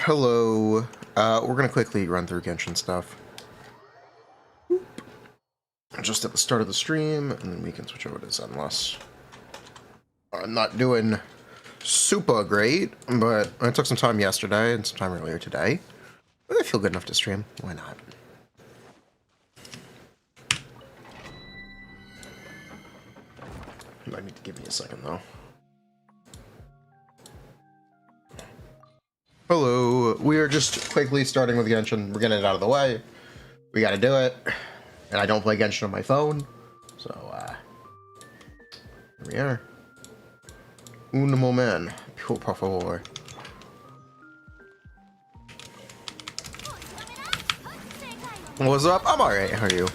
Hello. We're gonna quickly run through Genshin stuff. Just at the start of the stream, and then we can switch over to Zenless. I'm not doing super great, but I took some time yesterday and some time earlier today. But I feel good enough to stream. Why not? You might need to give me a second, though. Hello. We are just quickly starting with Genshin. We're getting it out of the way. We gotta do it. And I don't play Genshin on my phone. So, here we are. Un moment. Por favor. What's up? I'm alright. How are you?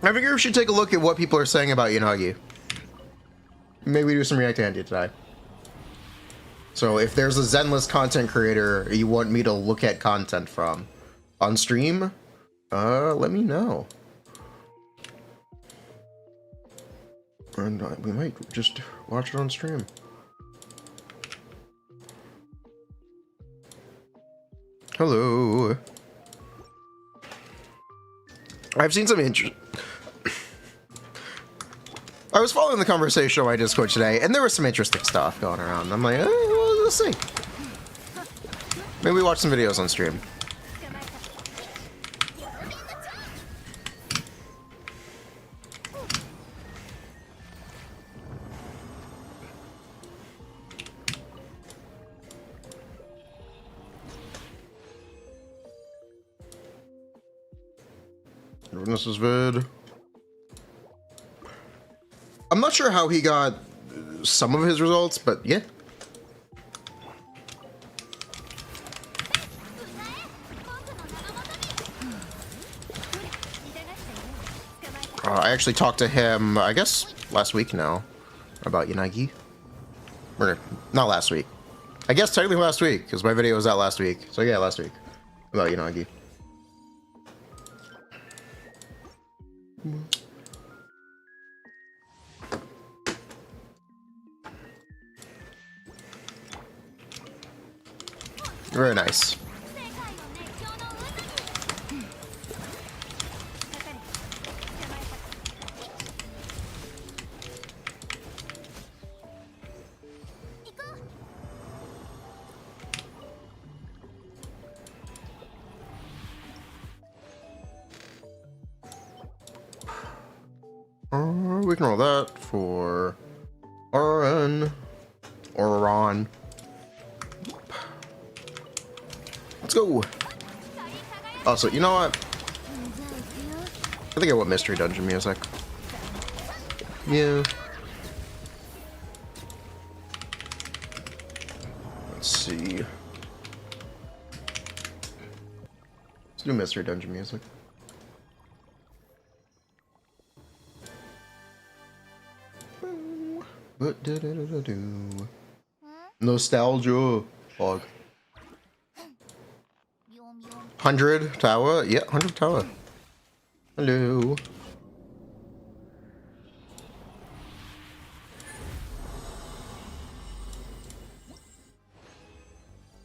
I figure we should take a look at what people are saying about Yanagi. Maybe do some reacting today. So if there's a Zenless content creator you want me to look at content from on stream, let me know. And we might just watch it on stream. Hello. I've seen some I was following the conversation on my Discord today, and there was some interesting stuff going around. I'm like, well, we'll see. Maybe we watch some videos on stream. Witness this vid. I'm not sure how he got some of his results, but yeah. I actually talked to him, I guess, last week now, about Yanagi. Or, not last week. I guess technically last week, because my video was out last week. So yeah, last week. About Yanagi. Very nice. We can roll that for RN or Ron. Let's go. Also, you know what? I think I want Mystery Dungeon music. Yeah. Let's see. Let's do Mystery Dungeon music. Nostalgia. Fog. 100 tower? Yeah, 100 tower. Hello.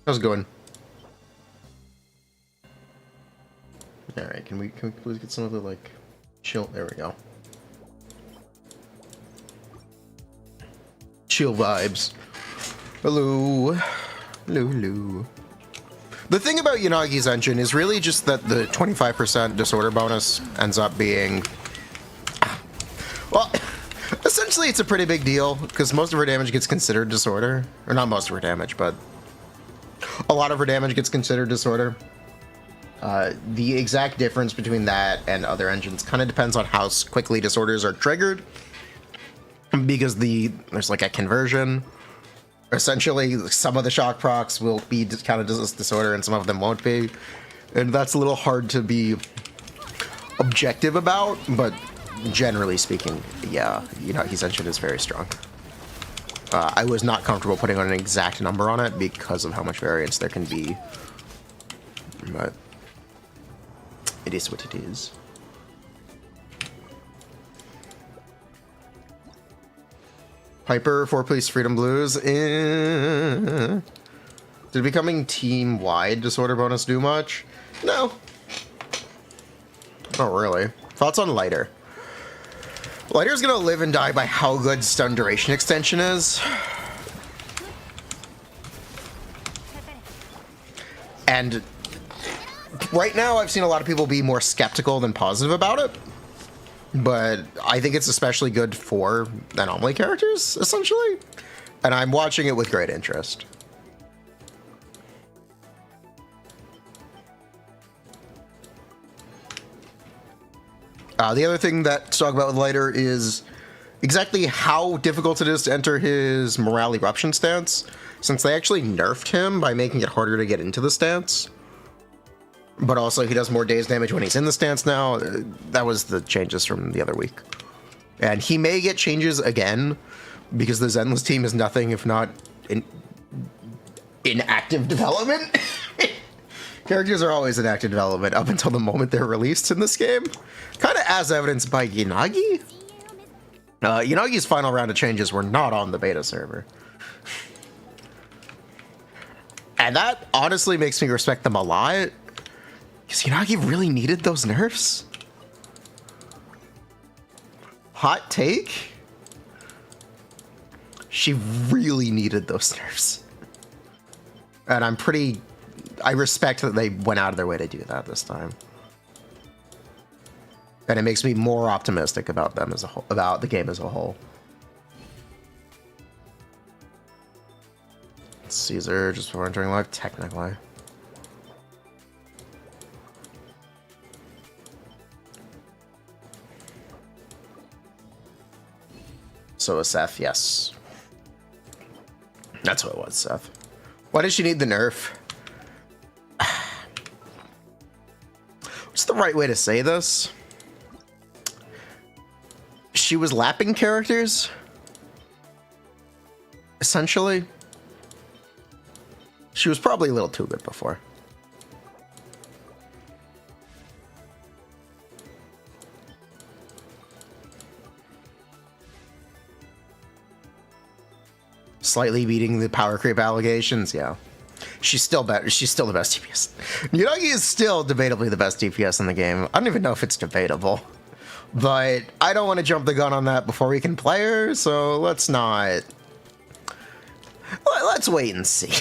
How's it going? Alright, can we please get some of the, like, chill? There we go. Chill vibes. Hello. Hello, hello. The thing about Yanagi's engine is really just that the 25% disorder bonus ends up being... Well, essentially it's a pretty big deal, because most of her damage gets considered disorder. Or not most of her damage, but a lot of her damage gets considered disorder. The exact difference between that and other engines kind of depends on how quickly disorders are triggered. Because there's like a conversion. Essentially, some of the shock procs will be counted as disorder and some of them won't be. And that's a little hard to be objective about, but generally speaking, yeah, Yanagi's engine is very strong. I was not comfortable putting on an exact number on it because of how much variance there can be. But it is what it is. Piper, 4-piece Freedom Blues. Did becoming team-wide disorder bonus do much? No. Not really. Thoughts on Lighter? Lighter's gonna live and die by how good stun duration extension is. And right now I've seen a lot of people be more skeptical than positive about it. But I think it's especially good for Anomaly characters, essentially. And I'm watching it with great interest. The other thing that to talk about with Lighter is exactly how difficult it is to enter his Morale Eruption stance, since they actually nerfed him by making it harder to get into the stance. But also, he does more daze damage when he's in the stance now. That was the changes from the other week. And he may get changes again, because the Zenless team is nothing if not in active development. Characters are always in active development up until the moment they're released in this game. Kind of as evidenced by Yanagi. Yanagi's final round of changes were not on the beta server. And that honestly makes me respect them a lot. Because Yanagi really needed those nerfs. Hot take? She really needed those nerfs. And I respect that they went out of their way to do that this time. And it makes me more optimistic about them as a whole, about the game as a whole. Caesar just before entering live, technically. So is Seth, yes. That's what it was, Seth. Why did she need the nerf? What's the right way to say this? She was lapping characters, essentially. She was probably a little too good before. Slightly beating the power creep allegations, yeah. She's still better. She's still the best DPS. Yanagi is still debatably the best DPS in the game. I don't even know if it's debatable. But I don't want to jump the gun on that before we can play her, so let's not. Let's wait and see.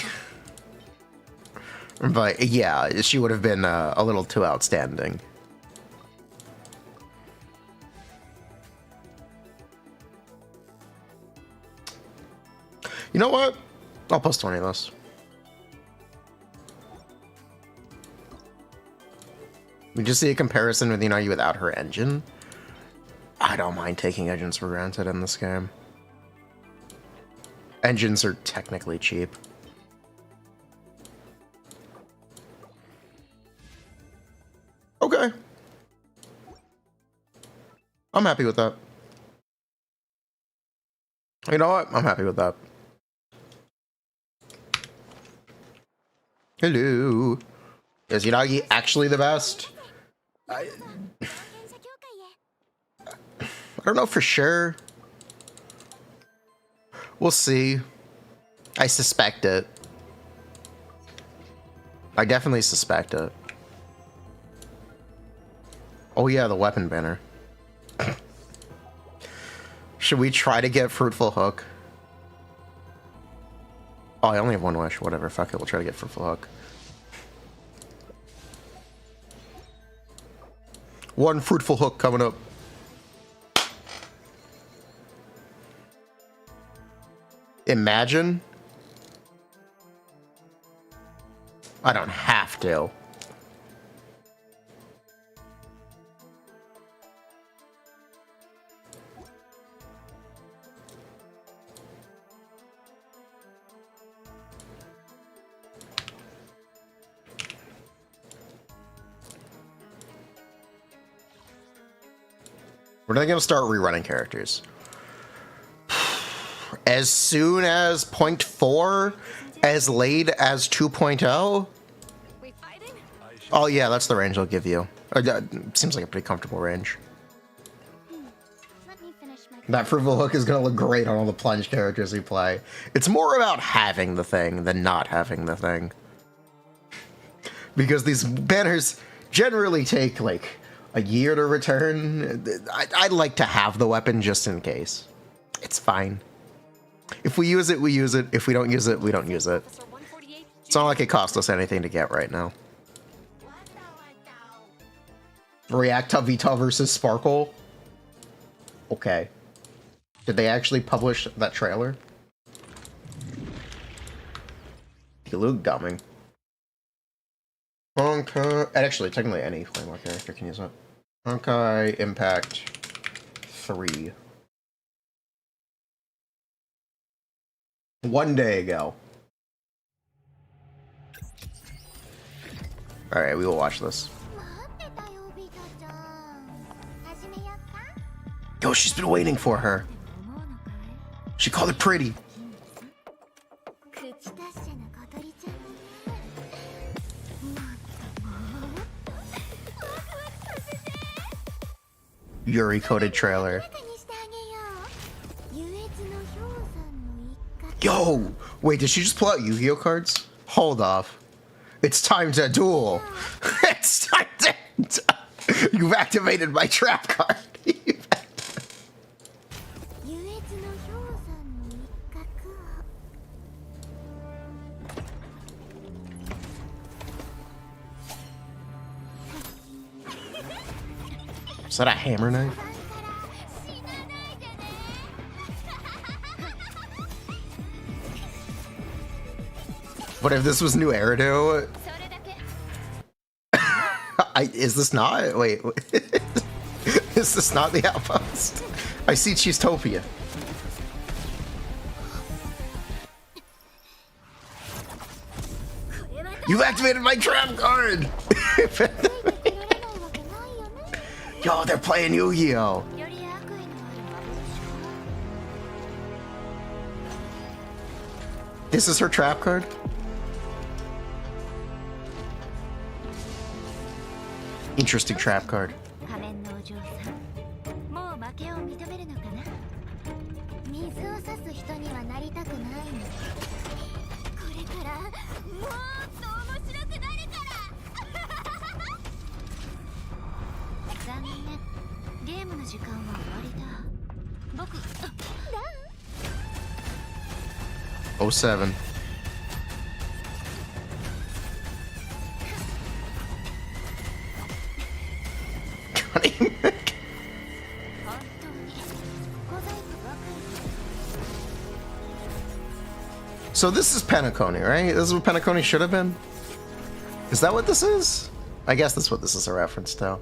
But yeah, she would have been a little too outstanding. You know what? I'll post 20 of those. We just see a comparison with Yanagi without her engine. I don't mind taking engines for granted in this game. Engines are technically cheap. Okay. I'm happy with that. You know what? I'm happy with that. Hello. Is Yanagi actually the best? I don't know for sure. We'll see. I suspect it. I definitely suspect it. Oh yeah, the weapon banner. Should we try to get Fruitful Hook? Oh, I only have one wish. Whatever, fuck it. We'll try to get Fruitful Hook. One Fruitful Hook coming up. Imagine. I don't have to. When are they going to start rerunning characters? As soon as 0.4, as late as 2.0? Oh yeah, that's the range they'll give you. Seems like a pretty comfortable range. Let me finish my That fruitful hook is going to look great on all the plunge characters we play. It's more about having the thing than not having the thing. Because these banners generally take, like, a year to return. I'd like to have the weapon just in case. It's fine. If we use it, we use it. If we don't use it, we don't use it. It's not like it costs us anything to get right now. Reacta Vita versus Sparkle? Okay. Did they actually publish that trailer? You look gumming. Honkai... Actually, technically any Flamer character can use it. Honkai Impact 3. 1 day ago. Alright, we will watch this. Yo, she's been waiting for her. She called it pretty. Yuri coded trailer. Yo! Wait, did she just pull out Yu-Gi-Oh cards? Hold off. It's time to duel. It's time to... You've activated my trap card. Is that a hammer knife? What if this was new Erido? Is this not? Wait. Is this not the outpost? I see Cheesetopia. You activated my trap card! Yo, they're playing Yu-Gi-Oh! This is her trap card? Interesting trap card. Oh, 07. So this is Penacony, right? This is what Penacony should have been? Is that what this is? I guess that's what this is a reference to.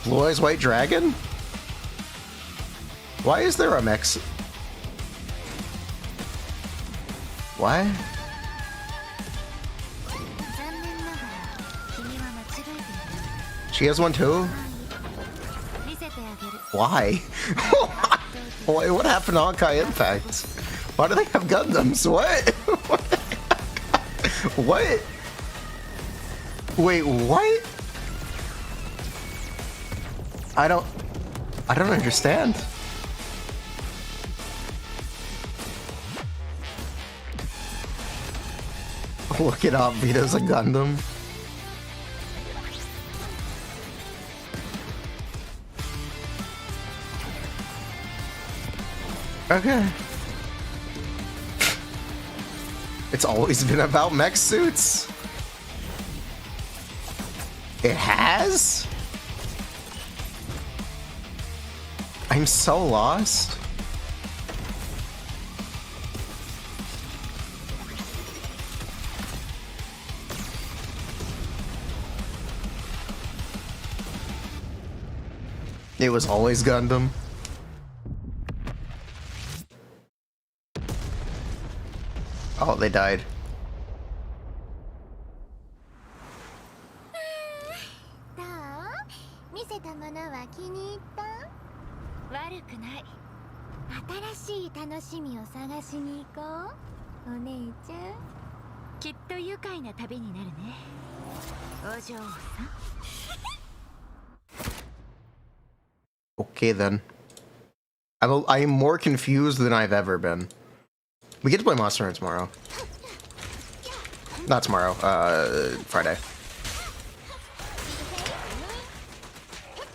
Blue Eyes White Dragon? Why is there a mech? Why? She has one too? Why? What happened to Honkai Impact? Why do they have Gundams? What? What? Wait, what? I don't understand. Look it up, Vito's a Gundam. Okay. It's always been about mech suits. It has? I'm so lost. It was always Gundam. Oh, they died. Okay then. I'm more confused than I've ever been. We get to play Monster Hunter tomorrow. Not tomorrow, Friday.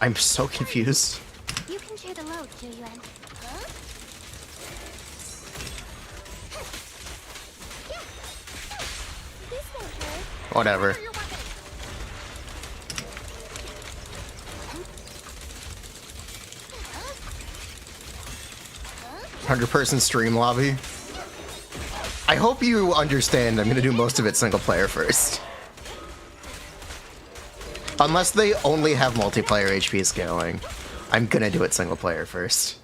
I'm so confused. You can share the load, Shiyu. Whatever. 100-person stream lobby. I hope you understand I'm gonna do most of it single player first. Unless they only have multiplayer HP scaling, I'm gonna do it single player first.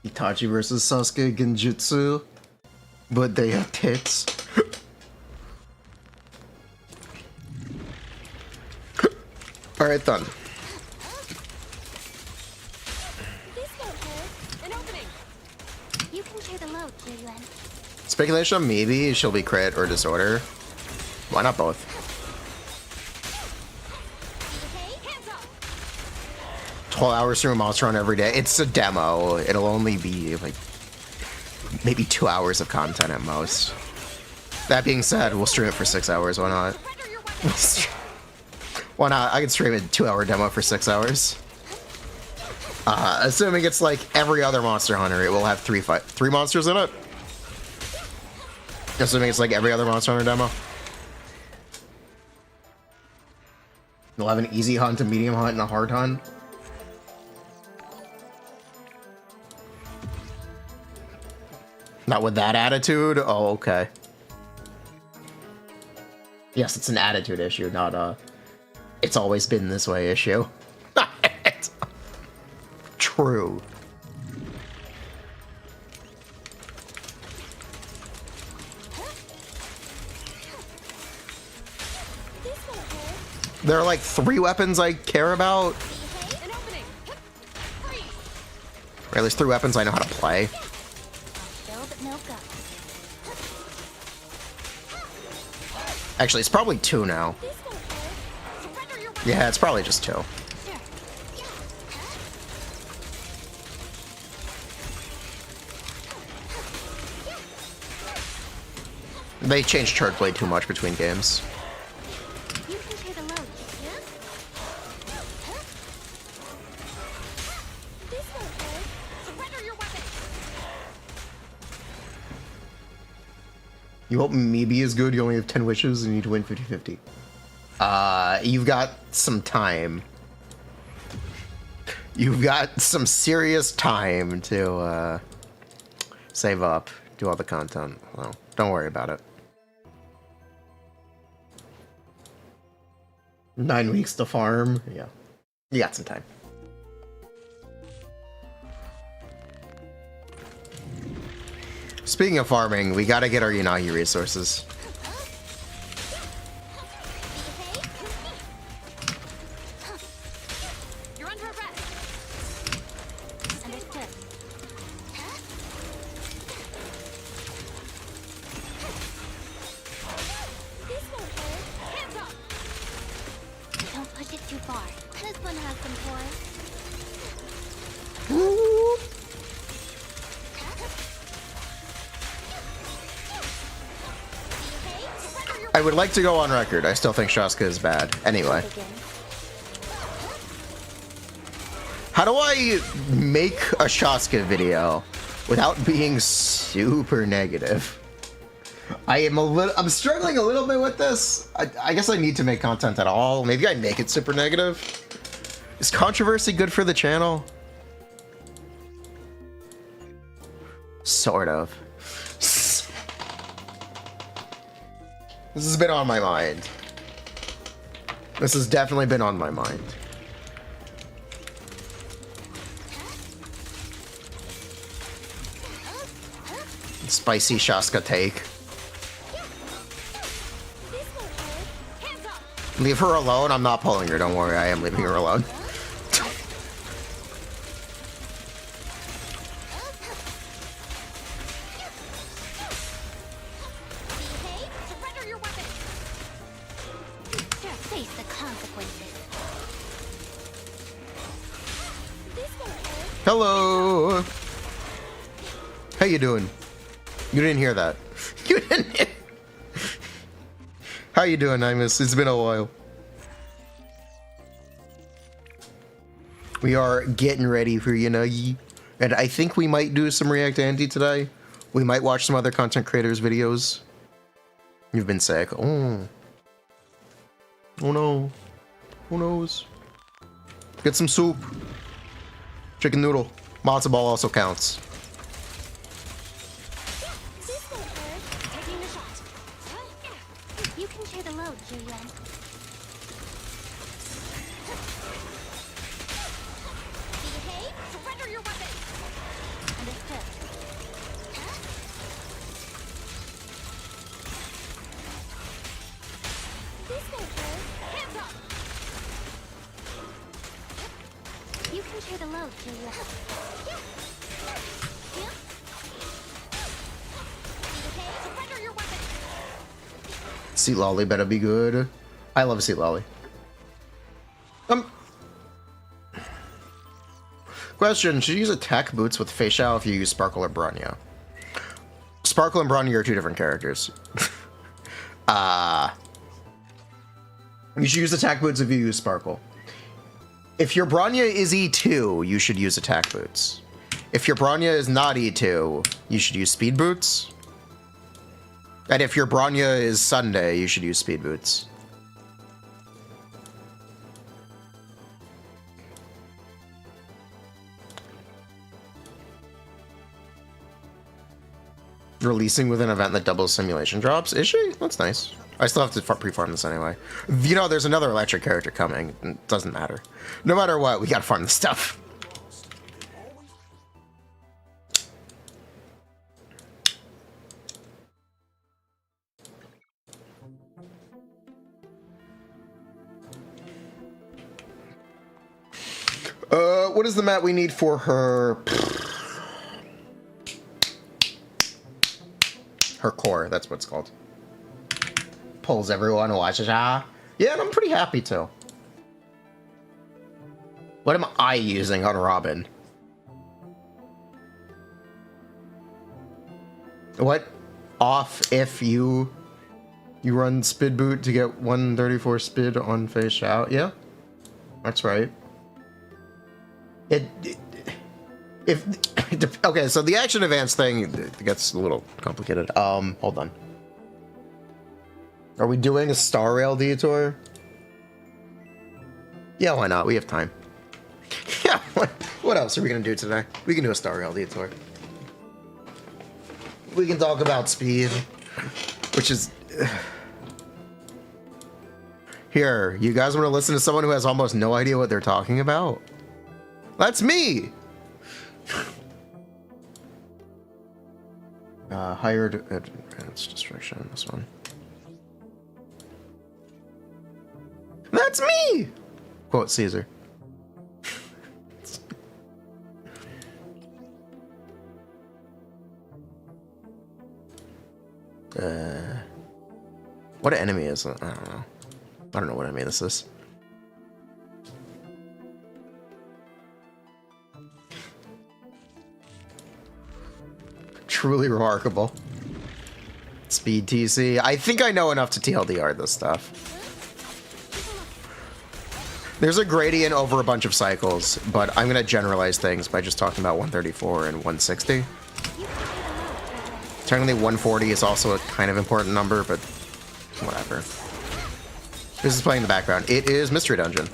Itachi versus Sasuke Genjutsu, but they have tits. Alright then. You can share the load, Shiyu. Speculation, maybe she'll be crit or disorder. Why not both? 12 hours through a monster run every day. It's a demo. It'll only be like maybe 2 hours of content at most. That being said, we'll stream it for 6 hours. Why not? Why not? I can stream a 2-hour demo for 6 hours. Assuming it's like every other Monster Hunter, it will have three monsters in it. Assuming it's like every other Monster Hunter demo. You'll have an easy hunt, a medium hunt, and a hard hunt. Not with that attitude? Oh, okay. Yes, it's an attitude issue, not a it's always been this way issue. True. There are like 3 weapons I care about. Or at least 3 weapons I know how to play. Actually, it's probably 2 now. Yeah, it's probably just 2. They changed charge blade too much between games. You hope maybe is good, you only have 10 wishes and you need to win 50-50. You've got some time. You've got some serious time to, save up, do all the content. Well, don't worry about it. 9 weeks to farm, yeah. You got some time. Speaking of farming, we gotta get our Yanagi resources. You're under arrest. Understood. This won't hurt. Hands up. Don't push it too far. This one has some points. I would like to go on record. I still think Shaska is bad. Anyway. How do I make a Shaska video without being super negative? I'm struggling a little bit with this. I guess I need to make content at all. Maybe I make it super negative. Is controversy good for the channel? Sort of. This has been on my mind. This has definitely been on my mind. Spicy Shaska take. This won't hurt. Hands up. Leave her alone. I'm not pulling her. Don't worry. I am leaving her alone. Behave. Surrender your weapon. Just face the consequences. This won't hurt. Hello. How you doing? You didn't hear that. You didn't hear. How you doing, Imus? It's been a while. We are getting ready for Yanagi. And I think we might do some React Andy today. We might watch some other content creators' videos. You've been sick. Oh. Oh no. Who knows? Get some soup. Chicken noodle. Matzo ball also counts. This won't hurt. Taking the shot. You can share the load, Julian. Behave. Surrender your weapon. Understood. This won't hurt. Hands up. You can share the load, Julian. Behave. Surrender your weapon. Sea Lolly better be good. I love Sea Lolly. Question, should you use attack boots with facial if you use Sparkle or Bronya? Sparkle and Bronya are two different characters. You should use attack boots if you use Sparkle. If your Bronya is E2, you should use attack boots. If your Bronya is not E2, you should use speed boots. And if your Bronya is Sunday, you should use speed boots. Releasing with an event that doubles simulation drops. Is she? That's nice. I still have to pre-farm this anyway. You know, there's another electric character coming. It doesn't matter. No matter what, we gotta farm this stuff. What is the mat we need for her? Her core, that's what it's called. Pulls everyone, watches. Yeah, and I'm pretty happy to. What am I using on Robin? What? Off if you run Spid Boot to get 134 Spid on face out? Yeah, that's right. Okay, so the action advance thing gets a little complicated. Hold on. Are we doing a Star Rail detour? Yeah, why not? We have time. Yeah, what else are we gonna do today? We can do a Star Rail detour. We can talk about speed, which is... Here, you guys want to listen to someone who has almost no idea what they're talking about? That's me! Hired advanced destruction, this one. That's me! Quote Caesar. What enemy is it? I don't know. I don't know what enemy this is. Truly remarkable. Speed TC. I think I know enough to TLDR this stuff. There's a gradient over a bunch of cycles, but I'm going to generalize things by just talking about 134 and 160. Technically 140 is also a kind of important number, but whatever. This is playing in the background. It is Mystery Dungeon.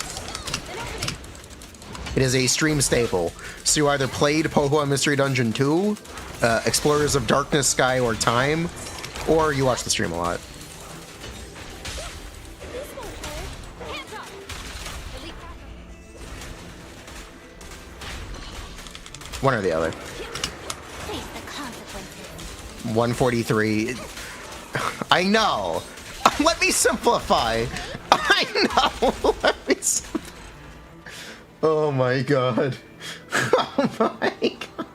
It is a stream staple. So you either played Pokemon Mystery Dungeon 2, Explorers of Darkness, Sky, or Time, or you watch the stream a lot. One or the other. 143. I know. Let me simplify. I know. Let me Oh my god. Oh my god.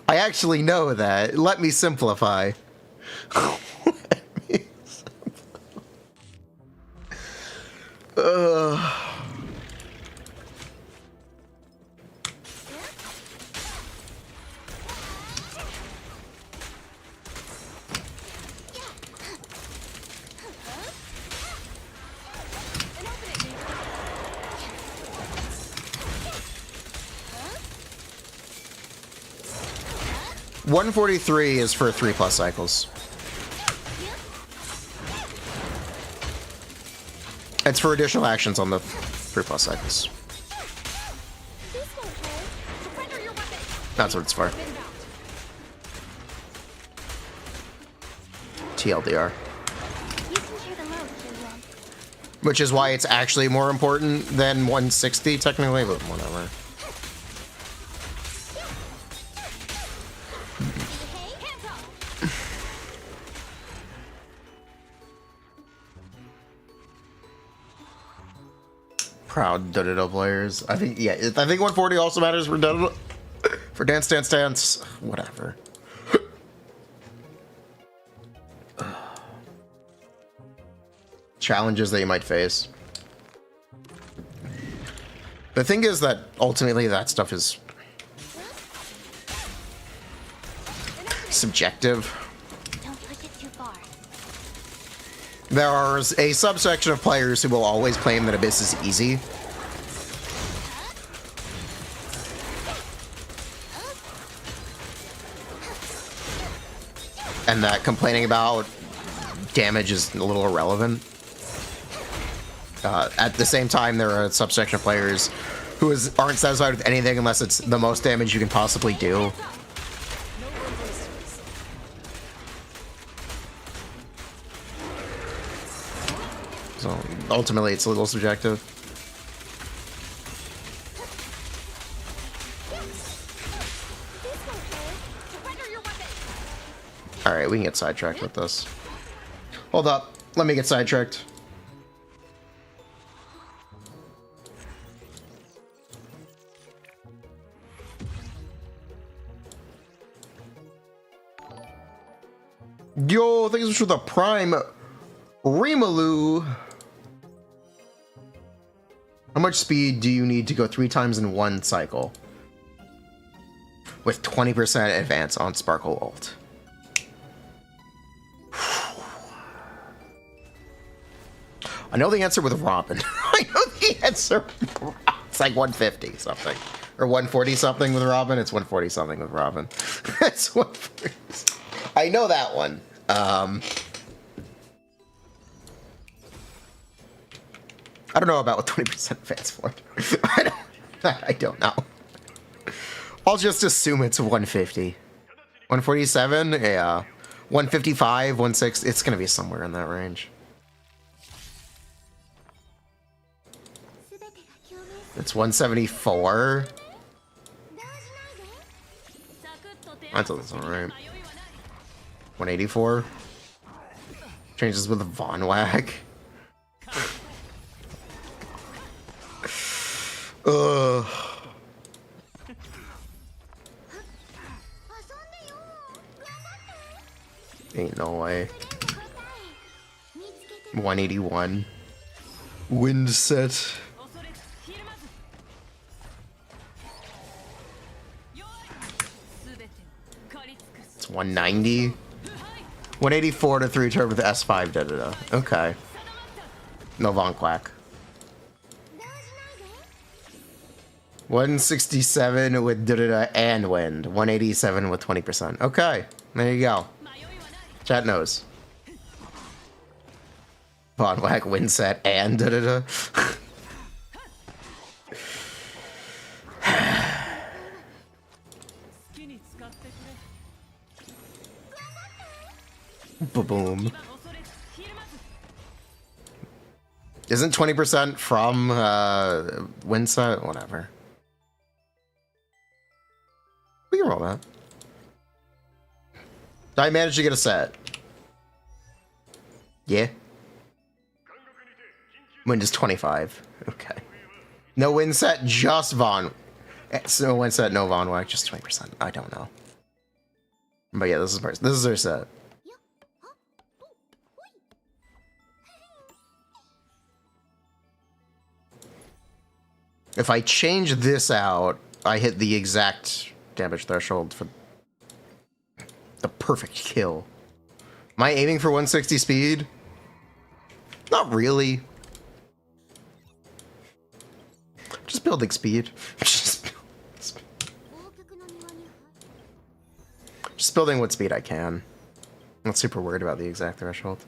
I actually know that. Let me simplify. Let me simplify. 143 is for 3+ cycles. It's for additional actions on the 3+ cycles. That's what it's for. TLDR. Which is why it's actually more important than 160 technically, but whatever. Proud Dodo players. I think 140 also matters for Dodo. For Dance Dance Dance. Whatever. Challenges that you might face. The thing is that ultimately that stuff is subjective. Don't push it too far. There is a subsection of players who will always claim that Abyss is easy. And that complaining about damage is a little irrelevant. At the same time, there are a subsection of players who aren't satisfied with anything unless it's the most damage you can possibly do. So ultimately, it's a little subjective. All right, we can get sidetracked with this. Hold up, let me get sidetracked. Yo, thanks for the prime Rimalu. How much speed do you need to go 3 times in one cycle? With 20% advance on Sparkle ult. I know the answer with Robin. I know the answer. It's like 150 something. Or 140 something with Robin. It's 140 something with Robin. It's 140. I know that one. I don't know about what 20% advance for. I don't know. I'll just assume it's 150. 147? Yeah. 155, 160. It's going to be somewhere in that range. It's 174. That doesn't sound right. 184. Changes with a Von Whack. Ugh. Ain't no way. 181. Wind set. It's 190. 184 to 3 turn with the S5 da-da-da. Okay. No Von Quack. 167 with da-da-da and wind. 187 with 20%. Okay. There you go. Chat knows. Von Whack, wind set, and da-da-da. Ba-boom. Isn't 20% from wind set? Whatever. roll that. I managed to get a set. Yeah. Wind is 25. Okay. No win set, just Von. No win set, no Von Wack, just 20%. I don't know. But yeah, this is their set. If I change this out, I hit the exact damage threshold for the perfect kill. Am I aiming for 160 speed? Not really. Just building speed. Just building what speed I can. I'm not super worried about the exact threshold.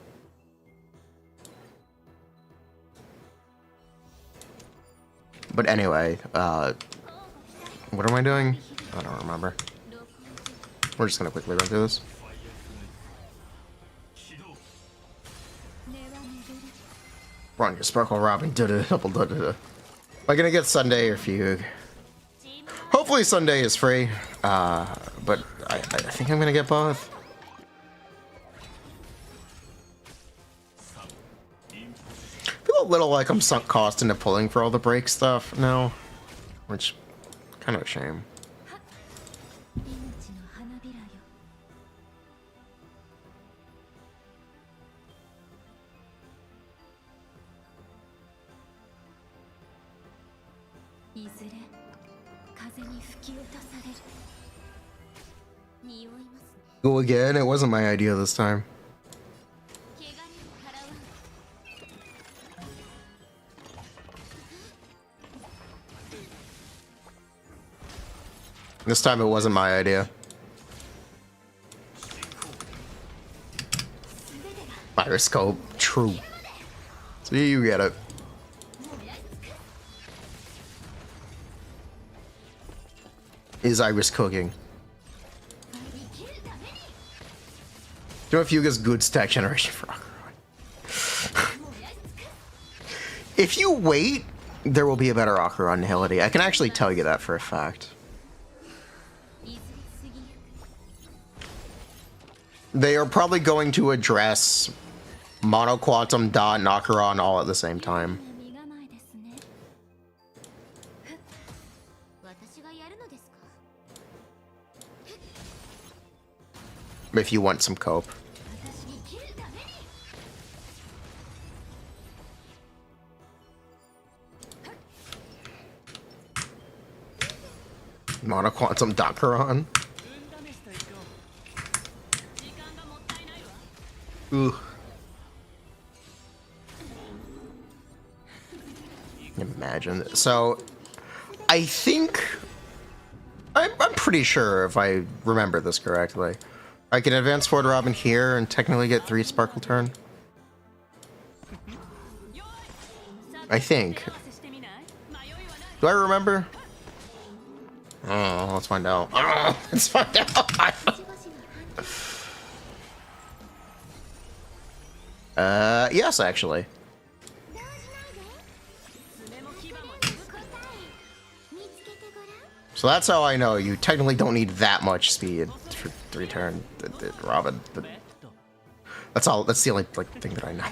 But anyway, what am I doing? I don't remember. We're just gonna quickly run through this. Run your Sparkle Robin, double da. Am I gonna get Sunday or Fugue? Hopefully Sunday is free, but I think I'm gonna get both. I feel a little like I'm sunk cost into pulling for all the break stuff now, which kind of a shame. Go again? It wasn't my idea this time. This time it wasn't my idea. Gyroscope, true. So you get it. Is Iris cooking? Do you know if you get good stack generation for Akuroi? If you wait, there will be a better Akuroi nihility. I can actually tell you that for a fact. They are probably going to address Monoquantum, Dot, and Akuroi all at the same time. If you want some cope. Monoquantum Dakaron. Ooh. Imagine. So, I think... I'm pretty sure, if I remember this correctly, I can advance forward Robin here and technically get 3 Sparkle turn. I think. Do I remember? Oh, let's find out. Oh, let's find out. Yes, actually. So that's how I know you technically don't need that much speed for 3 turn, Robin. That's all. That's the only thing that I know.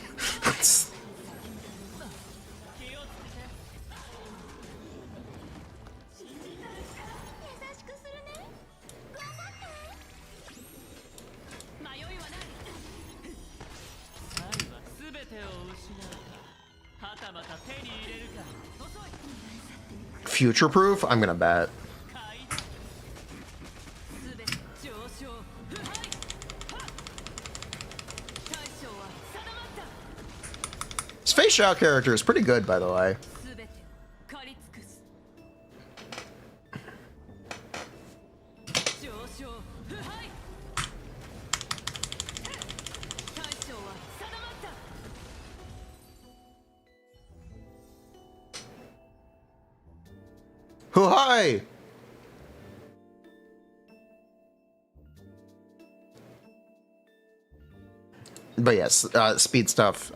Future proof? I'm gonna bet. His face shot character is pretty good, by the way. Hi! But yes, speed stuff,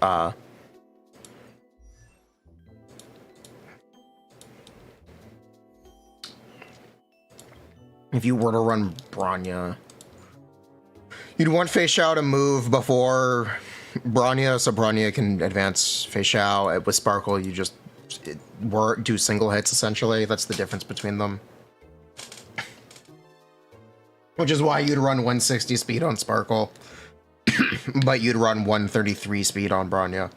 If you were to run Bronya, you'd want Fei Xiao to move before Bronya, so Bronya can advance Fei Xiao. With Sparkle, you just do single hits, essentially. That's the difference between them. Which is why you'd run 160 speed on Sparkle, but you'd run 133 speed on Bronya.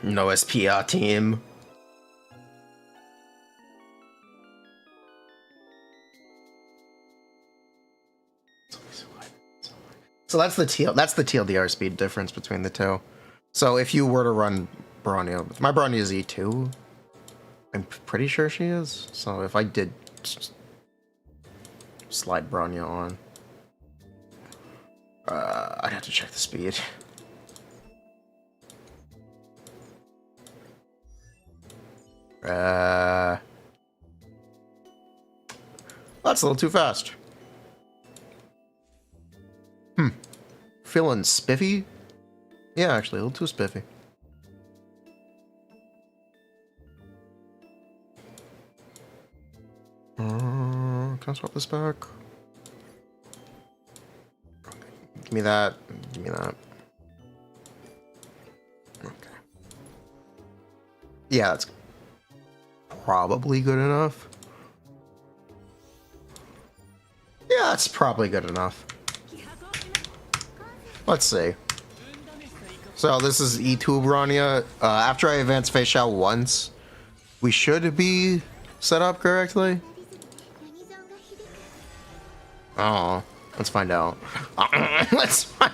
No SPR team. So that's the TLDR speed difference between the two. So if you were to run Bronya, my Bronya is E2. I'm pretty sure she is. So if I did slide Bronya on, I'd have to check the speed. That's a little too fast. Feeling spiffy? Yeah, actually, a little too spiffy. Can I swap this back? Give me that. Give me that. Okay. Yeah, that's probably good enough. Yeah, that's probably good enough. Let's see. So this is E2 Bronya. After I advance Fei Xiao once, we should be set up correctly. Oh, let's find out. Let's find.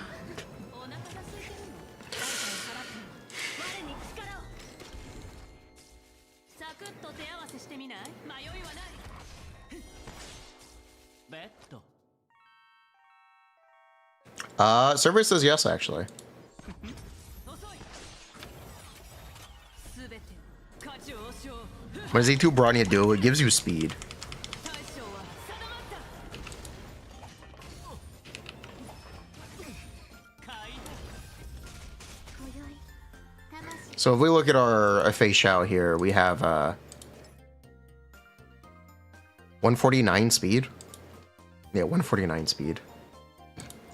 Survey says yes, actually. What does E2 Bronya do? It gives you speed. So if we look at our Fei Xiao here, we have 149 speed. Yeah, 149 speed.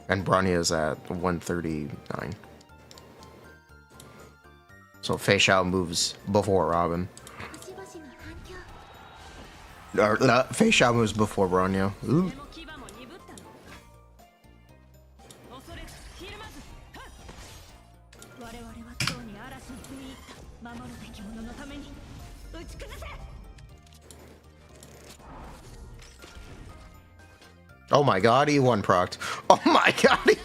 And Bronya is at 139. So Fei Xiao moves before Robin. Or, Fei Xiao moves before Bronya. Ooh. Oh my god, E1 procced. Oh my god.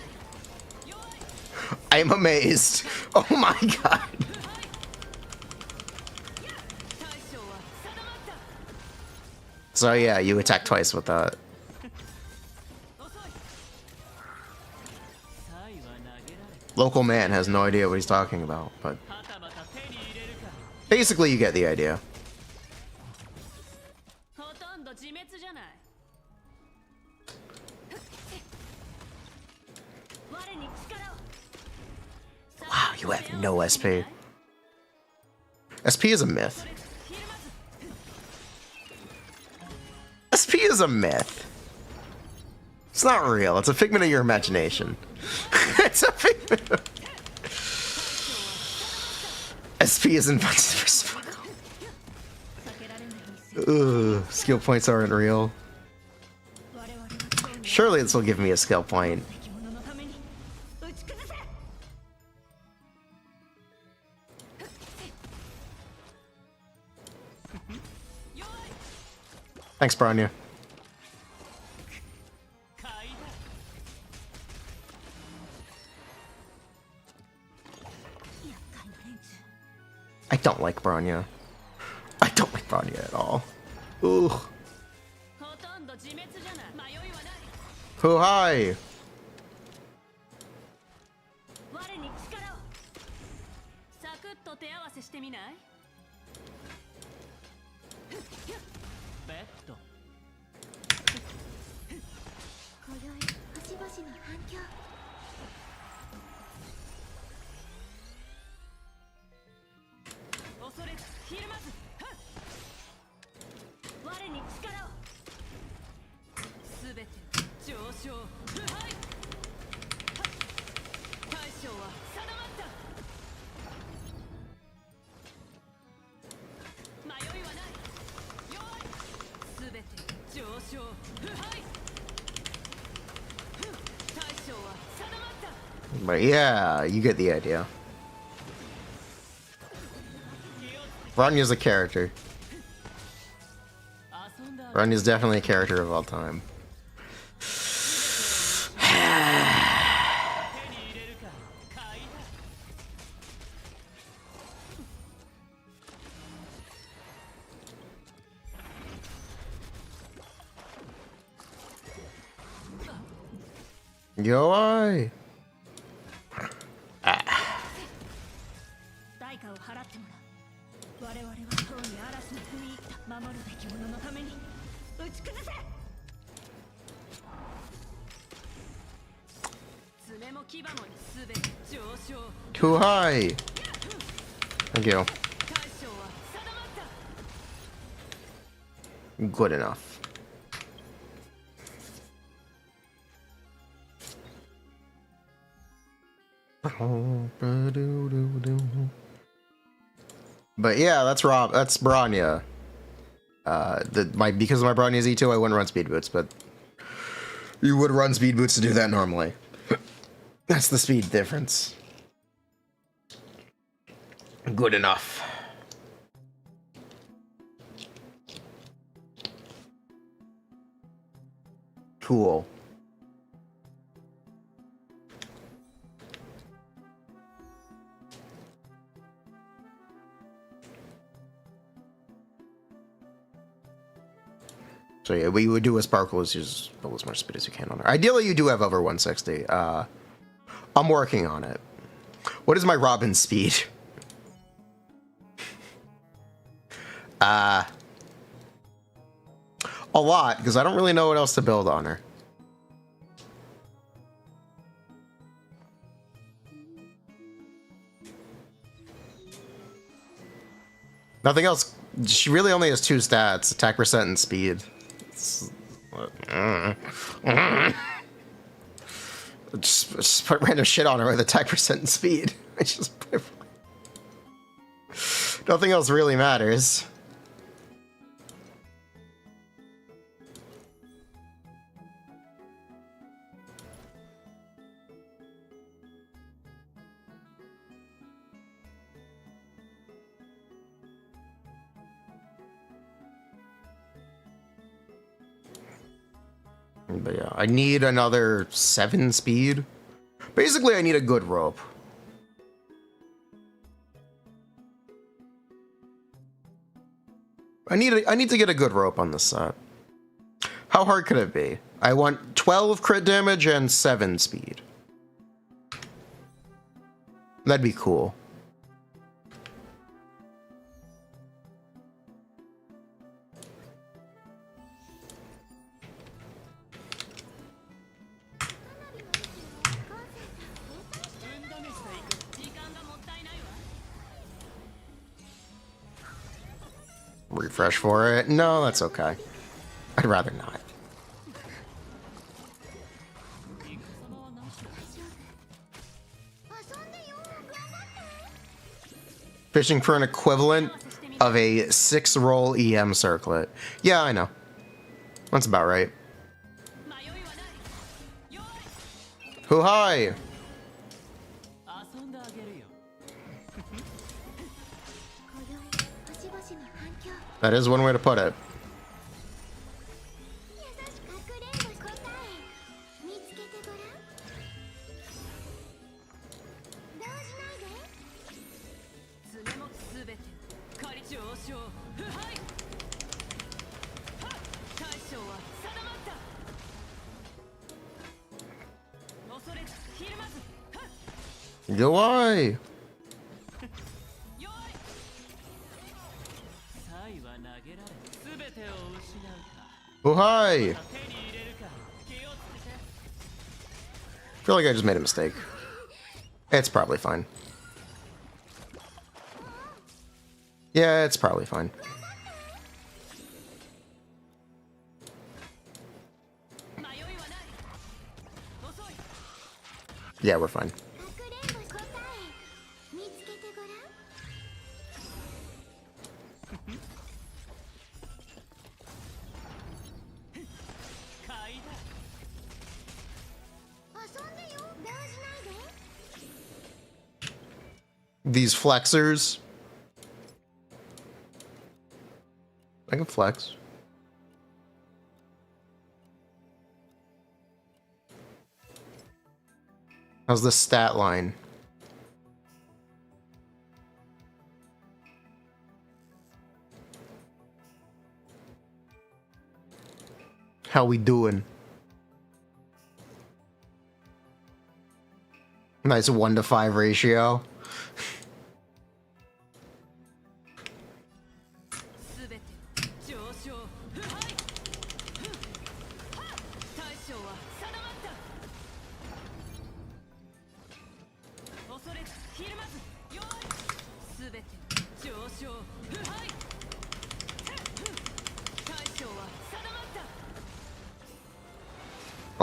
I am amazed. Oh my god. So yeah, you attack twice with that. Local man has no idea what he's talking about, but basically you get the idea. Wow, you have no SP. SP is a myth. SP is a myth. It's not real. It's a figment of your imagination. It's a figment of... SP is invented for sparkle. Ugh, skill points aren't real. Surely this will give me a skill point. Thanks, Bronya. I don't like Bronya. I don't like Bronya at all. Ooh. Oh, hi. But yeah, you get the idea. Ranya's a character. Ranya's definitely a character of all time. Yo, I. Too high. Thank you. Good enough. But yeah, that's Rob. That's Bronya. Because my Bronya is E2, I wouldn't run speed boots, but you would run speed boots to do that normally. That's the speed difference. Good enough. Cool. So yeah, what you would do with Sparkle is just build as much speed as you can on her. Ideally, you do have over 160. I'm working on it. What is my Robin speed? A lot, because I don't really know what else to build on her. Nothing else. She really only has 2 stats, attack percent and speed. Just put random shit on her with attack percent and speed. I just put nothing else really matters. But yeah, I need another 7 speed. Basically, I need a good rope. I need to get a good rope on this set. How hard could it be? I want 12 crit damage and 7 speed. That'd be cool. Refresh for it? No, that's okay. I'd rather not. Fishing for an equivalent of a 6-roll EM circlet. Yeah, I know. That's about right. Who hi? That is one way to put it. Do I? Oh, hi! I feel like I just made a mistake. It's probably fine. Yeah, it's probably fine. Yeah, we're fine. these flexors. I can flex. How's the stat line? How we doing? Nice 1-to-5 ratio.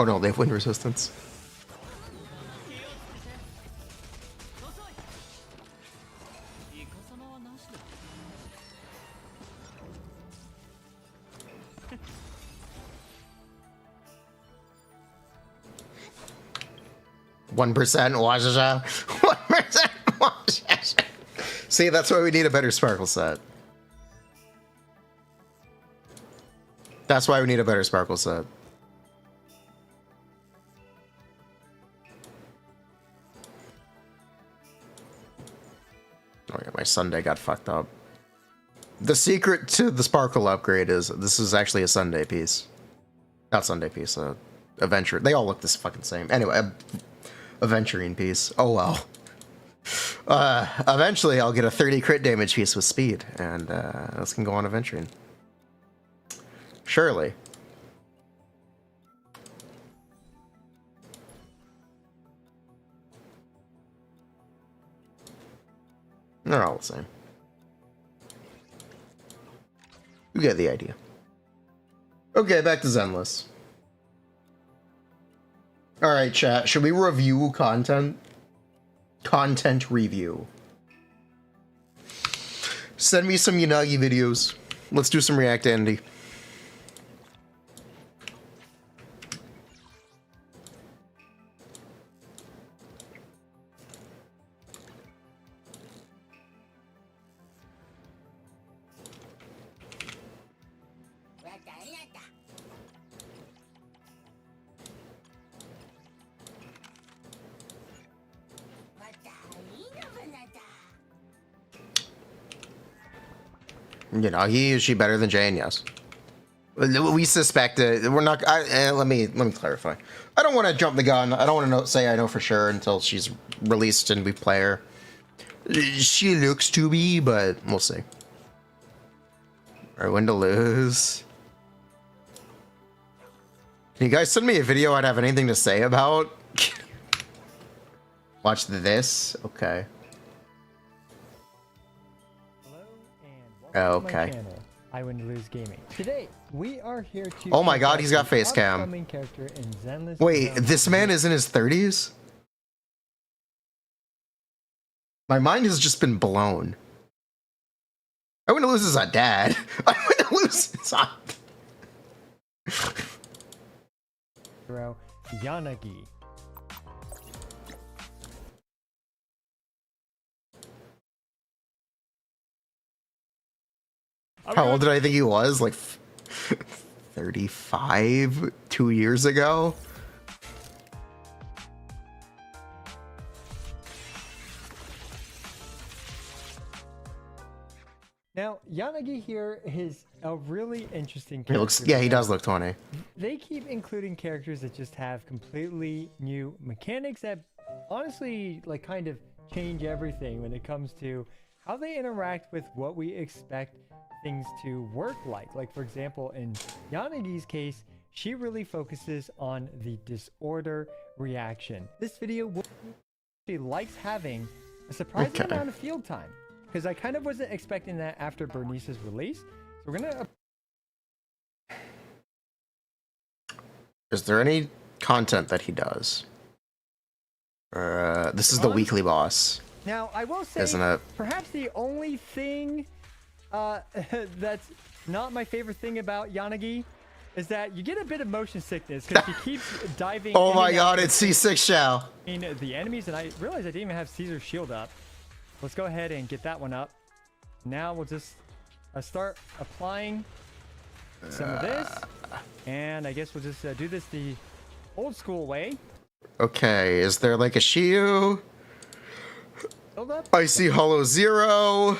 Oh no, they have wind resistance. One percent Wajasha. 1% Wajasha. See, that's why we need a better sparkle set. That's why we need a better sparkle set. Oh yeah, my Sunday got fucked up. The secret to the sparkle upgrade is this is actually a Sunday piece. Not Sunday piece, Adventure. They all look this fucking same. Anyway, a Venturing piece. Oh well. Eventually I'll get a 30 crit damage piece with speed, and this can go on Adventuring. Surely. They're all the same. You get the idea. Okay, back to Zenless. Alright, chat. Should we review content? Content review. Send me some Yanagi videos. Let's do some React Andy. Yanagi, is she better than Jane? Yes. We suspect it. We're not. Let me clarify. I don't want to jump the gun. I don't want to say I know for sure until she's released and we play her. She looks to be, but we'll see. Alright, when to lose. Can you guys send me a video I'd have anything to say about? Watch this. Okay. Okay. I Win to Lose Gaming. Today we are here to. Oh my God, he's got face cam. Wait, this man is in his 30s? My mind has just been blown. I Win to Lose is a dad. I Win to Lose is on. Yanagi. How old did I think he was? Like 35 2 years ago? Now, Yanagi here is a really interesting character. He looks, yeah, he does look 20. They keep including characters that just have completely new mechanics that honestly, like, kind of change everything when it comes to how they interact with what we expect things to work like. Like, for example, in Yanagi's case, she really focuses on the disorder reaction. This video she likes having a surprising amount of field time, because I kind of wasn't expecting that after Bernice's release. So we're gonna. Is there any content that he does? This is the weekly boss. Now, I will say, isn't it? Perhaps the only thing that's not my favorite thing about Yanagi is that you get a bit of motion sickness because she keeps diving. Oh my God, it's C6 Shao. In the enemies, and I realized I didn't even have Caesar's shield up. Let's go ahead and get that one up. Now we'll just start applying some of this. And I guess we'll just do this the old school way. Okay, is there like a Shiyu? Build up. I see Hollow Zero.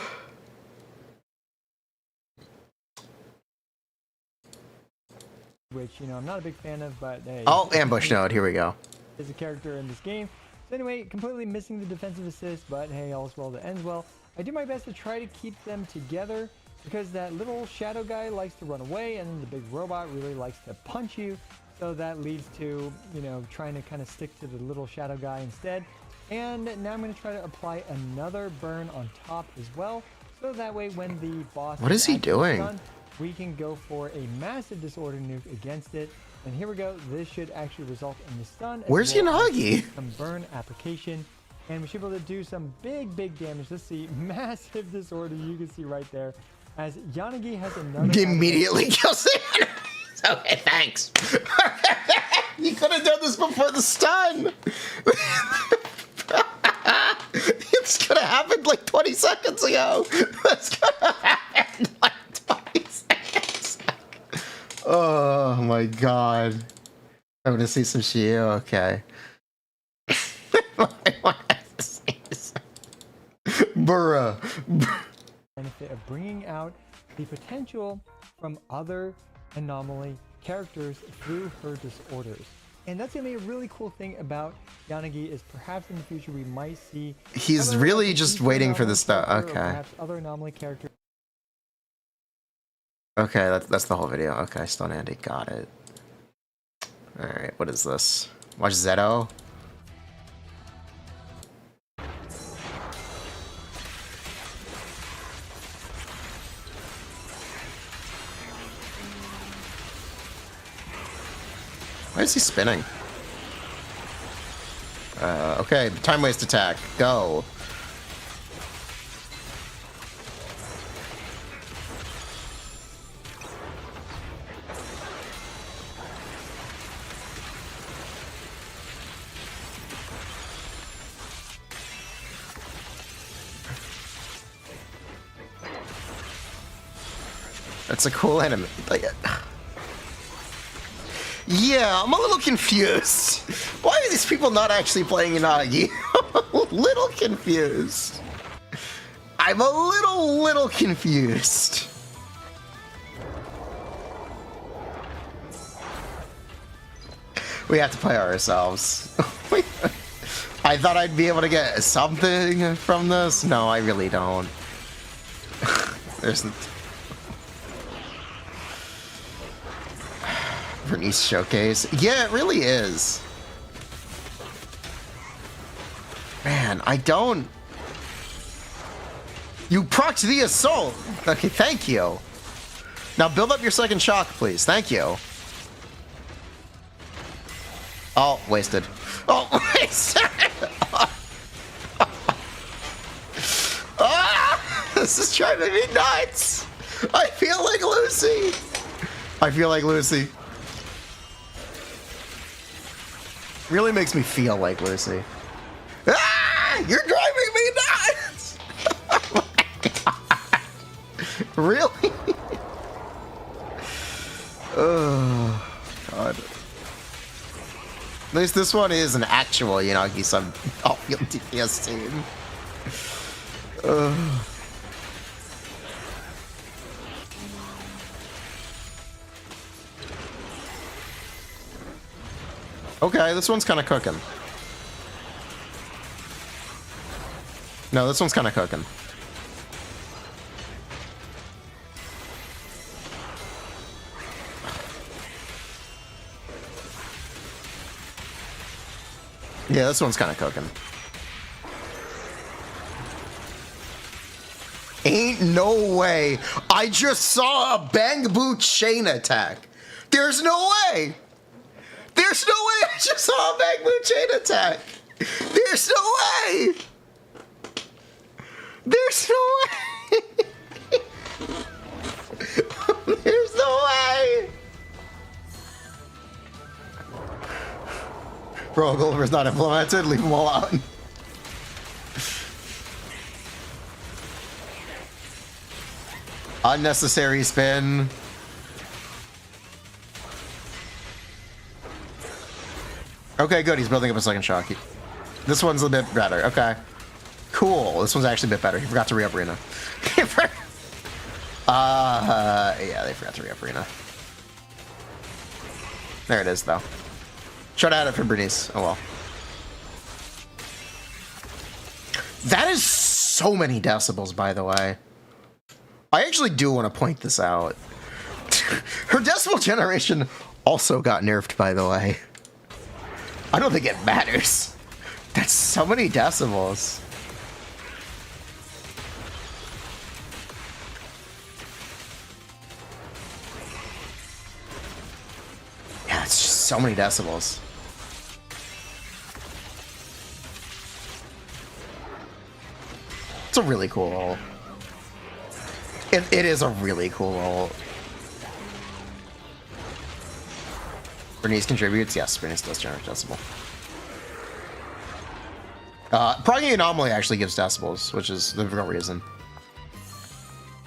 Which, you know, I'm not a big fan of, but hey. Oh, ambush node. Here we go. Is a character in this game. So anyway, completely missing the defensive assist, but hey, all's well that ends well. I do my best to try to keep them together because that little shadow guy likes to run away and then the big robot really likes to punch you. So that leads to, you know, trying to kind of stick to the little shadow guy instead. And now I'm going to try to apply another burn on top as well. So that way when the boss What is he doing? done, we can go for a massive disorder nuke against it. And here we go. This should actually result in the stun. Where's Yanagi? Some burn application. And we should be able to do some big damage. Let's see. Massive disorder. You can see right there. As Yanagi has another... Immediately kills the enemies. Okay, thanks. You could have done this before the stun. It's gonna happen like 20 seconds ago. That's gonna happen like 20 seconds ago. Oh my god. I'm gonna see some Shiyu. Okay. I want to see some. Bruh. Benefit of bringing out the potential from other Anomaly characters through her disorders. And that's going to be a really cool thing about Yanagi is perhaps in the future we might see... He's really just waiting for the stuff. Okay. Perhaps other Anomaly characters. Okay, that's the whole video. Okay, Stone Andy, got it. Alright, what is this? Watch Zeto. Why is he spinning? Okay, time waste attack. Go. That's a cool enemy. Like, yeah, I'm a little confused. Why are these people not actually playing Yanagi? I'm a little confused. I'm a little confused. We have to play ourselves. I thought I'd be able to get something from this. No, I really don't. There's Bernice showcase. Yeah, it really is. Man, I don't... You procced the assault! Okay, thank you. Now build up your second shock, please. Thank you. Oh, wasted. Oh, wasted! Ah, this is driving me nuts! I feel like Lucy! I feel like Lucy. Really makes me feel like Lucy. Ah! You're driving me nuts! Oh my god. Really? Oh god. At least this one is an actual Yanagi sub off-field DPS team. Okay, this one's kind of cooking. No, this one's kind of cooking. Yeah, this one's kind of cooking. Ain't no way. I just saw a Bang Boo chain attack. There's no way. There's no way I just saw a Bang Boo chain attack. There's no way. There's no way. There's no way. Bro, Gulliver's not implemented. Leave him alone. Unnecessary spin. Okay, good. He's building up a second shock. This one's a bit better. Okay. Cool. This one's actually a bit better. He forgot to re-up Rena. Yeah, they forgot to re-up Rena. There it is, though. Should have had it for Bernice. Oh, well. That is so many decibels, by the way. I actually do want to point this out. Her decibel generation also got nerfed, by the way. I don't think it matters. That's so many decibels. Yeah, it's just so many decibels. It's a really cool ult. It is a really cool ult. Bernice contributes? Yes, Bernice does generate decibel. Probably Anomaly actually gives decibels, which is the real reason.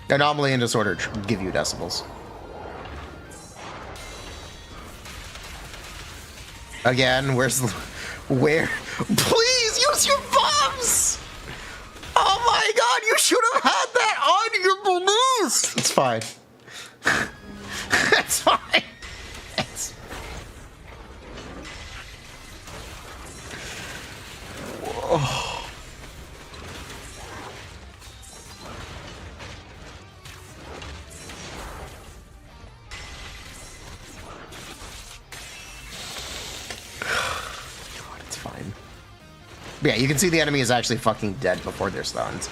Anomaly and Disorder give you decibels. Again, where? Please use your bombs! Oh my god, you should have had that on your balloons! It's fine. It's fine. It's... Whoa. God, it's fine. But yeah, you can see the enemy is actually fucking dead before they're stunned.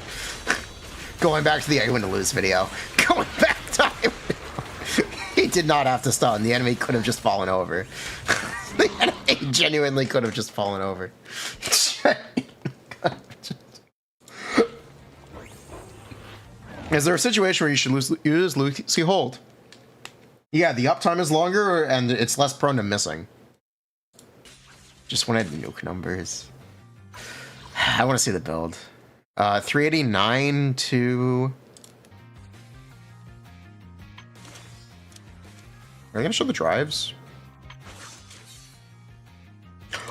Going back to the I win to lose video. Going back to I win. He did not have to stun. The enemy could have just fallen over. The enemy genuinely could have just fallen over. Is there a situation where you should use Lucy Hold? Yeah, the uptime is longer and it's less prone to missing. Just wanted nuke numbers. I want to see the build. 389 to... Are they going to show the drives?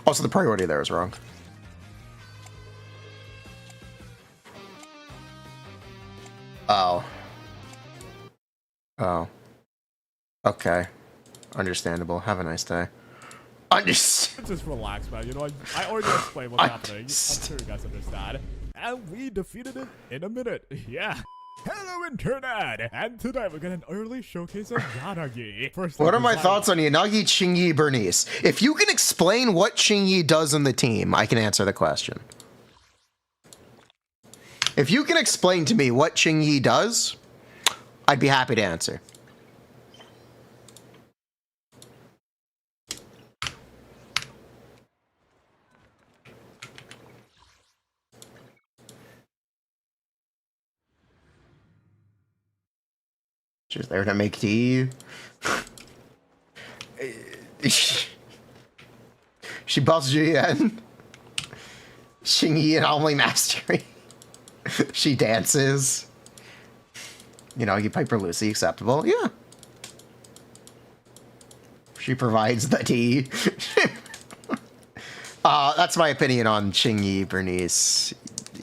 Also, the priority there is wrong. Oh. Oh. Okay. Understandable. Have a nice day. Just relax, man. You know, I already explained what's happening. I'm sure you guys understand. And we defeated it in a minute. Yeah. Hello, Internet! And today we got an early showcase of Yanagi. First, what are my thoughts on Yanagi, Qingyi, Bernice? If you can explain what Qingyi does in the team, I can answer the question. If you can explain to me what Qingyi does, I'd be happy to answer. She's there to make tea. She buffs Julian. Qingyi and Anomaly Mastery. She dances. You know, you Piper Lucy, acceptable. Yeah. She provides the tea. That's my opinion on Qingyi, Bernice,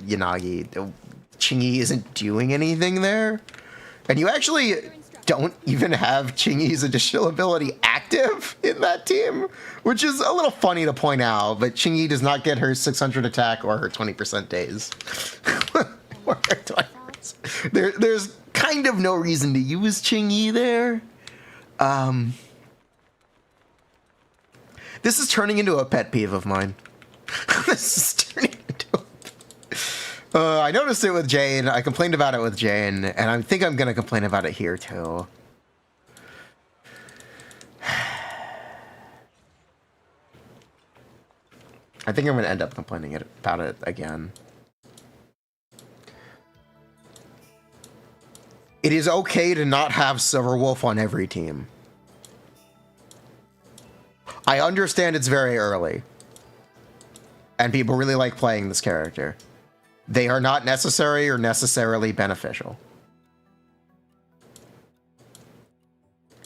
Yanagi. Qingyi isn't doing anything there. And you actually don't even have Qingyi's additional ability active in that team, which is a little funny to point out, but Qingyi does not get her 600 attack or her 20% days. Or her 20%. There's kind of no reason to use Qingyi there. This is turning into a pet peeve of mine. This is turning into I noticed it with Jane. I complained about it with Jane, and I think I'm going to complain about it here, too. I think I'm going to end up complaining about it again. It is okay to not have Silverwolf on every team. I understand it's very early, and people really like playing this character. They are not necessary or necessarily beneficial.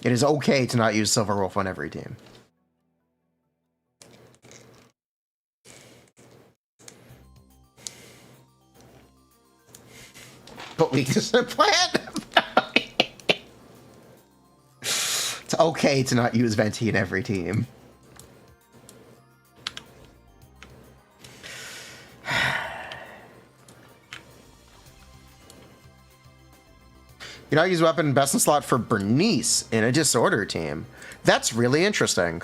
It is okay to not use Silver Wolf on every team. But weakness in plan. It's okay to not use Venti in every team. Yanagi's weapon best in slot for Bernice in a Disorder team. That's really interesting.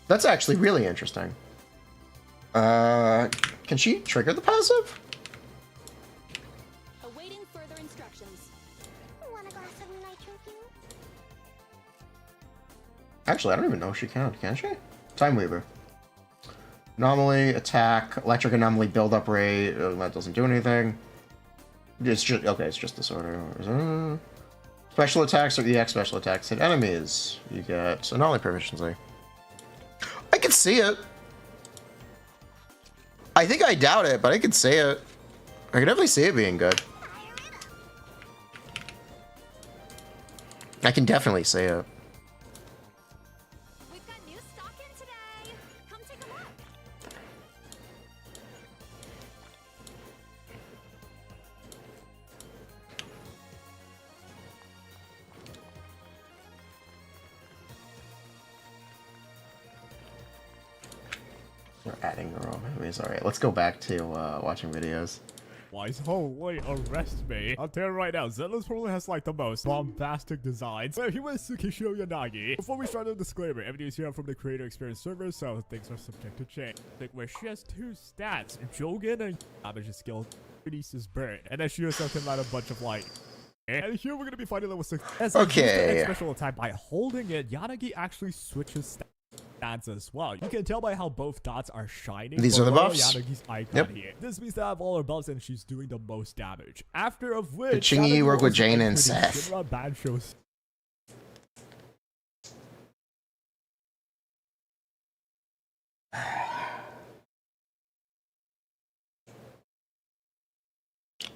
That's actually really interesting. Can she trigger the passive? Awaiting further instructions. Want a glass of nitro fuel? Actually, I don't even know if she can she? Time Weaver. Anomaly, attack, electric anomaly, build-up rate. That doesn't do anything. It's just, okay, it's just Disorder. Special attacks or EX special attacks hit enemies. You get anomaly proficiency. I can see it. I think I doubt it, but I can see it. I can definitely see it being good. I can definitely see it. We've got new stock in today. Come take a look. We're adding the wrong enemies. Alright, let's go back to watching videos. Wise, holy, arrest me. I'll tell you right now, Zenless probably has like the most bombastic designs. So here is Shiyu Yanagi. Before we start, a disclaimer, everything is here from the creator experience server, so things are subject to change. Like where she has two stats, Jogan and damage skill, Bernice's burn. And then she herself can land a bunch of like. And here we're gonna be fighting level 6. As okay. Special attack by holding it, Yanagi actually switches stats as well. You can tell by how both dots are shining. These are the buffs. Yanagi's icon here. This means that I have all her buffs and she's doing the most damage. After of which, Did Chingy work with Jane and Seth?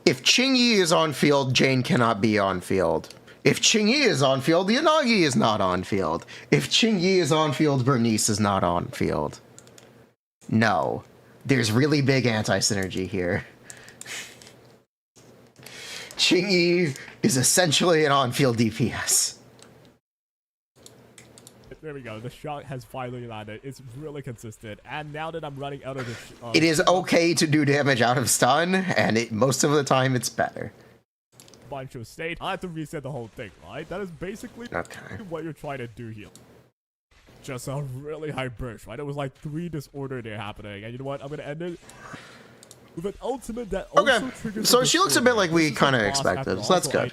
If Chingy is on field, Jane cannot be on field. If Chingy is on field, Yanagi is not on field. If Chingy is on field, Bernice is not on field. No. There's really big anti-synergy here. Chingy is essentially an on-field DPS. There we go. The shot has finally landed. It's really consistent. And now that I'm running out of the... it is okay to do damage out of stun, and most of the time it's better. Bunch of state. I have to reset the whole thing, right? That is basically what you're trying to do here. Just a really high burst, right? It was like 3 disorder there happening. And you know what? I'm going to end it with an ultimate that also triggers... So she looks a bit like we kind of expected, so that's good.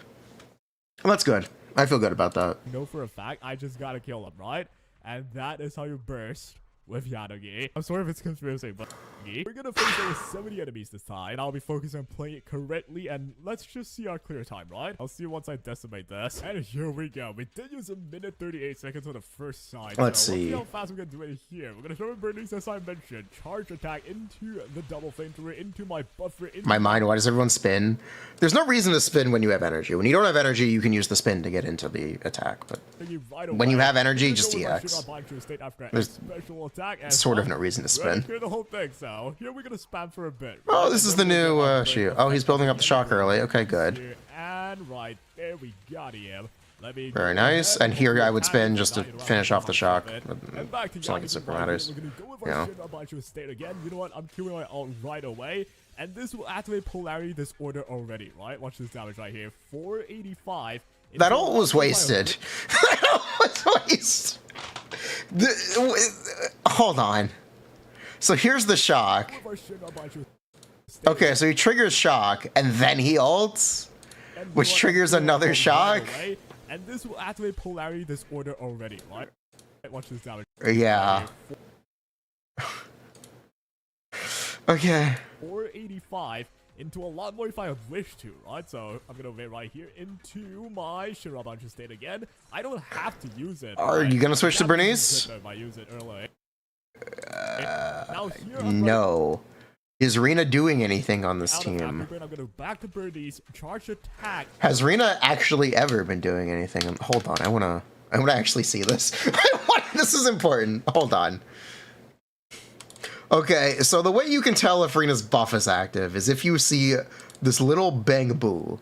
That's good. I feel good about that. You know for a fact, I just gotta kill him, right? And that is how you burst with Yanagi. I'm sorry if it's confusing, but we're gonna face over 70 enemies this time. And I'll be focusing on playing it correctly, and let's just see our clear time, right? I'll see you once I decimate this. And here we go. We did use 1:38 on the first side. Let's see. see How fast we're gonna do it here. We're gonna show Bernice, as I mentioned. Charge attack into the double flamethrower, into my buffer. Into my mind, why does everyone spin? There's no reason to spin when you have energy. When you don't have energy, you can use the spin to get into the attack. But when you have energy, just EX. There's sort of no reason to spin. The whole thing, so here we're gonna spam for a bit. Oh, this is the new Shiyu. Oh, he's building up the shock early. Okay, good. And right there we got him. Very nice. And here I would spin just to finish off the shock. It's not like it super matters. You know. Again, you know what? I'm killing my ult right away. And this will activate polarity disorder already, right? Watch this damage right here. 485. That ult was wasted. That ult was wasted. Hold on. So here's the shock. Okay, so he triggers shock, and then he ults, which triggers another shock. And this will activate polarity disorder already, right? Watch this damage. Yeah. Okay. 485 into a lot more if I wish to, right? So I'm gonna wait right here into my Shirabanchu state again. I don't have to use it. Are you gonna switch to Bernice? If I use it early. No. Is Rina doing anything on this Out of team? Afterburn, I'm gonna back to birdies, charge attack. Has Rina actually ever been doing anything? Hold on, I wanna actually see this. This is important. Hold on. Okay, so the way you can tell if Rina's buff is active is if you see this little bang boo.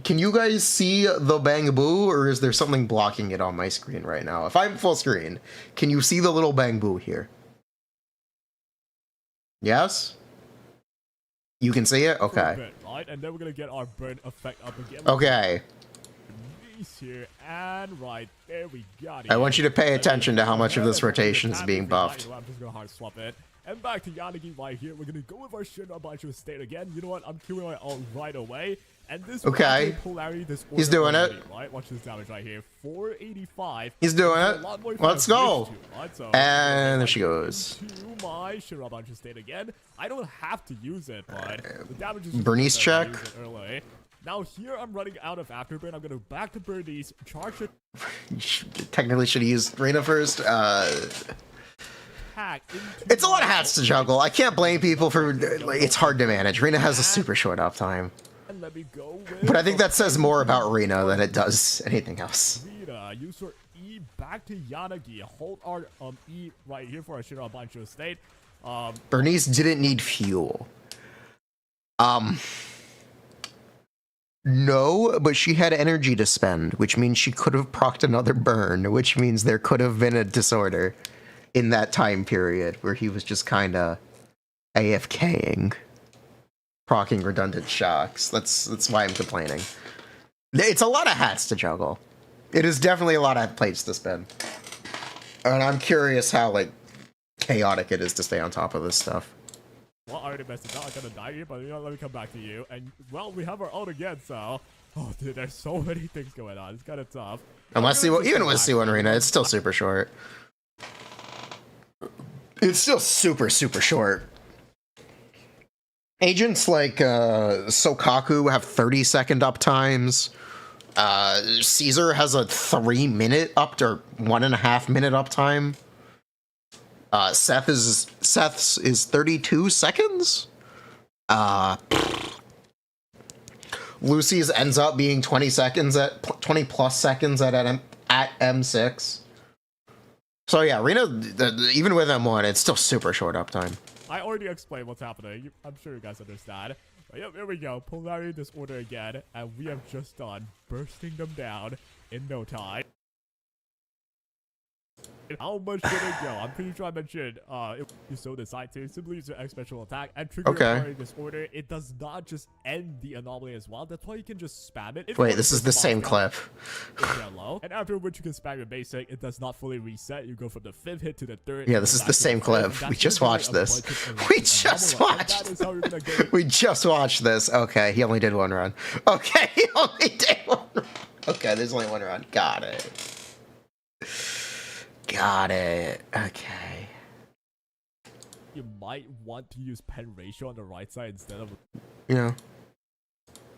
Can you guys see the bang boo, or is there something blocking it on my screen right now? If I'm full screen, can you see the little bang boo here? Yes? You can see it? Okay. Bit, right? And then we're gonna get our burn effect up again. Okay. These here, and right there we got it. I want you to pay attention to how much of this rotation is being buffed. I'm just gonna hard swap it. And back to Yanagi right here. We're gonna go with our Shinobacho state again. You know what? I'm killing my ult right away. And this Okay. polarity, this He's doing it. Right? Watch this damage right here. 485. He's doing There's it. a lot more Let's fight go. to, right? So, And there she goes. to my Shinobacho state again. I don't have to use it, but the damage is Bernice check. use it early. Now here I'm running out of afterburn. I'm gonna back to birdies, charge it. Technically should have used Rina first. Into It's a lot of hats to juggle. I can't blame people for, like, it's hard to manage. Rina has a super short uptime. and let me go with But I think that says more about Rina than it does anything else. Rina. Use her E back to Yanagi. Hold our E right here for our Shinobacho state. Bernice didn't need fuel. No, but she had energy to spend, which means she could have procced another burn, which means there could have been a disorder in that time period where he was just kind of AFKing, proccing redundant shocks. That's why I'm complaining. It's a lot of hats to juggle. It is definitely a lot of plates to spin. And I'm curious how, like, chaotic it is to stay on top of this stuff. Well, I already messed it up. I'm gonna die here, but you know, let me come back to you. And, well, we have our ult again, so... Oh, dude, there's so many things going on. It's kind of tough. Unless even with C1 Arena, it's still super short. It's still super, super short. Agents like Sokaku have 30-second uptimes. Caesar has a 3-minute up to 1.5-minute uptime. Seth's is 32 seconds. Lucy's ends up being 20 plus seconds at M6. So yeah, Rina, even with M1, it's still super short uptime. I already explained what's happening. I'm sure you guys understand. But yep, here we go. Polarity disorder again, and we have just done bursting them down in no time. How much did it go? I'm pretty sure I mentioned if you so decide to simply use your X special attack and trigger polarity disorder. It does not just end the anomaly as well. That's why you can just spam it. Wait, this is the same clip. Yellow. And after which you can spam your basic. It does not fully reset. You go from the 5th hit to the 3rd. Yeah, this is the same clip. We just watched this. We just watched. We just watched this. Okay, he only did one run. Okay, he only did one run. Okay, there's only one run. Got it. Got it. Okay. You might want to use pen ratio on the right side instead of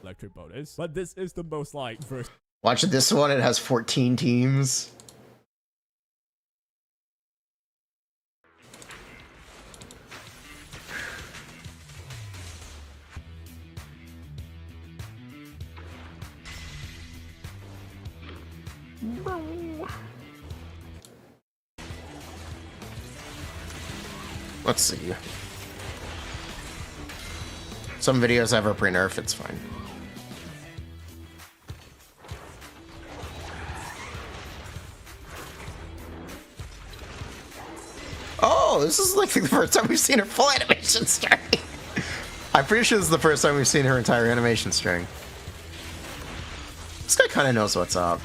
electric bonus. But this is the most like first. Watch this one. It has 14 teams. Let's see. Some videos have a pre-nerf, it's fine. Oh, this is like the first time we've seen her full animation string. I'm pretty sure this is the first time we've seen her entire animation string. This guy kind of knows what's up.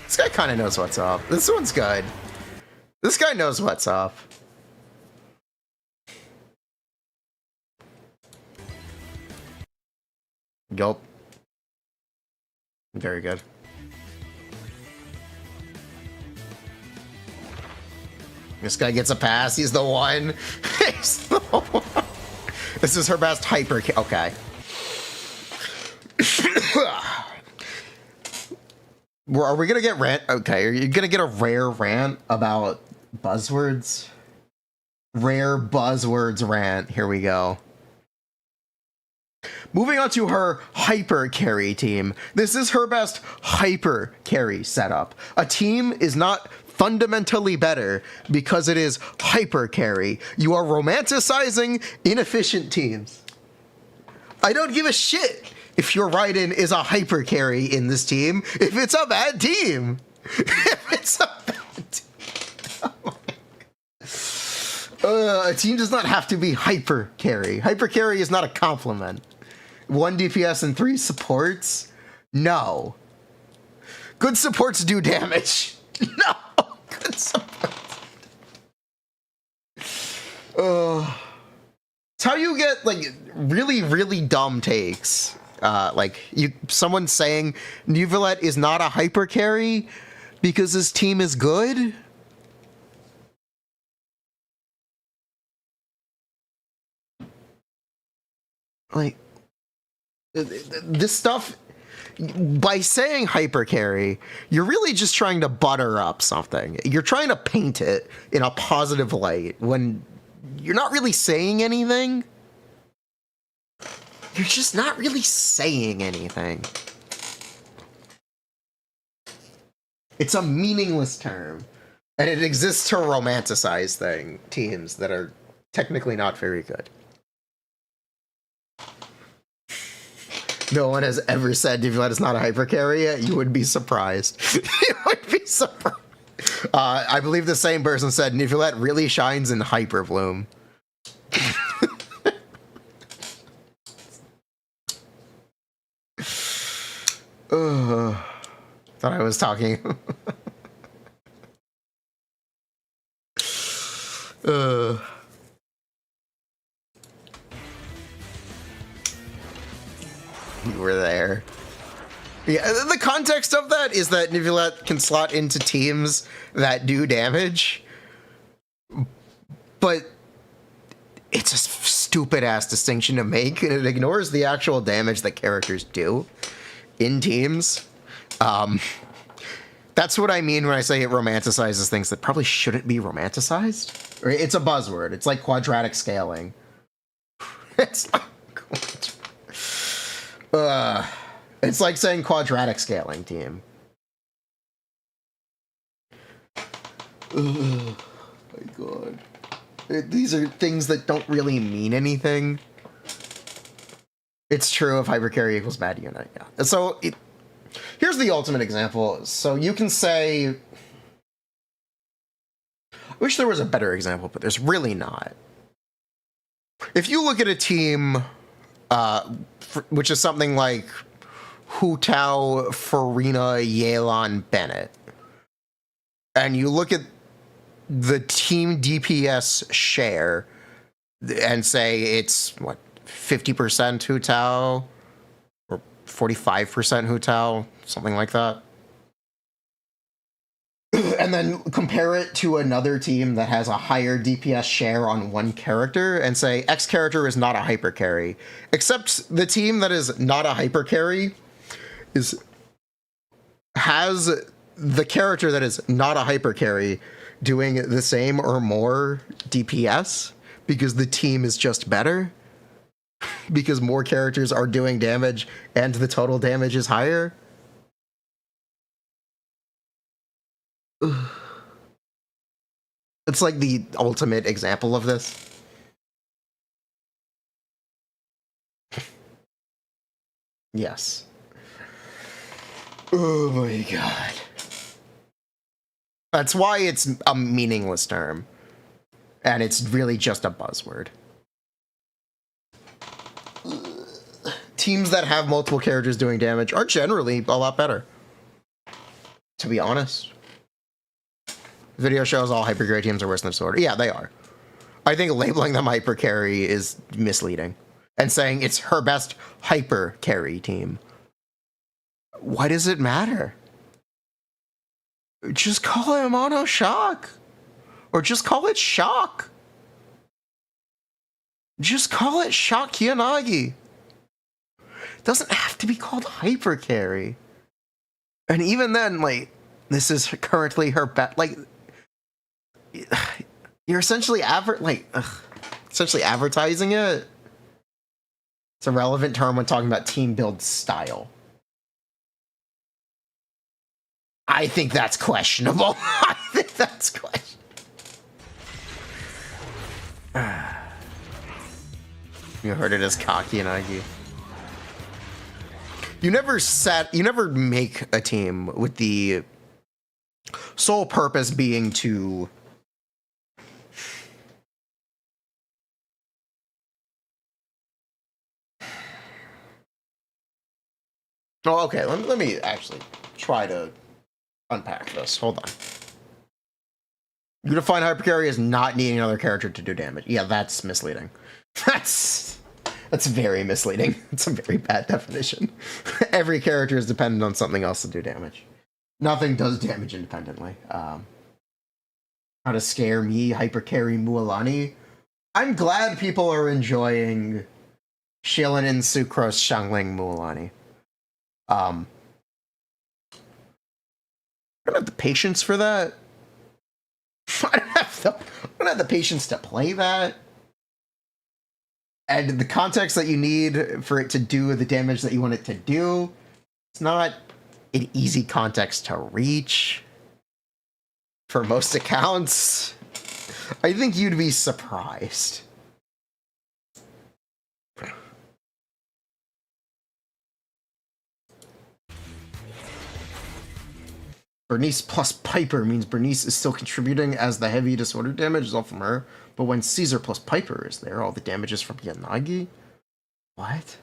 This guy kind of knows what's up. This one's good. This guy knows what's up. Gulp. Very good. This guy gets a pass. He's the one. He's the one. This is her best hyper. Okay. Are we gonna get rant? Okay, are you gonna get a rare rant about Buzzwords? Rare buzzwords rant. Here we go. Moving on to her hyper carry team. This is her best hyper carry setup. A team is not fundamentally better because it is hyper carry. You are romanticizing inefficient teams. I don't give a shit if your Raiden is a hyper carry in this team, if it's a bad team. If it's a bad team. A team does not have to be hyper carry. Hyper carry is not a compliment. 1 DPS and 3 supports? No. Good supports do damage. No. Good supports. It's how you get, like, really, really dumb takes. Someone saying Neuvillette is not a hyper carry because his team is good? Like, this stuff, by saying hyper carry, you're really just trying to butter up something. You're trying to paint it in a positive light when you're not really saying anything. You're just not really saying anything. It's a meaningless term, and it exists to romanticize teams that are technically not very good. No one has ever said Neuvillette is not a hyper carry yet. You would be surprised. You would be surprised. I believe the same person said Neuvillette really shines in Hyper Bloom. Thought I was talking. You were there. Yeah, the context of that is that Neuvillette can slot into teams that do damage, but it's a stupid-ass distinction to make, and it ignores the actual damage that characters do in teams. That's what I mean when I say it romanticizes things that probably shouldn't be romanticized. It's a buzzword. It's like quadratic scaling. It's like it's like saying quadratic scaling team. Oh my god. These are things that don't really mean anything. It's true if hypercarry equals bad unit, yeah. So here's the ultimate example. So you can say, I wish there was a better example, but there's really not. If you look at a team, which is something like Hu Tao, Furina, Yelan, Bennett, and you look at the team DPS share and say it's, what, 50% Hu Tao or 45% Hu Tao, something like that. And then compare it to another team that has a higher DPS share on one character and say X character is not a hyper carry. Except the team that is not a hyper carry has the character that is not a hyper carry doing the same or more DPS because the team is just better. Because more characters are doing damage and the total damage is higher. It's like the ultimate example of this. Yes. Oh my god. That's why it's a meaningless term. And it's really just a buzzword. Teams that have multiple characters doing damage are generally a lot better. To be honest. Video shows all hypercarry teams are worse than disorder. Yeah, they are. I think labeling them hypercarry is misleading. And saying it's her best hypercarry team. Why does it matter? Just call it Mono Shock. Or just call it Shock. Just call it Shock Yanagi. It doesn't have to be called hypercarry. And even then, like, this is currently her best, like, You're essentially essentially advertising it. It's a relevant term when talking about team build style. I think that's questionable. I think that's questionable. You heard it as cocky, Yanagi. You never make a team with the sole purpose being to oh, okay, let me actually try to unpack this. Hold on. You define hypercarry as not needing another character to do damage. Yeah, that's misleading. That's very misleading. It's a very bad definition. Every character is dependent on something else to do damage. Nothing does damage independently. How to scare me, hypercarry Mualani. I'm glad people are enjoying Shilin Sucrose Shangling Mualani. I don't have the patience for that. I don't have the patience to play that. And the context that you need for it to do the damage that you want it to do, it's not an easy context to reach for most accounts. I think you'd be surprised. Bernice plus Piper means Bernice is still contributing as the heavy disorder damage is all from her, but when Caesar plus Piper is there, all the damage is from Yanagi? What?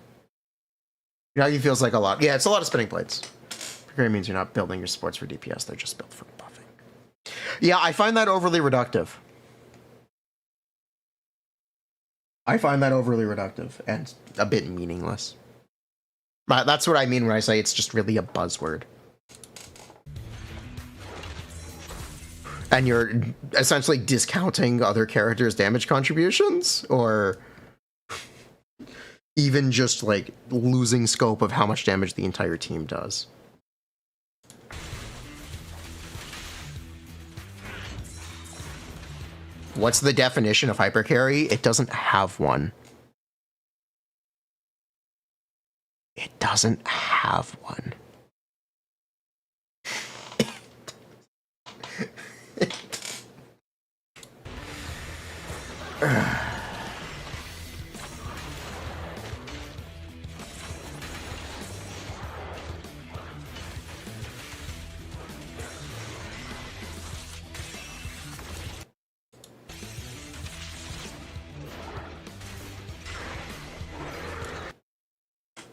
Yanagi feels like a lot. Yeah, it's a lot of spinning plates. Hypercarry means you're not building your supports for DPS, they're just built for buffing. Yeah, I find that overly reductive. And a bit meaningless. But that's what I mean when I say it's just really a buzzword. And you're essentially discounting other characters' damage contributions? Or even just, like, losing scope of how much damage the entire team does? What's the definition of hypercarry? It doesn't have one. It doesn't have one.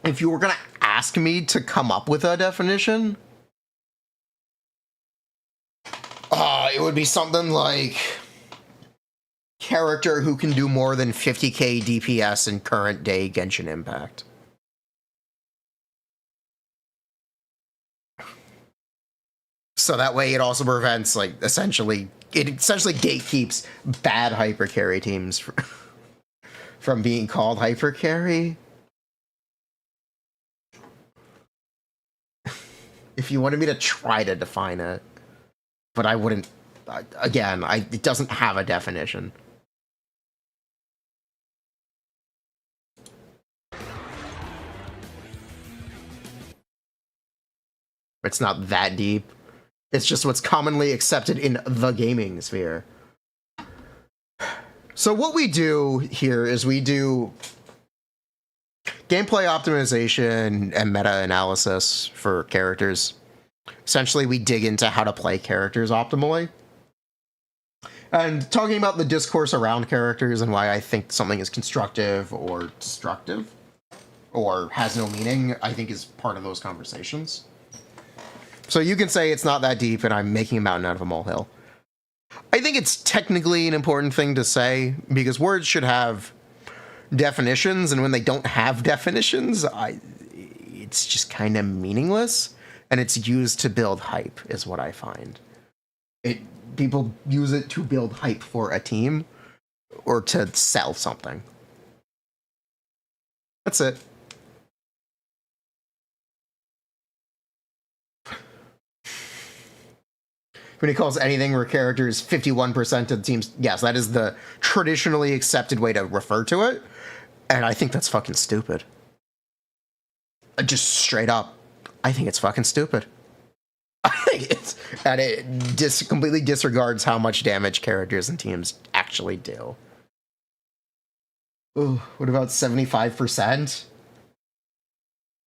If you were gonna ask me to come up with a definition, it would be something like character who can do more than 50k DPS in current day Genshin Impact. So that way it also prevents, like, essentially gatekeeps bad hypercarry teams from being called hypercarry. If you wanted me to try to define it, but I wouldn't. Again, it doesn't have a definition. It's not that deep. It's just what's commonly accepted in the gaming sphere. So what we do here is we do gameplay optimization and meta analysis for characters. Essentially, we dig into how to play characters optimally. And talking about the discourse around characters and why I think something is constructive or destructive or has no meaning, I think is part of those conversations. So you can say it's not that deep and I'm making a mountain out of a molehill. I think it's technically an important thing to say because words should have definitions, and when they don't have definitions, it's just kind of meaningless, and it's used to build hype, is what I find. People use it to build hype for a team or to sell something. That's it. when he calls anything where character is 51% of the team's... Yes, that is the traditionally accepted way to refer to it. And I think that's fucking stupid. Just straight up, I think it's fucking stupid. I think it's... And it completely disregards how much damage characters and teams actually do. Ooh, what about 75%?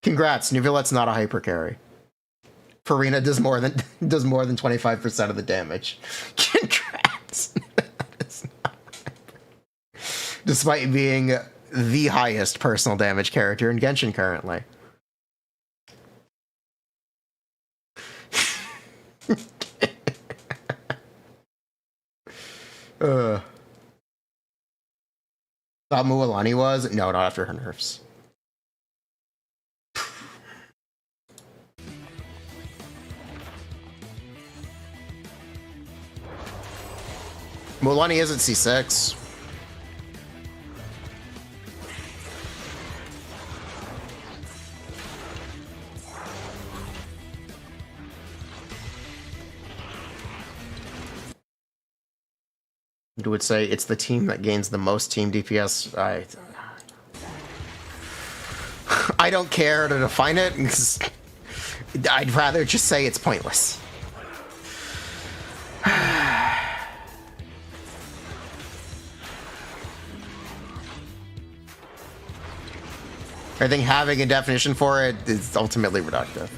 Congrats, Nuvulet's not a hyper carry. Furina does more than 25% of the damage. Congrats. Despite being the highest personal damage character in Genshin currently. Thought Mualani was? No, not after her nerfs. Mualani is at C6. You would say it's the team that gains the most team DPS. I don't care to define it. I'd rather just say it's pointless. I think having a definition for it is ultimately reductive.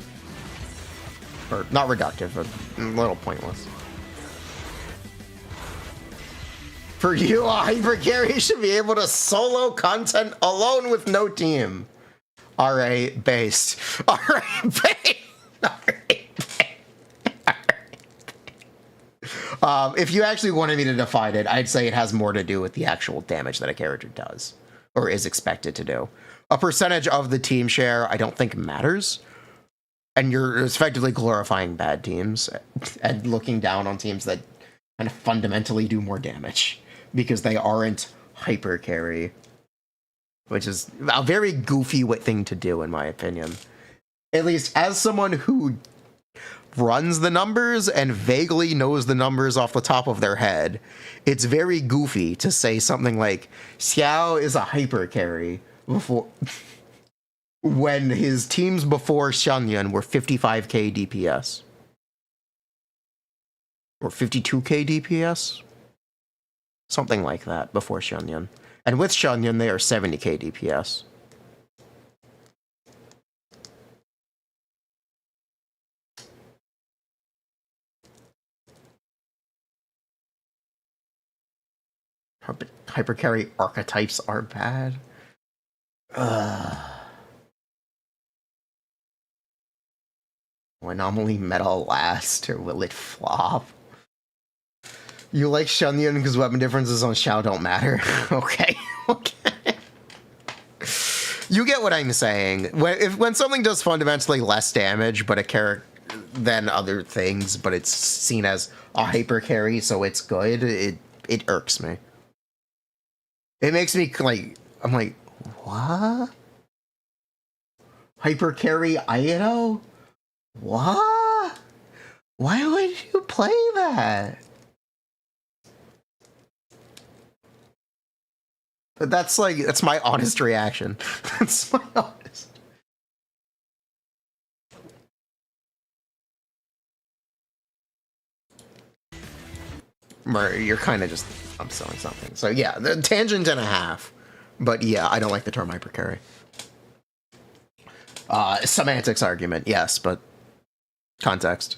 Or not reductive, but a little pointless. For you, a hyper carry should be able to solo content alone with no team. Alright, based. Alright, based. If you actually wanted me to define it, I'd say it has more to do with the actual damage that a character does, or is expected to do. A percentage of the team share, I don't think matters. And you're effectively glorifying bad teams and looking down on teams that kind of fundamentally do more damage because they aren't hyper carry, which is a very goofy thing to do, in my opinion. At least as someone who runs the numbers and vaguely knows the numbers off the top of their head, it's very goofy to say something like Xiao is a hyper carry before when his teams before Xianyan were 55k DPS or 52k DPS, something like that before Xianyan, and with Xianyan they are 70k DPS. Hypercarry archetypes are bad. Will Anomaly meta last, or will it flop? You like Xianyan because weapon differences on Xiao don't matter. Okay, okay. You get what I'm saying. When something does fundamentally less damage, but a character than other things, but it's seen as a hyper carry, so it's good. It irks me. It makes me like, I'm like, what? Hyper carry Aido? What? Why would you play that? But that's my honest reaction. That's my honest. You're kind of just upselling something. So yeah, the tangent and a half. But yeah, I don't like the term hypercarry. Semantics argument, yes, but context.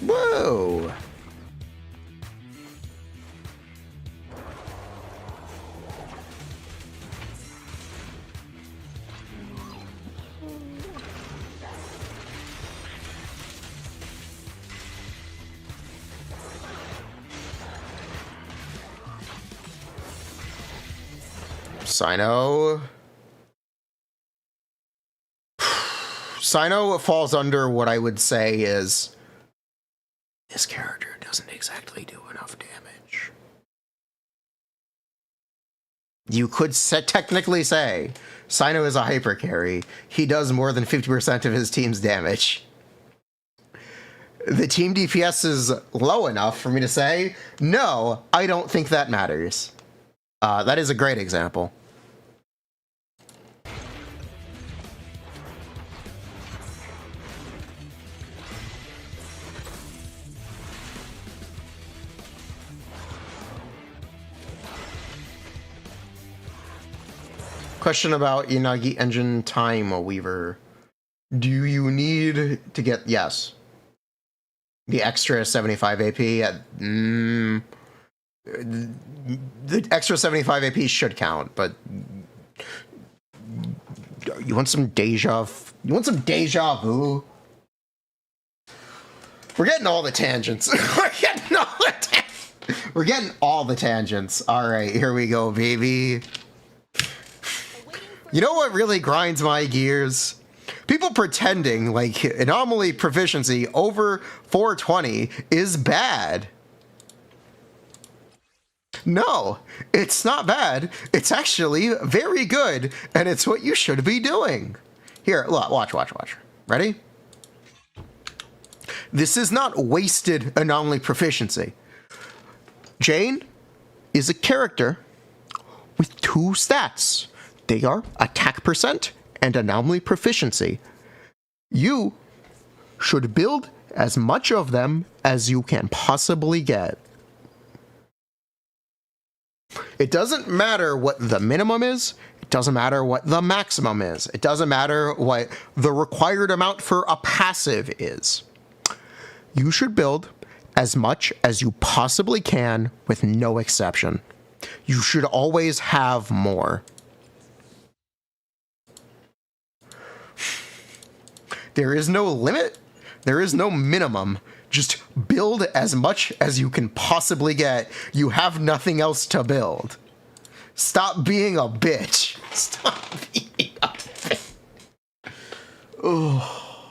Whoa! Sino falls under what I would say is this character doesn't exactly do enough damage. You could technically say Sino is a hyper carry. He does more than 50% of his team's damage. The team DPS is low enough for me to say, no, I don't think that matters. That is a great example. Question about Yanagi engine time, Weaver. Do you need to get... Yes. The extra 75 AP at... the extra 75 AP should count, but... You want some deja... You want some deja vu? We're getting all the tangents. We're getting all the tangents. Alright, here we go, baby. You know what really grinds my gears? People pretending like Anomaly proficiency over 420 is bad. No, it's not bad. It's actually very good, and it's what you should be doing. Here, look, watch. Ready? This is not wasted Anomaly proficiency. Jane is a character with 2 stats. They are attack percent and anomaly proficiency. You should build as much of them as you can possibly get. It doesn't matter what the minimum is. It doesn't matter what the maximum is. It doesn't matter what the required amount for a passive is. You should build as much as you possibly can with no exception. You should always have more. There is no limit. There is no minimum. Just build as much as you can possibly get. You have nothing else to build. Stop being a bitch. Stop being a bitch. Oh.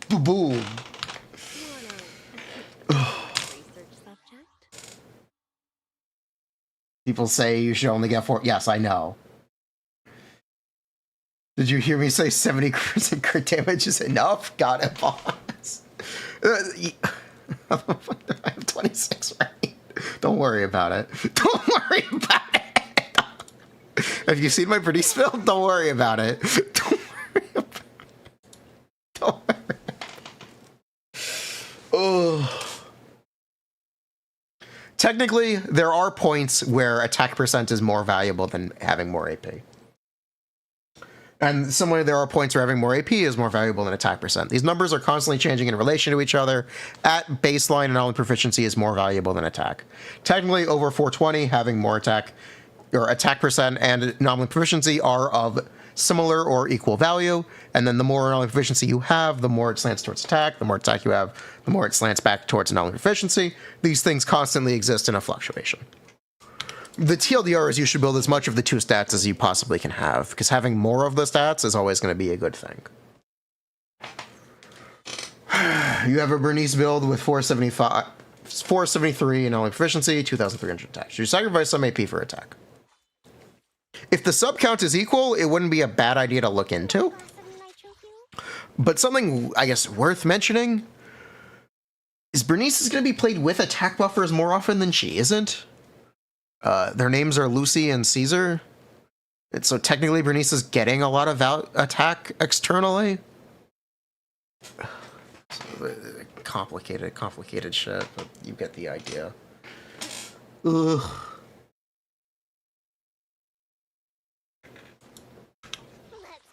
Boom. People say you should only get 4. Yes, I know. Did you hear me say 70% crit damage is enough? Got it, boss. I have 26, right? Don't worry about it. Don't worry about it. Have you seen my Bernice build? Don't worry about it. Don't worry about it. Don't worry. Oh. Technically, there are points where attack percent is more valuable than having more AP. And similarly, there are points where having more AP is more valuable than attack percent. These numbers are constantly changing in relation to each other. At baseline, anomaly proficiency is more valuable than attack. Technically, over 420, having more attack or attack percent and anomaly proficiency are of similar or equal value. And then the more anomaly proficiency you have, the more it slants towards attack. The more attack you have, the more it slants back towards anomaly proficiency. These things constantly exist in a fluctuation. The TLDR is you should build as much of the 2 stats as you possibly can have, because having more of the stats is always going to be a good thing. You have a Bernice build with 473 in only proficiency, 2,300 attack. Should you sacrifice some AP for attack? If the sub count is equal, it wouldn't be a bad idea to look into. But something, I guess, worth mentioning is Bernice is going to be played with attack buffers more often than she isn't. Their names are Lucy and Caesar. And so technically Bernice is getting a lot of attack externally. Complicated shit, but you get the idea. Ugh.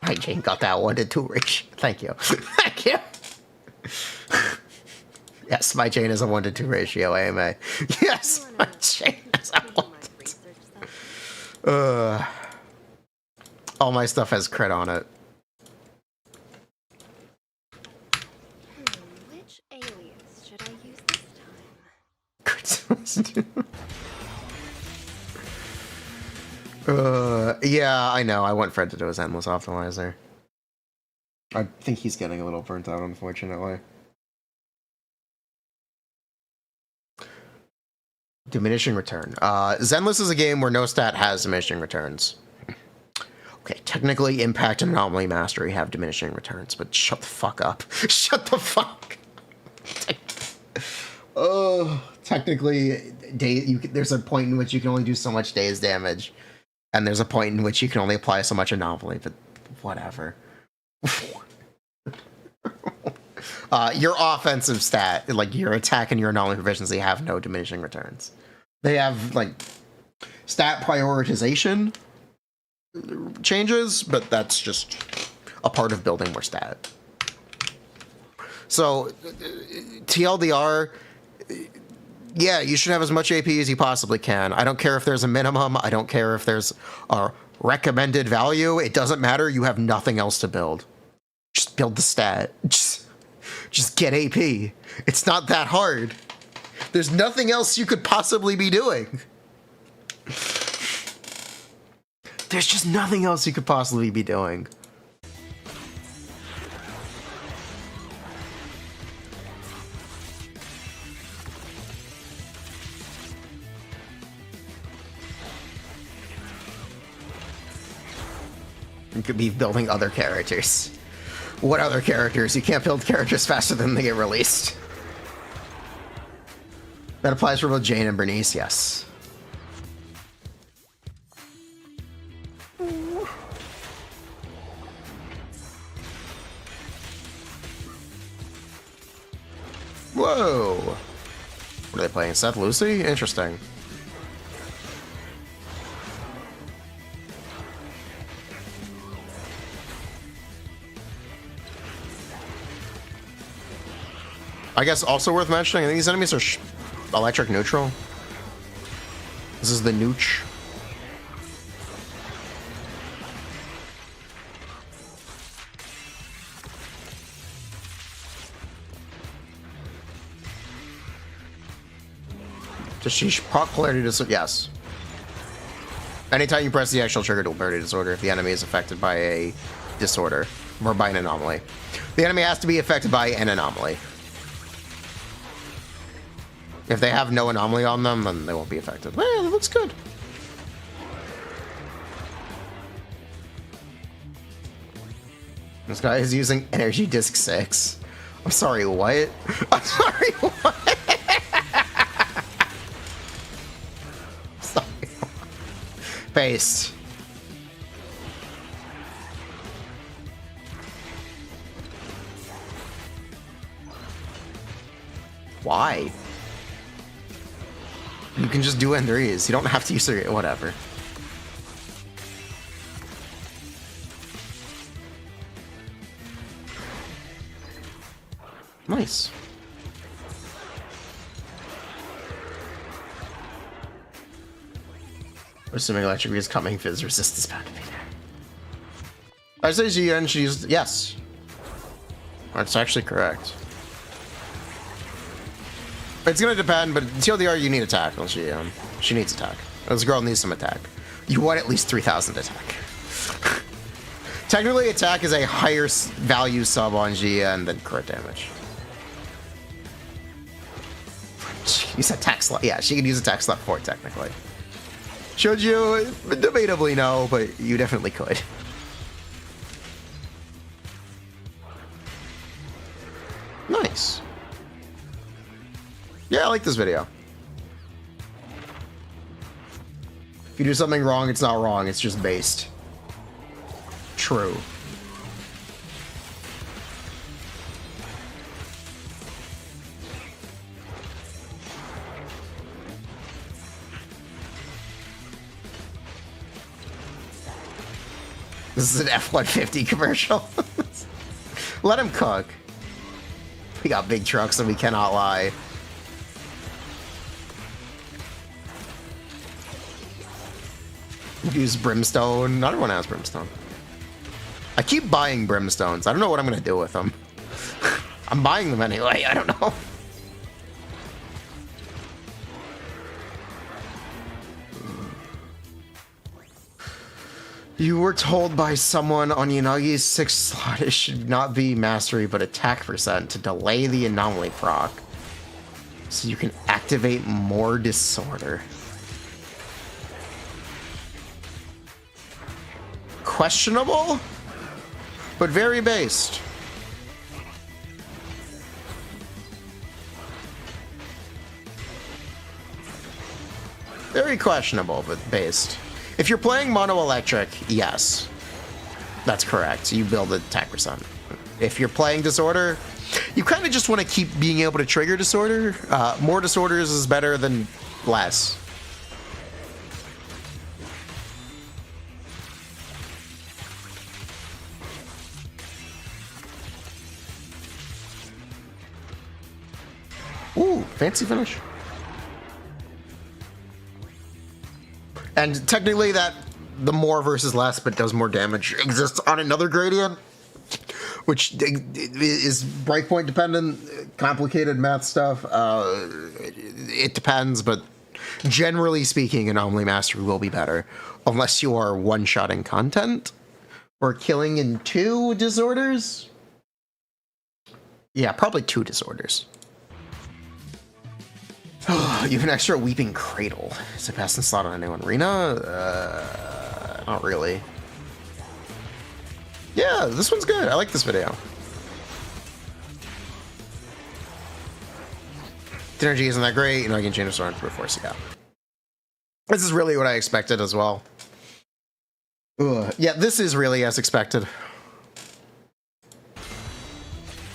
My Jane got that 1-to-2 ratio. Thank you. Thank you. Yes, my Jane is a 1-to-2 ratio AMA. Yes, my Jane is a 1-to-2. All my stuff has crit on it. Which alias should I use this time? Yeah, I know. I want Fred to do his Zenless optimizer. I think he's getting a little burnt out, unfortunately. Diminishing return. Zenless is a game where no stat has diminishing returns. Okay, technically Impact and Anomaly Mastery have diminishing returns, but shut the fuck up. Shut the fuck. Oh, technically, there's a point in which you can only do so much daze damage, and there's a point in which you can only apply so much Anomaly, but whatever. Your offensive stat, like your attack and your Anomaly proficiency, have no diminishing returns. They have, like, stat prioritization changes, but that's just a part of building more stat. So, TLDR, yeah, you should have as much AP as you possibly can. I don't care if there's a minimum. I don't care if there's a recommended value. It doesn't matter. You have nothing else to build. Just build the stat. Just get AP. It's not that hard. There's nothing else you could possibly be doing. There's just nothing else you could possibly be doing. You could be building other characters. What other characters? You can't build characters faster than they get released. That applies for both Jane and Bernice, yes. Whoa! What are they playing? Seth Lucy? Interesting. I guess also worth mentioning, I think these enemies are electric neutral. This is the nooch. Does she proc polarity disorder? Yes. Anytime you press the actual trigger to polarity disorder, if the enemy is affected by a disorder or by an anomaly, the enemy has to be affected by an anomaly. If they have no anomaly on them, then they won't be affected. Well, that looks good. This guy is using Energy Disc 6. I'm sorry, what? I'm sorry, what? Sorry. Face. Why? You can just do N3s. You don't have to use your whatever. Nice. Assuming electric is coming, fizz resist is bound to be there. I say GN, she used yes. That's actually correct. It's gonna depend, but TLDR you need attack. Well, she needs attack. This girl needs some attack. You want at least 3,000 attack. Technically, attack is a higher value sub on GN than crit damage. She can use attack slot. Yeah, she can use attack slot 4 technically. Should you? Debatably no, but you definitely could. Nice. Yeah, I like this video. If you do something wrong, it's not wrong, it's just based. True. This is an F-150 commercial. Let him cook. We got big trucks and we cannot lie. Use brimstone. Not everyone has brimstone. I keep buying brimstones. I don't know what I'm gonna do with them. I'm buying them anyway. I don't know. You were told by someone on Yanagi's 6th slot it should not be mastery but attack percent to delay the anomaly proc, so you can activate activate more disorder. Questionable, but very based. Very questionable, but based. If you're playing mono electric, yes, that's correct. You build attack percent. If you're playing disorder, you kind of just want to keep being able to trigger disorder. More disorders is better than less. Ooh, fancy finish. And technically that the more versus less but does more damage exists on another gradient, which is breakpoint dependent, complicated math stuff. It depends, but generally speaking, Anomaly Mastery will be better unless you are one-shotting content or killing in 2 disorders. Yeah, probably 2 disorders. You have an extra Weeping Cradle. Is it passing slot on a new arena? Not really. Yeah, this one's good. I like this video. Synergy isn't that great. You know, I can change the sword for force. Yeah. This is really what I expected as well. Ugh. Yeah, this is really as expected.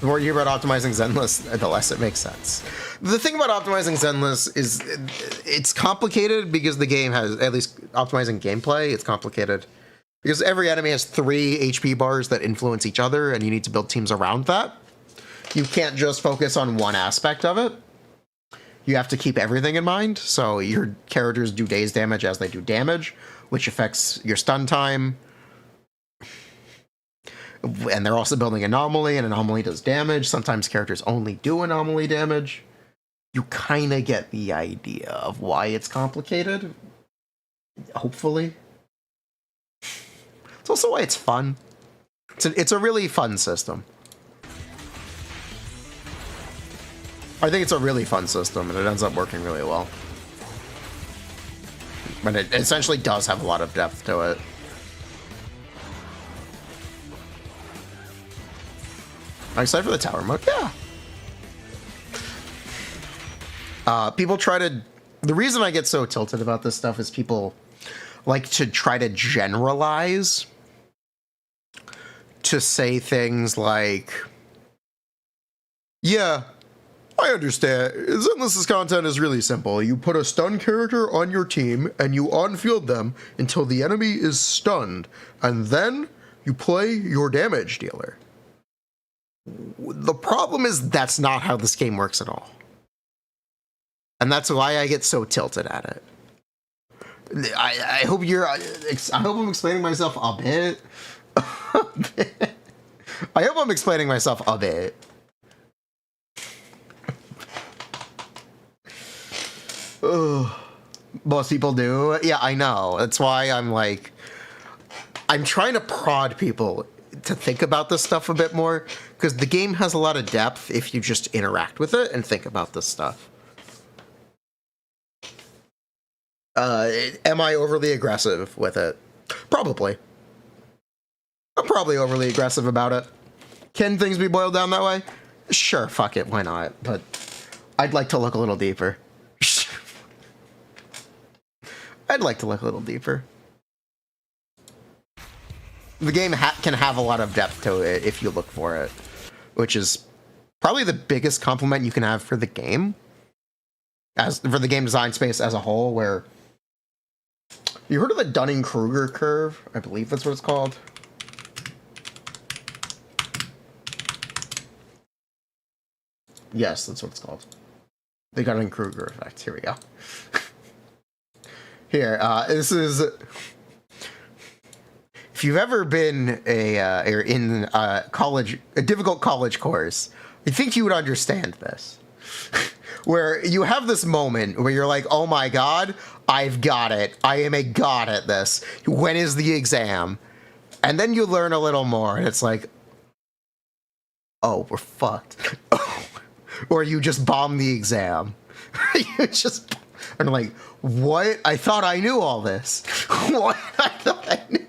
The more you hear about optimizing Zenless, the less it makes sense. The thing about optimizing Zenless is it's complicated because the game has, at least optimizing gameplay, it's complicated. Because every enemy has 3 HP bars that influence each other, and you need to build teams around that. You can't just focus on one aspect of it. You have to keep everything in mind, so your characters do daze damage as they do damage, which affects your stun time. And they're also building Anomaly, and Anomaly does damage. Sometimes characters only do Anomaly damage. You kind of get the idea of why it's complicated. Hopefully. It's also why it's fun. It's a really fun system. I think it's a really fun system, and it ends up working really well. But it essentially does have a lot of depth to it. Are you excited for the tower mode? Yeah. People try to... The reason I get so tilted about this stuff is people like to try to generalize to say things like, yeah, I understand. Zenless's content is really simple. You put a stun character on your team and you on-field them until the enemy is stunned, and then you play your damage dealer. The problem is that's not how this game works at all. And that's why I get so tilted at it. I hope I'm explaining myself a bit. I hope I'm explaining myself a bit. Most people do. Yeah, I know. That's why I'm like, I'm trying to prod people to think about this stuff a bit more, because the game has a lot of depth if you just interact with it and think about this stuff. Am I overly aggressive with it? Probably. I'm probably overly aggressive about it. Can things be boiled down that way? Sure, fuck it, why not? But I'd like to look a little deeper. I'd like to look a little deeper. The game can have a lot of depth to it if you look for it, which is probably the biggest compliment you can have for the game, as for the game design space as a whole. Where you heard of the Dunning-Kruger curve? I believe that's what it's called. Yes, that's what it's called. The Dunning-Kruger effect. Here we go. Here, this is. If you've ever been in a difficult college course, I think you would understand this. Where you have this moment where you're like, oh my god, I've got it. I am a god at this. When is the exam? And then you learn a little more, and it's like, oh, we're fucked. Or you just bomb the exam. You just... And I'm like, what? I thought I knew all this. What? I thought I knew.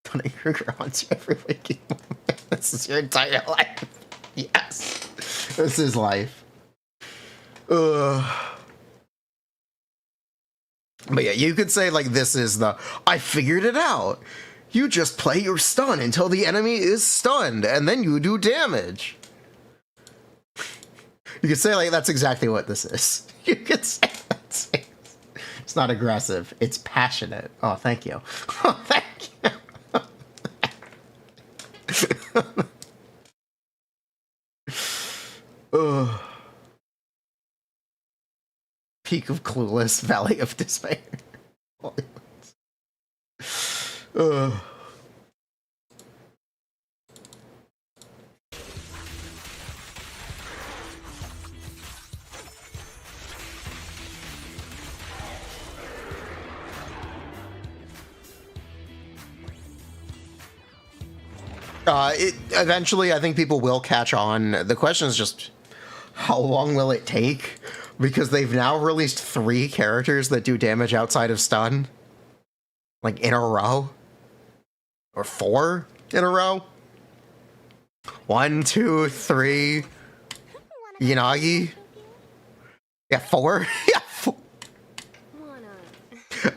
Putting your grounds every waking moment. This is your entire life. Yes. This is life. But yeah, you could say, like, this is the, I figured it out. You just play your stun until the enemy is stunned, and then you do damage. You could say, like, that's exactly what this is. You could say that's it. It's not aggressive. It's passionate. Oh, thank you. Oh, thank you. Peak of Clueless, Valley of Despair. Eventually, I think people will catch on. The question is just, how long will it take? Because they've now released 3 characters that do damage outside of stun. Like, in a row. Or 4 in a row. 1, 2, 3. Yanagi. Yeah, 4. Yeah, 4.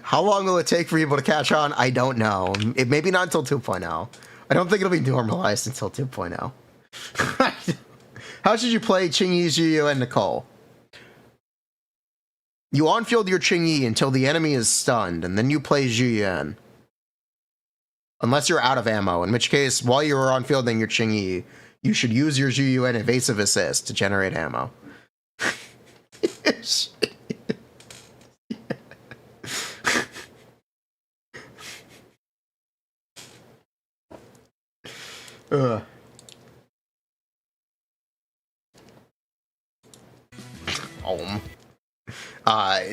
How long will it take for people to catch on? I don't know. It maybe not until 2.0. I don't think it'll be normalized until 2.0. How should you play Qingyi, Shiyu, and Nicole? You on-field your Qingyi until the enemy is stunned, and then you play Zhiyan. Unless you're out of ammo, in which case, while you're on-fielding your Qingyi, you should use your Zhiyu and evasive assist to generate ammo.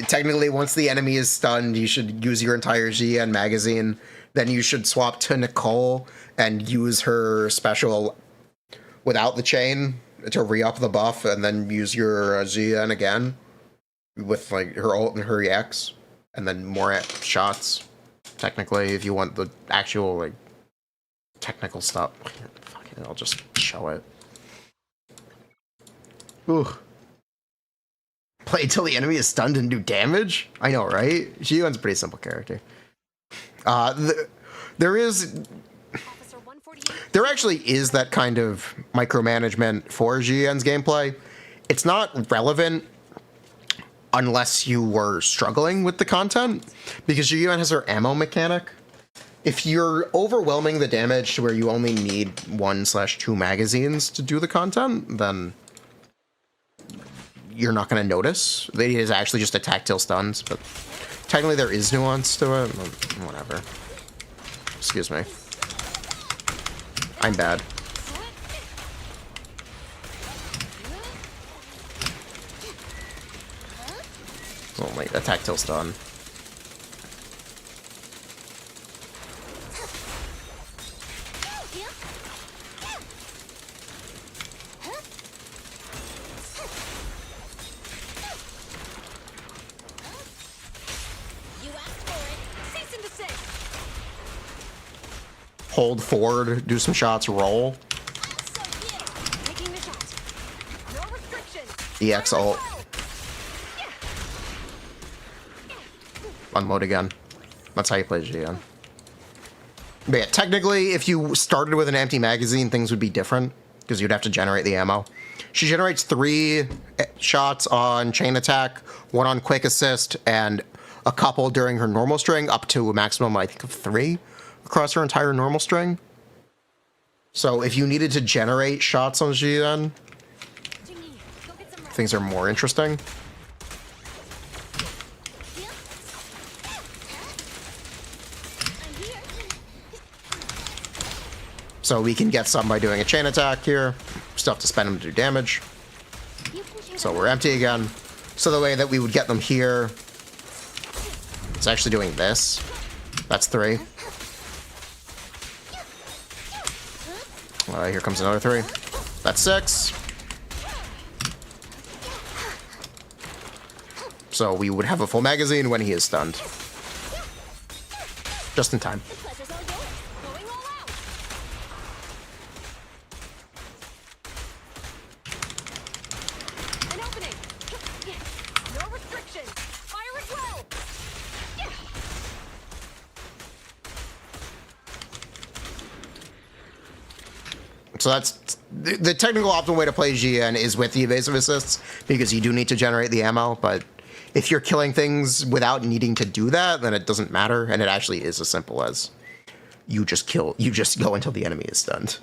Technically, once the enemy is stunned, you should use your entire GN magazine. Then you should swap to Nicole and use her special without the chain to re-up the buff, and then use your GN again with like her ult and her EX, and then more shots. Technically, if you want the actual like technical stuff, fuck it, I'll just show it. Ooh. Play till the enemy is stunned and do damage? I know, right? Shiyuan's a pretty simple character. There actually is that kind of micromanagement for Jian's gameplay. It's not relevant unless you were struggling with the content, because Jian has her ammo mechanic. If you're overwhelming the damage to where you only need 1/2 magazines to do the content, then you're not going to notice. It is actually just attack till stuns, but technically there is nuance to it. Whatever. Excuse me. I'm bad. Oh, wait, attack till stun. Hold forward, do some shots, roll. EX ult. Unload again. That's how you play GN. But yeah, technically, if you started with an empty magazine, things would be different, because you'd have to generate the ammo. She generates 3 shots on chain attack, 1 on quick assist, and a couple during her normal string, up to a maximum, I think, of 3 across her entire normal string. So if you needed to generate shots on GN, things are more interesting. So we can get some by doing a chain attack here. Still have to spend them to do damage. So we're empty again. So the way that we would get them here is actually doing this. That's 3. Here comes another 3. That's 6. So we would have a full magazine when he is stunned. Just in time. Pleasure's all yours. Going all out. An opening. No restrictions. Fire at will. So that's the technical optimal way to play GN is with the evasive assists, because you do need to generate the ammo, but if you're killing things without needing to do that, then it doesn't matter, and it actually is as simple as you just go until the enemy is stunned.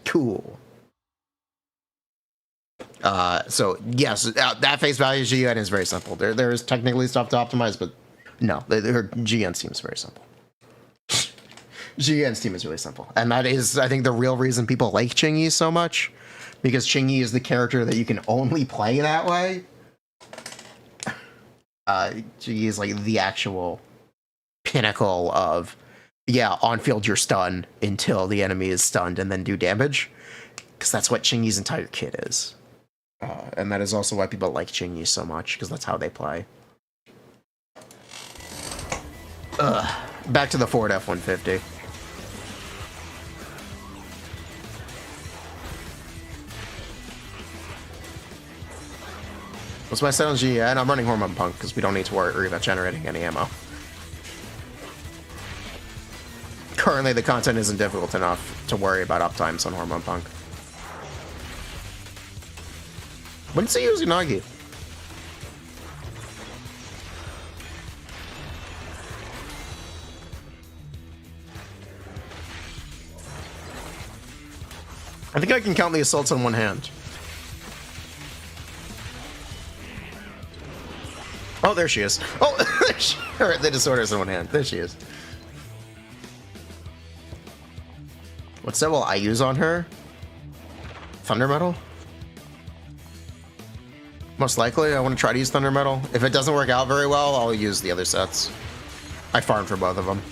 Cool. So yes, that face value GN is very simple. There is technically stuff to optimize, but no, her GN's team is very simple. GN's team is really simple, and that is, I think, the real reason people like Qingyi so much, because Qingyi is the character that you can only play that way. Qingyi is like the actual pinnacle of, yeah, on field you're stunned until the enemy is stunned and then do damage, because that's what Qingyi's entire kit is. And that is also why people like Qingyi so much, because that's how they play. Back to the Ford F-150. What's my set on GN? I'm running Hormone Punk, because we don't need to worry about generating any ammo. Currently, the content isn't difficult enough to worry about uptimes on Hormone Punk. When did they use Yanagi? I think I can count the assaults on one hand. Oh, there she is. Oh, alright, the disorders in one hand. There she is. What set will I use on her? Thunder Metal? Most likely, I want to try to use Thunder Metal. If it doesn't work out very well, I'll use the other sets. I farmed for both of them.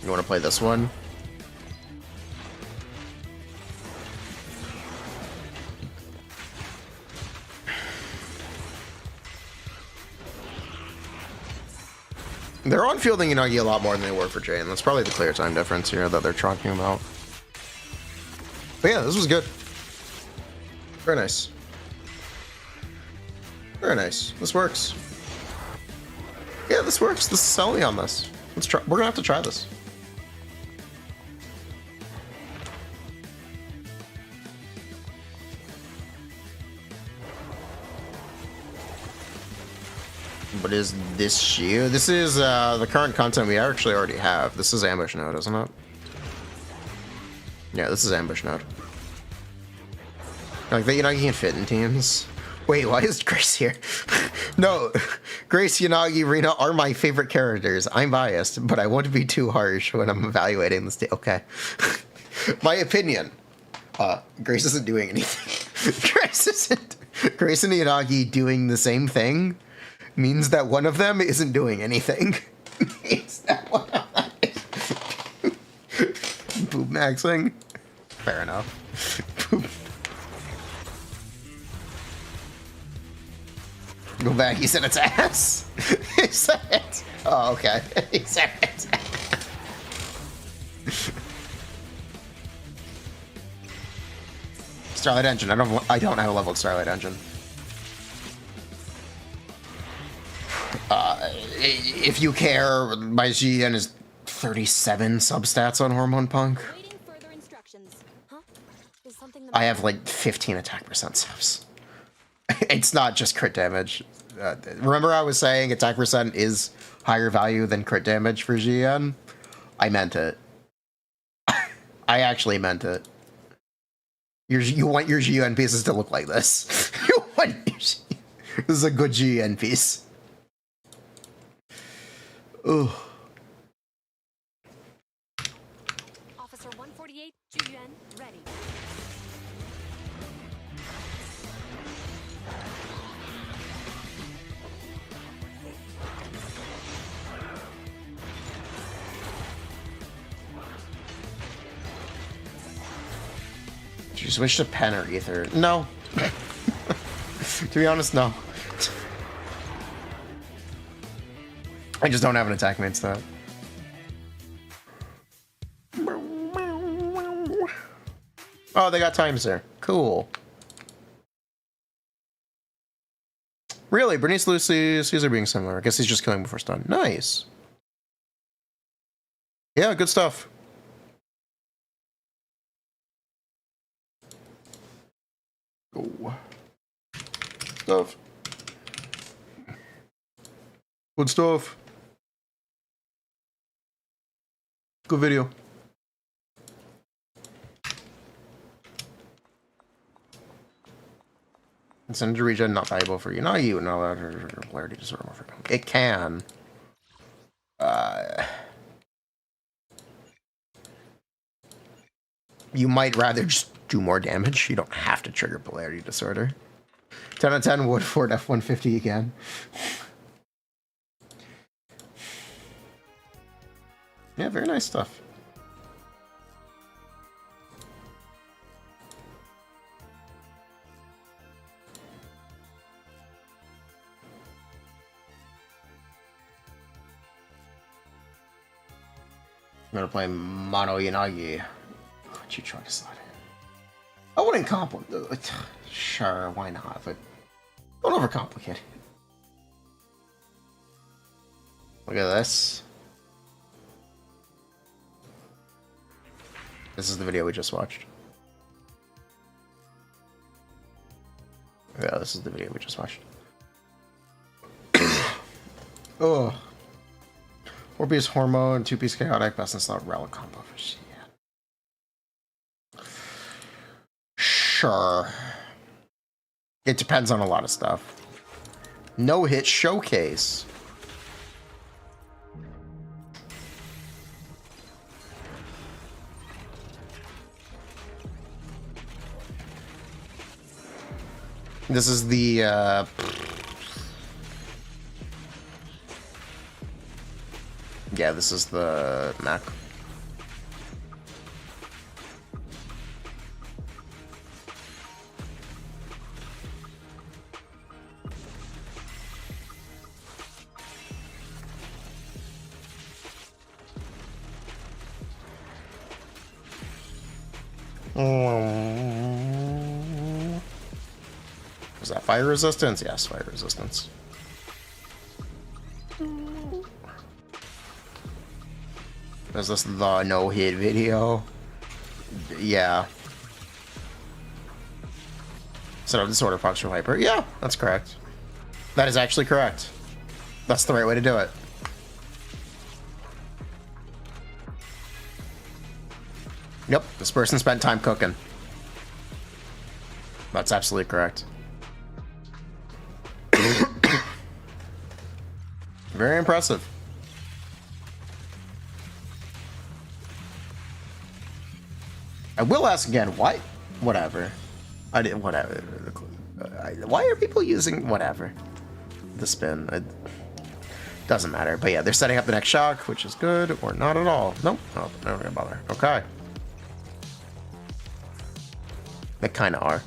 You want to play this one? They're on fielding Yanagi a lot more than they were for Jane. That's probably the clear time difference here that they're talking about. But yeah, this was good. Very nice. Very nice. This works. Yeah, this works. This is selling on this. Let's try. We're gonna have to try this. What is this Shiyu? This is the current content we actually already have. This is Ambush Node, isn't it? Yeah, this is Ambush Node. Like, you know, you can fit in teams. Wait, why is Grace here? No, Grace, Yanagi, Rina are my favorite characters. I'm biased, but I won't be too harsh when I'm evaluating this. Okay. My opinion. Grace isn't doing anything. Grace and Yanagi doing the same thing means that one of them isn't doing anything. Means that one of them is poop maxing. Fair enough. Poop. Go back. He said it's ass. He said it. Oh, okay. He said it. Starlight Engine. I don't have a leveled Starlight Engine. If you care, my GN is 37 substats on Hormone Punk. Waiting further instructions. Huh? Is something the I have like 15 attack percent subs. It's not just crit damage. Remember I was saying attack percent is higher value than crit damage for GN? I meant it. I actually meant it. You want your GN pieces to look like this. You want your this is a good GN piece. Ooh. you switch to pen or ether? No. To be honest, no. I just don't have an attack main stat. Oh, they got times there. Cool. Really? Bernice, Lucy, Caesar being similar. I guess he's just killing before stun. Nice. Yeah, good stuff. Oh. Stuff. Good stuff. Good video. Incendiary regen not valuable for Yanagi. You not allowed her polarity disorder more frequently. It can. You might rather just do more damage. You don't have to trigger polarity disorder. 10 out of 10 wood for F-150 again. Yeah, very nice stuff. I'm gonna play Mono Yanagi. What you trying to slide in? I wouldn't complicate. Sure, why not? But don't overcomplicate it. Look at this. This is the video we just watched. Yeah, this is the video we just watched. Oh. 4-piece hormone, 2-piece chaotic, best in slot relic combo for shit. Sure. It depends on a lot of stuff. No hit showcase. This is the yeah, this is the Mac. Was that fire resistance? Yes, fire resistance. Is this the no-hit video? Yeah. Set up disorder posture hyper. Yeah, that's correct. That is actually correct. That's the right way to do it. Nope, this person spent time cooking. That's absolutely correct. Very impressive. I will ask again, why? Whatever. I did whatever. Why are people using whatever? The spin. It doesn't matter. But yeah, they're setting up the next shock, which is good, or not at all. Nope. Oh, never gonna bother. Okay. They kind of are.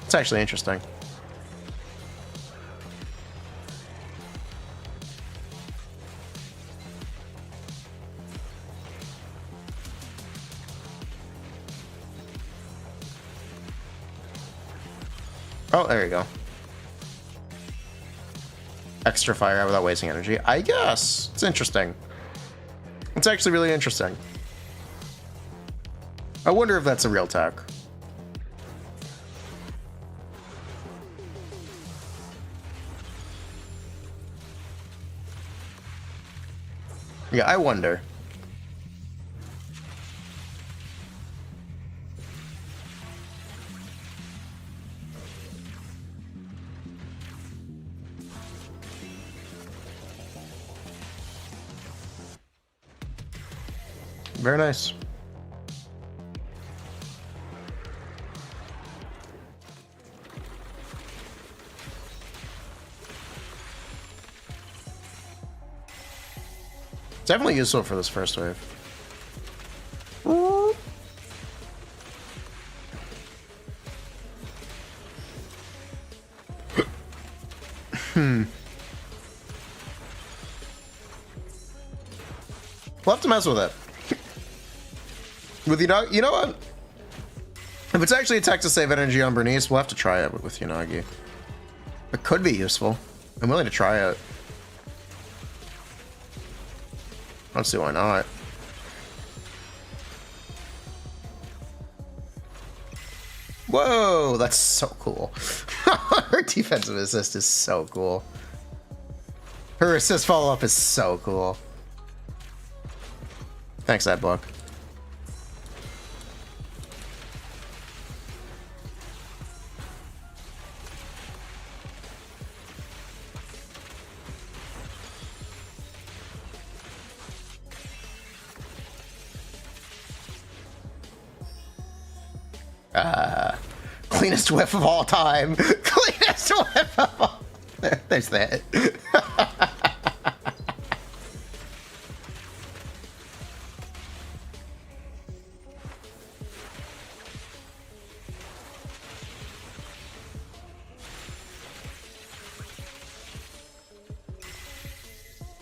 It's actually interesting. Oh, there you go. Extra fire without wasting energy. I guess. It's interesting. It's actually really interesting. I wonder if that's a real tech. Yeah, I wonder. Very nice. Definitely useful for this first wave. We'll have to mess with it. With you know what? If it's actually a tech to save energy on Bernice, we'll have to try it with Yanagi. It could be useful. I'm willing to try it. I don't see why not. Whoa, that's so cool. Her defensive assist is so cool. Her assist follow-up is so cool. Thanks, Adblock. Cleanest whiff of all time. Cleanest whiff of all. There's that.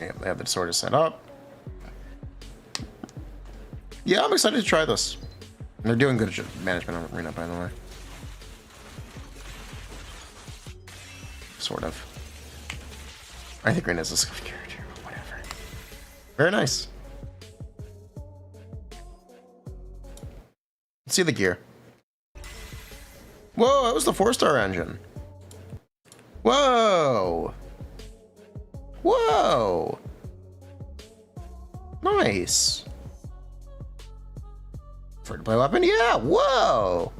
Yeah, they have the sort of set up. Yeah, I'm excited to try this. They're doing good management on Furina, by the way. Sort of. I think Rina's a scuffed character, but whatever. Very nice. Let's see the gear. Whoa, that was the 4-star engine. Whoa. Whoa. Nice. Free-to-play weapon? Yeah, whoa.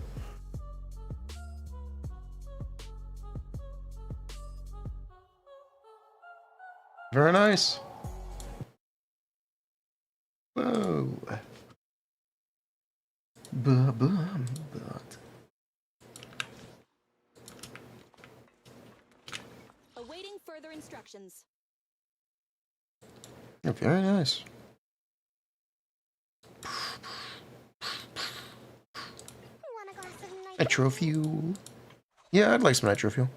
Very nice. Whoa. Awaiting further instructions. Yeah, very nice. Want a glass of Nitro fuel. Yeah, I'd like some nitro fuel.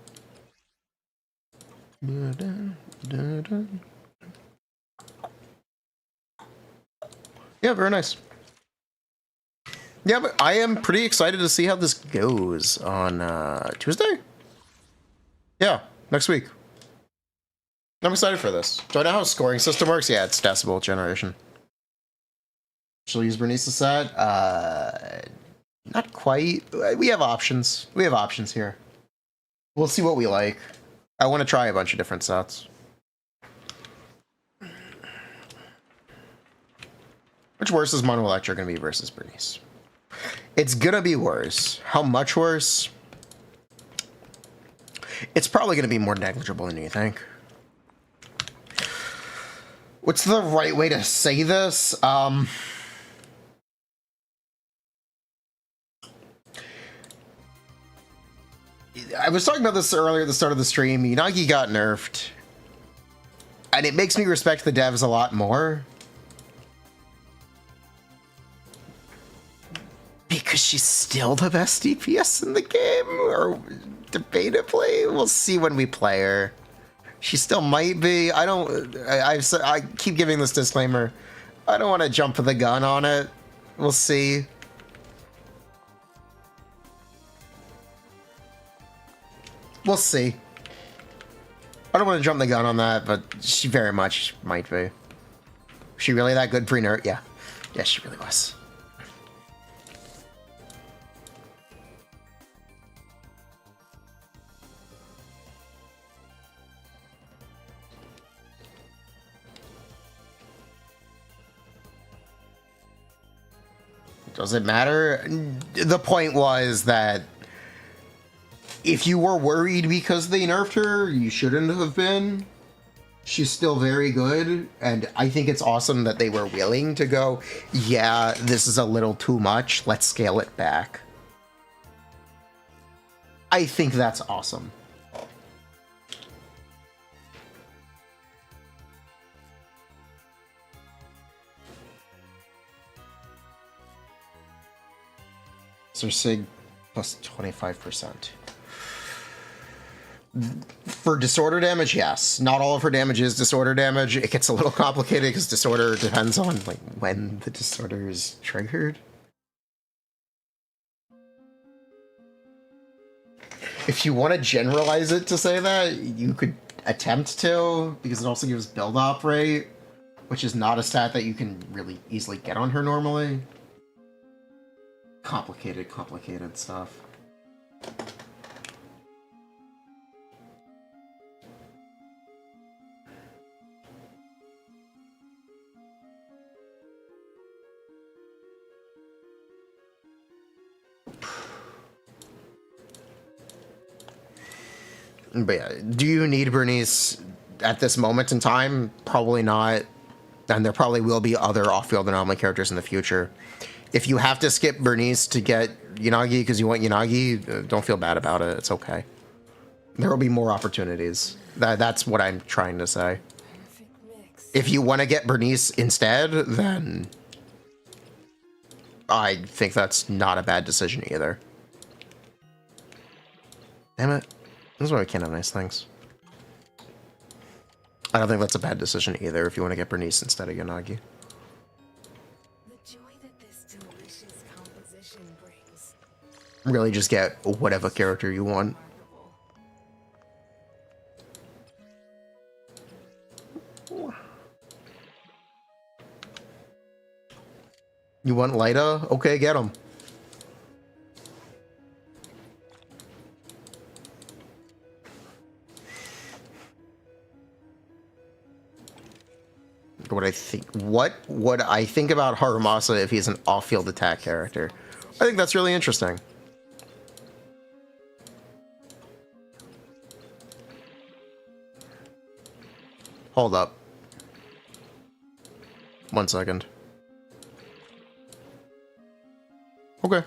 Yeah, very nice. Yeah, but I am pretty excited to see how this goes on Tuesday. Yeah, next week. I'm excited for this. Do I know how a scoring system works? Yeah, it's decibel generation. She'll use Bernice's set. Not quite. We have options. We have options here. We'll see what we like. I want to try a bunch of different sets. Which worse is Mono Electra going to be versus Bernice? It's going to be worse. How much worse? It's probably going to be more negligible than you think. What's the right way to say this? I was talking about this earlier at the start of the stream. Yanagi got nerfed. And it makes me respect the devs a lot more. Because she's still the best DPS in the game, or debatably. We'll see when we play her. She still might be. I keep giving this disclaimer. I don't want to jump the gun on it. We'll see. We'll see. I don't want to jump the gun on that, but she very much might be. Was she really that good pre-nerf? Yeah. Yeah, she really was. Does it matter? The point was that if you were worried because they nerfed her, you shouldn't have been. She's still very good, and I think it's awesome that they were willing to go, yeah, this is a little too much, let's scale it back. I think that's awesome. So Sig plus 25%. For disorder damage, yes. Not all of her damage is disorder damage. It gets a little complicated because disorder depends on like when the disorder is triggered. If you want to generalize it to say that, you could attempt to, because it also gives build-up rate, which is not a stat that you can really easily get on her normally. Complicated stuff. But yeah, do you need Bernice at this moment in time? Probably not. And there probably will be other off-field anomaly characters in the future. If you have to skip Bernice to get Yanagi because you want Yanagi, don't feel bad about it. It's okay. There will be more opportunities. That's what I'm trying to say. If you want to get Bernice instead, then I think that's not a bad decision either. Damn it. This is why we can't have nice things. I don't think that's a bad decision either if you want to get Bernice instead of Yanagi. The joy that this delicious composition brings. Really just get whatever character you want. You want Lyta? Okay, get him. What would I think about Harumasa if he's an off-field attack character? I think that's really interesting. Hold up. 1 second. Okay.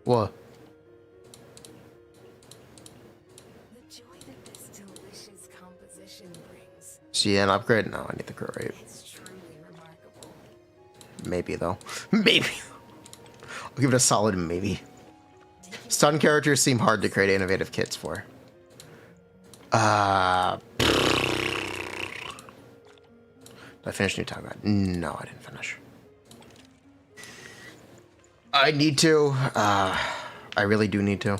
What? See an upgrade? No, I need the crit rate. It's truly remarkable. Maybe though. Maybe. I'll give it a solid maybe. Stun characters seem hard to create innovative kits for. Did I finish New Time? No, I didn't finish. I need to. I really do need to.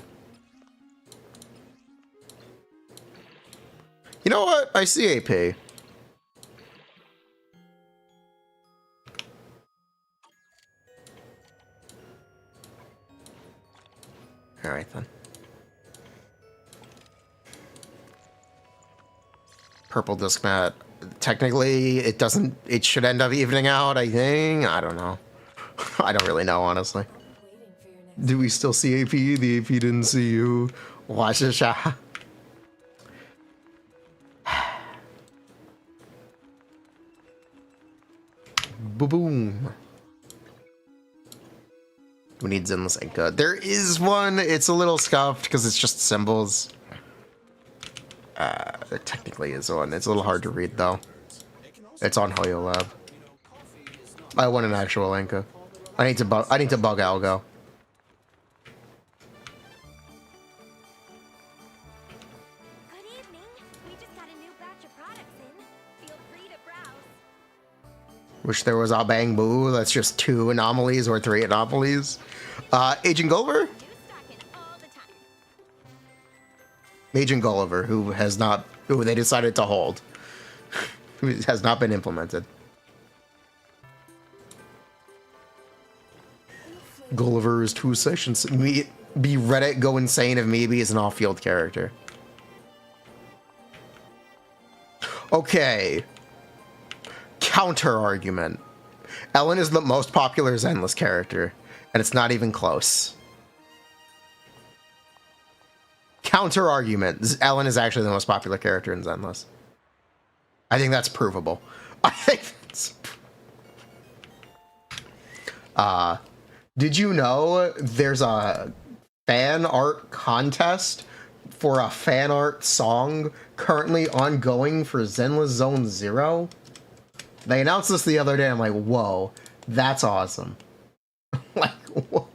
You know what? I see AP. Alright then. Purple disc mat. Technically, it doesn't. It should end up evening out, I think. I don't know. I don't really know, honestly. Do we still see AP? The AP didn't see you. Watch the shot. Boom. We need Zenless Inca. There is one. It's a little scuffed because it's just symbols. There technically is one. It's a little hard to read though. It's on Hoyo Lab. I want an actual Inca. I need to bug Algo. Good evening. We just got a new batch of products in. Feel free to browse. Wish there was a Bang Boo. That's just 2 anomalies or 3 anomalies. Agent Gulliver? Do stock in all the time. Agent Gulliver, who they decided to hold. Who has not been implemented. Gulliver is 2 sessions. Be Reddit go insane if maybe is an off-field character. Okay. Counter argument. Ellen is the most popular Zenless character, and it's not even close. Counter argument. Ellen is actually the most popular character in Zenless. I think that's provable. I think that's... Did you know there's a fan art contest for a fan art song currently ongoing for Zenless Zone 0? They announced this the other day. I'm like, whoa, That's awesome. Like, what?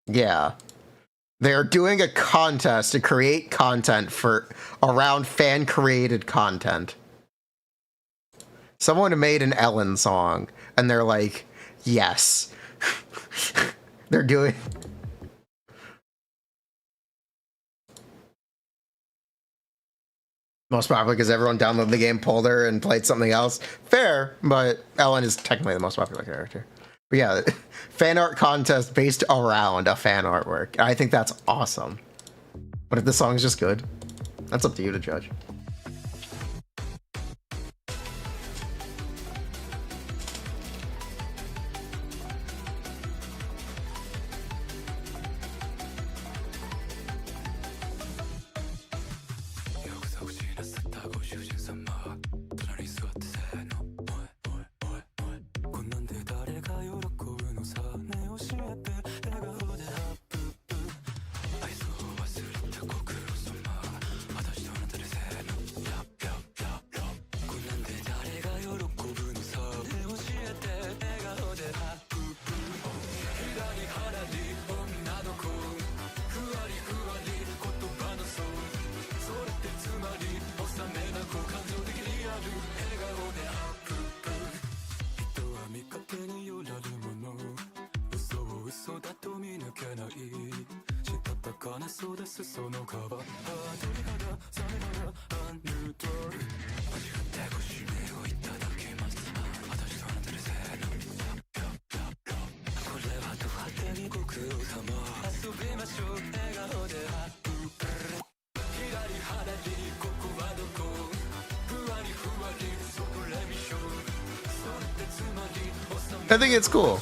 Yeah. They're doing a contest to create content for around fan created content. Someone made an Ellen song and they're like, yes. They're doing most popular because everyone downloaded the game, pulled her, and played something else. Fair, but Ellen is technically the most popular character. But yeah, fan art contest based around a fan artwork. I think that's awesome. But if the song is just good, that's up to you to judge. I think it's cool.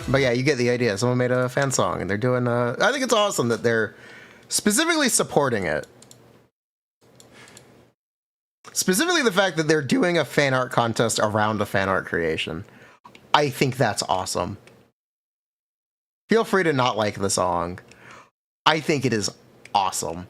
But yeah, you get the idea. Someone made a fan song and they're doing I think it's awesome that they're specifically supporting it. Specifically the fact that they're doing a fan art contest around a fan art creation. I think that's awesome. Feel free to not like the song. I think it is awesome.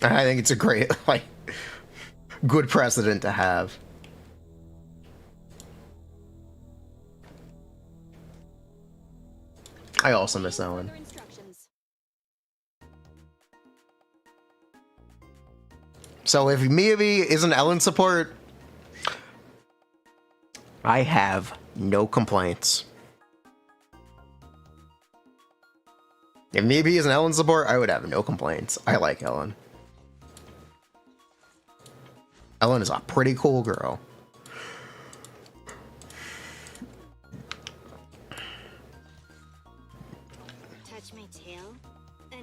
I think it's a great, like, good precedent to have. I also miss Ellen. So if Miyabi is an Ellen support, I have no complaints. If Miyabi is an Ellen support, I would have no complaints. I like Ellen. Ellen is a pretty cool girl. Touch my tail? No.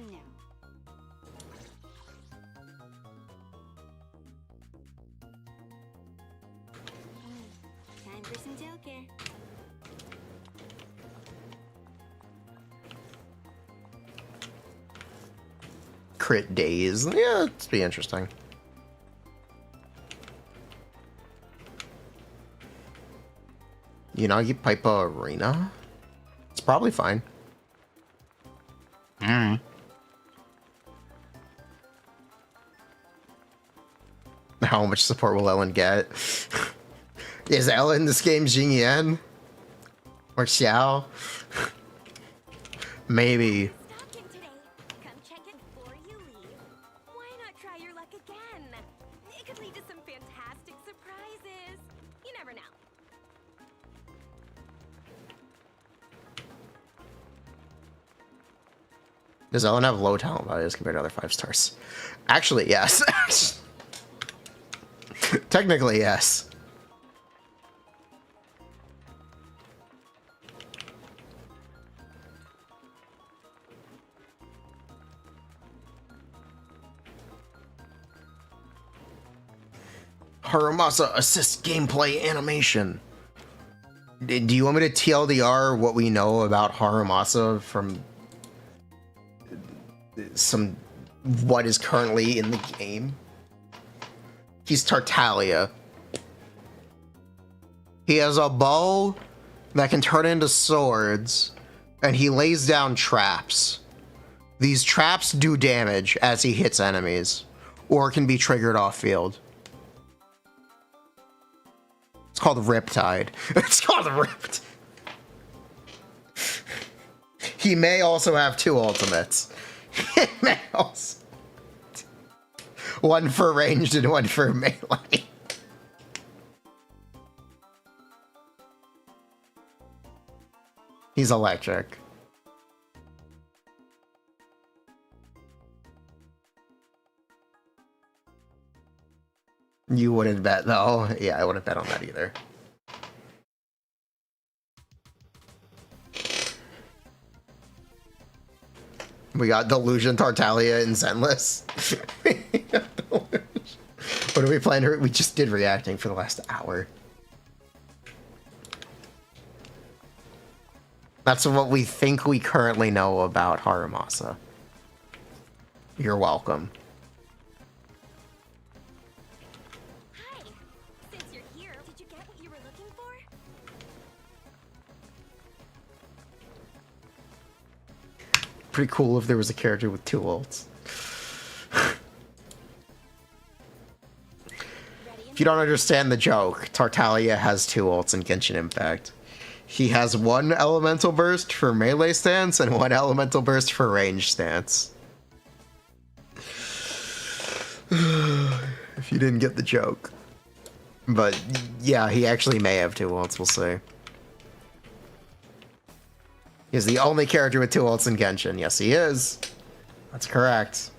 Time for some tail care. Crit days. Yeah, it's be interesting. Yanagi Piper Arena? It's probably fine. How much support will Ellen get? Is Ellen in this game Jingyan? Or Xiao? Maybe. Stocking today. Come check it before you leave. Why not try your luck again? It could lead to some fantastic surprises. You never know. Does Ellen have low talent values compared to other 5 stars? Actually, yes. Technically, yes. Harumasa assists gameplay animation. Do you want me to TLDR what we know about Harumasa from some what is currently in the game? He's Tartaglia. He has a bow that can turn into swords, and he lays down traps. These traps do damage as he hits enemies, or can be triggered off field. It's called Riptide. It's called Ripped. He may also have 2 ultimates. He may also... One for ranged and one for melee. He's electric. You wouldn't bet, though. Yeah, I wouldn't bet on that either. We got Delusion, Tartaglia, and Zenless. What are we playing? We just did reacting for the last hour. That's what we think we currently know about Harumasa. You're welcome. Hi. Since you're here, did you get what you were looking for? Pretty cool if there was a character with 2 ults. If you don't understand the joke, Tartaglia has 2 ults in Genshin Impact. He has 1 elemental burst for melee stance and 1 elemental burst for range stance. If you didn't get the joke. But yeah, he actually may have 2 ults, we'll see. He's the only character with 2 ults in Genshin. Yes, he is. That's correct.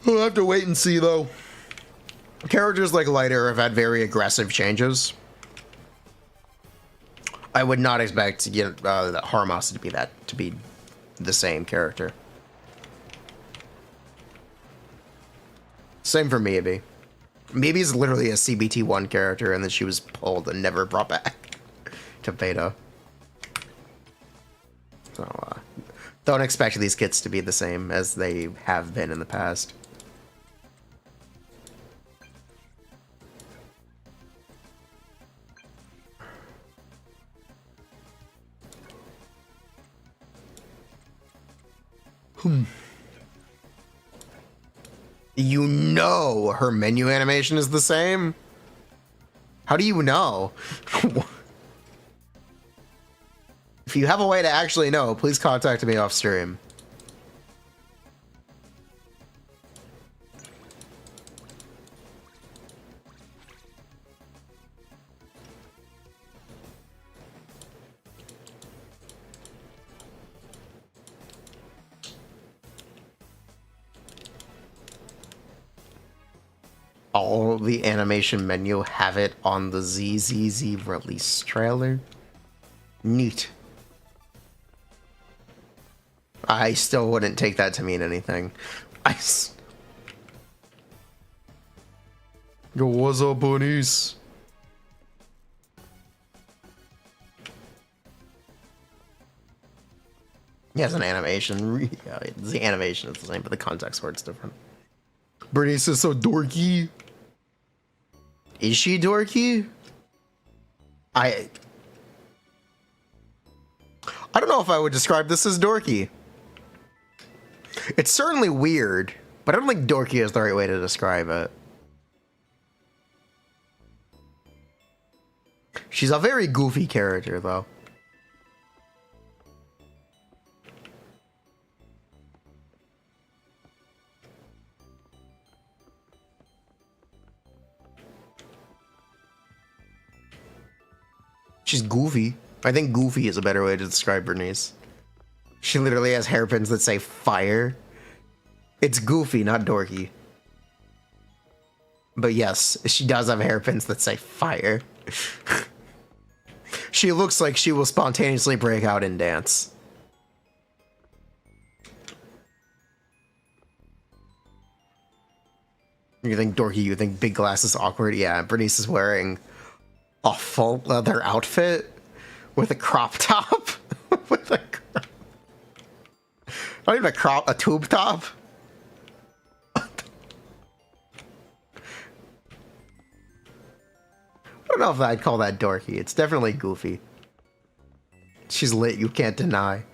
We'll have to wait and see, though. Characters like Lighter have had very aggressive changes. I would not expect Harumasa to be the same character. Same for Miyabi. Miyabi's literally a CBT1 character, and then she was pulled and never brought back to beta. So, don't expect these kits to be the same as they have been in the past. You know her menu animation is the same? How do you know? If you have a way to actually know, please contact me off stream. All the animation menu have it on the ZZZ release trailer. Neat. I still wouldn't take that to mean anything. Yo, what's up, bunnies? He has an animation. Yeah, the animation is the same, but the context where it's different. Bernice is so dorky. Is she dorky? I don't know if I would describe this as dorky. It's certainly weird, but I don't think dorky is the right way to describe it. She's a very goofy character, though. She's goofy. I think goofy is a better way to describe Bernice. She literally has hairpins that say fire. It's goofy, not dorky. But yes, she does have hairpins that say fire. She looks like she will spontaneously break out in dance. You think dorky, you think big glasses awkward? Yeah, Bernice is wearing a full leather outfit with a crop top. With a Not even a tube top. I don't know if I'd call that dorky. It's definitely goofy. She's lit, you can't deny.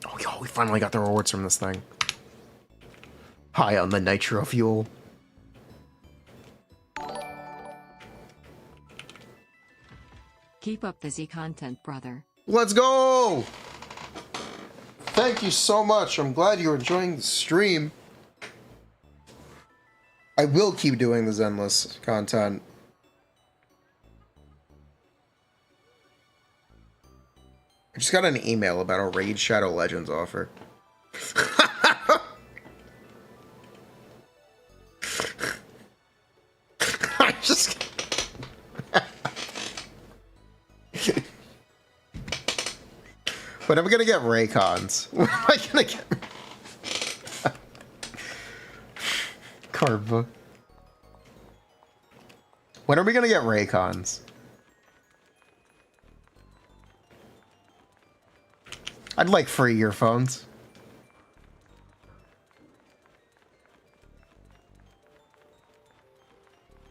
Oh, yo, we finally got the rewards from this thing. High on the nitro fuel. Keep up busy content, brother. Let's go! Thank you so much. I'm glad you're enjoying the stream. I will keep doing the Zenless content. I just got an email about a Raid Shadow Legends offer. I just... When am I gonna get Raycons? When am I gonna get... Card book. When are we gonna get Raycons? I'd like free earphones.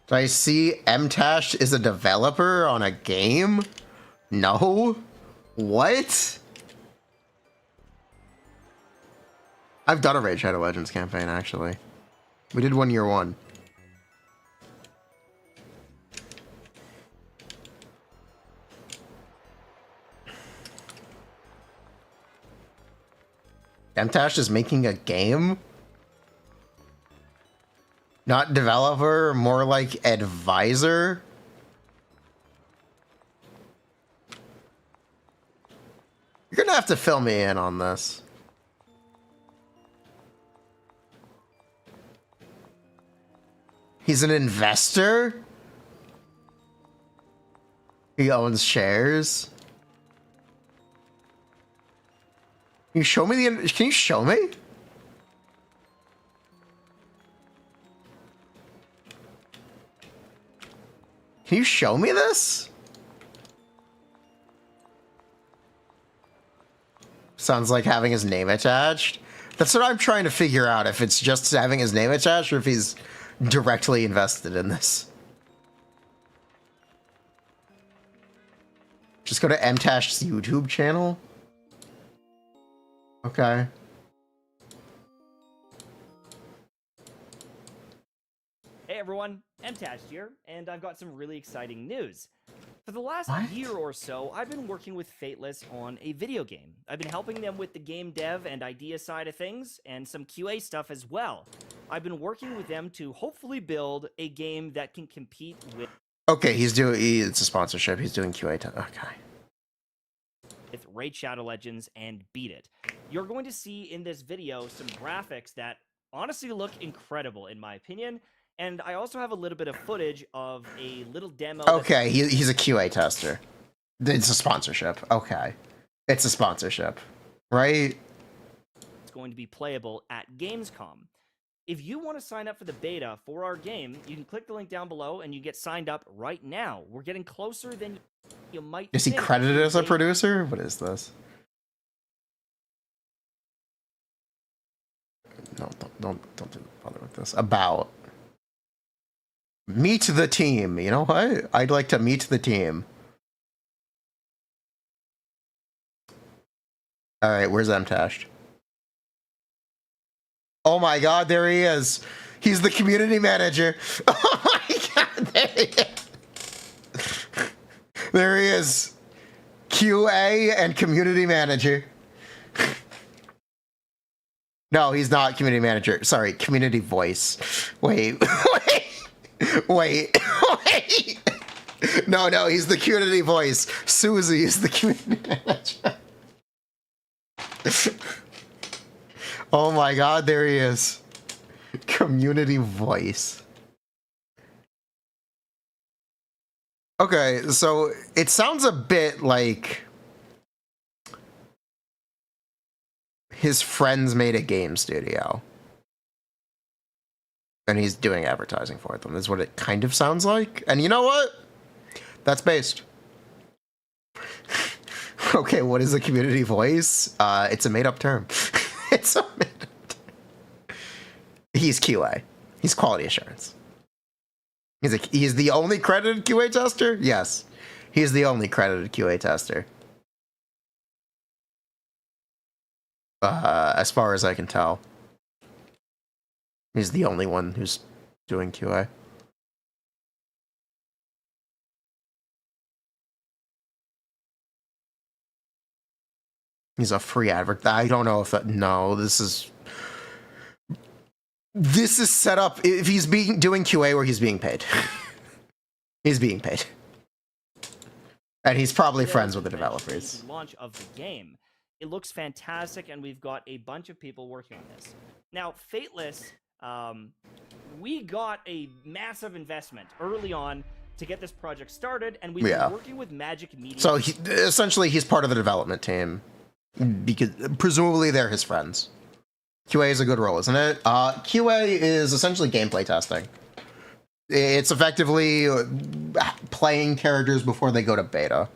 Do I see MTash is a developer on a game? No? What? I've done a Raid Shadow Legends campaign, actually. We did 1 year 1. MTash is making a game? Not developer, more like advisor? You're gonna have to fill me in on this. He's an investor? He owns shares? Can you show me the... Can you show me? Can you show me this? Sounds like having his name attached. That's what I'm trying to figure out, if it's just having his name attached or if he's directly invested in this. Just go to MTash's YouTube channel. Okay. Hey everyone, MTash here, and I've got some really exciting news. For the last year or so, I've been working with Fateless on a video game. I've been helping them with the game dev and idea side of things, and some QA stuff as well. I've been working with them to hopefully build a game that can compete with... Okay, it's a sponsorship. He's doing QA. Okay. With Raid Shadow Legends and beat it. You're going to see in this video some graphics that honestly look incredible in my opinion, and I also have a little bit of footage of a little demo. Okay, he's a QA tester. It's a sponsorship. Okay. It's a sponsorship, right? It's going to be playable at Gamescom. If you want to sign up for the beta for our game, you can click the link down below and you get signed up right now. We're getting closer than you might Is he think. credited as a producer? What is this? No, don't bother with this. About. Meet the team. You know what? I'd like to meet the team. Alright, where's MTash? Oh my god, there he is. He's the community manager. Oh my god, there he is. There he is. QA and community manager. No, he's not community manager. Sorry, community voice. Wait. Wait. No, he's the community voice. Susie is the community manager. Oh my god, there he is. Community voice. Okay, so it sounds a bit like his friends made a game studio. And he's doing advertising for them, is what it kind of sounds like. And you know what? That's based. Okay, what is a community voice? It's a made-up term. It's a made-up term. He's QA. He's quality assurance. He's the only credited QA tester? Yes. He's the only credited QA tester. As far as I can tell. He's the only one who's doing QA. He's a free advert. I don't know if that... No, this is set up... If he's doing QA where he's being paid. He's being paid. And he's probably friends with the developers. Launch of the game. It looks fantastic, and we've got a bunch of people working on this. Now, Fateless, we got a massive investment early on to get this project started, and we've been working with Magic Media. So essentially, he's part of the development team, because presumably they're his friends. QA is a good role, isn't it? QA is essentially gameplay testing. It's effectively playing characters before they go to beta.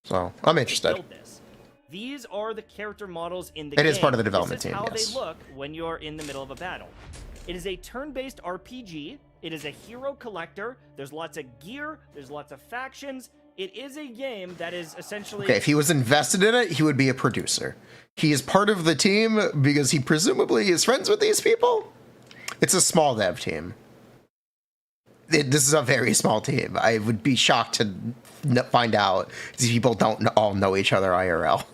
So, I'm interested. These are the character models in the game. It is part of the development team, This yes. is how they look when you're in the middle of a battle. It is a turn-based RPG. It is a hero collector. There's lots of gear. There's lots of factions. It is a game that is essentially... Okay, if he was invested in it, he would be a producer. He is part of the team because he presumably is friends with these people? It's a small dev team. This is a very small team. I would be shocked to find out these people don't all know each other IRL.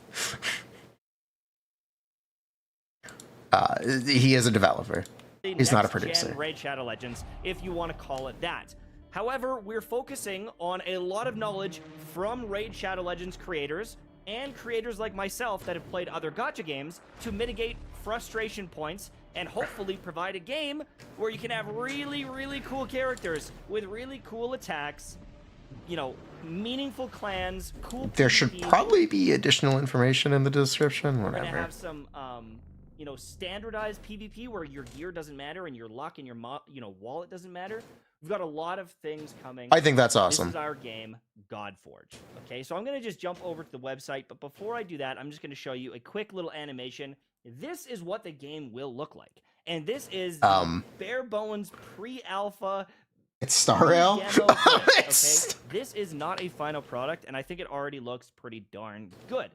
He is a developer. He's not a producer. Raid Shadow Legends, if you want to call it that. However, we're focusing on a lot of knowledge from Raid Shadow Legends creators and creators like myself that have played other gacha games to mitigate frustration points and hopefully provide a game where you can have really, really cool characters with really cool attacks, you know, meaningful clans, cool There should PvP. probably be additional information in the description, We're gonna whatever. have some, you know, standardized PvP where your gear doesn't matter and your luck and your, wallet doesn't matter. We've got a lot of things coming. I think that's awesome. This is our game, Godforge. Okay, so I'm going to just jump over to the website, but before I do that, I'm just going to show you a quick little animation. This is what the game will look like. And this is the bare bones pre-alpha. It's Star Rail? Demo kit, okay? This is not a final product, and I think it already looks pretty darn good.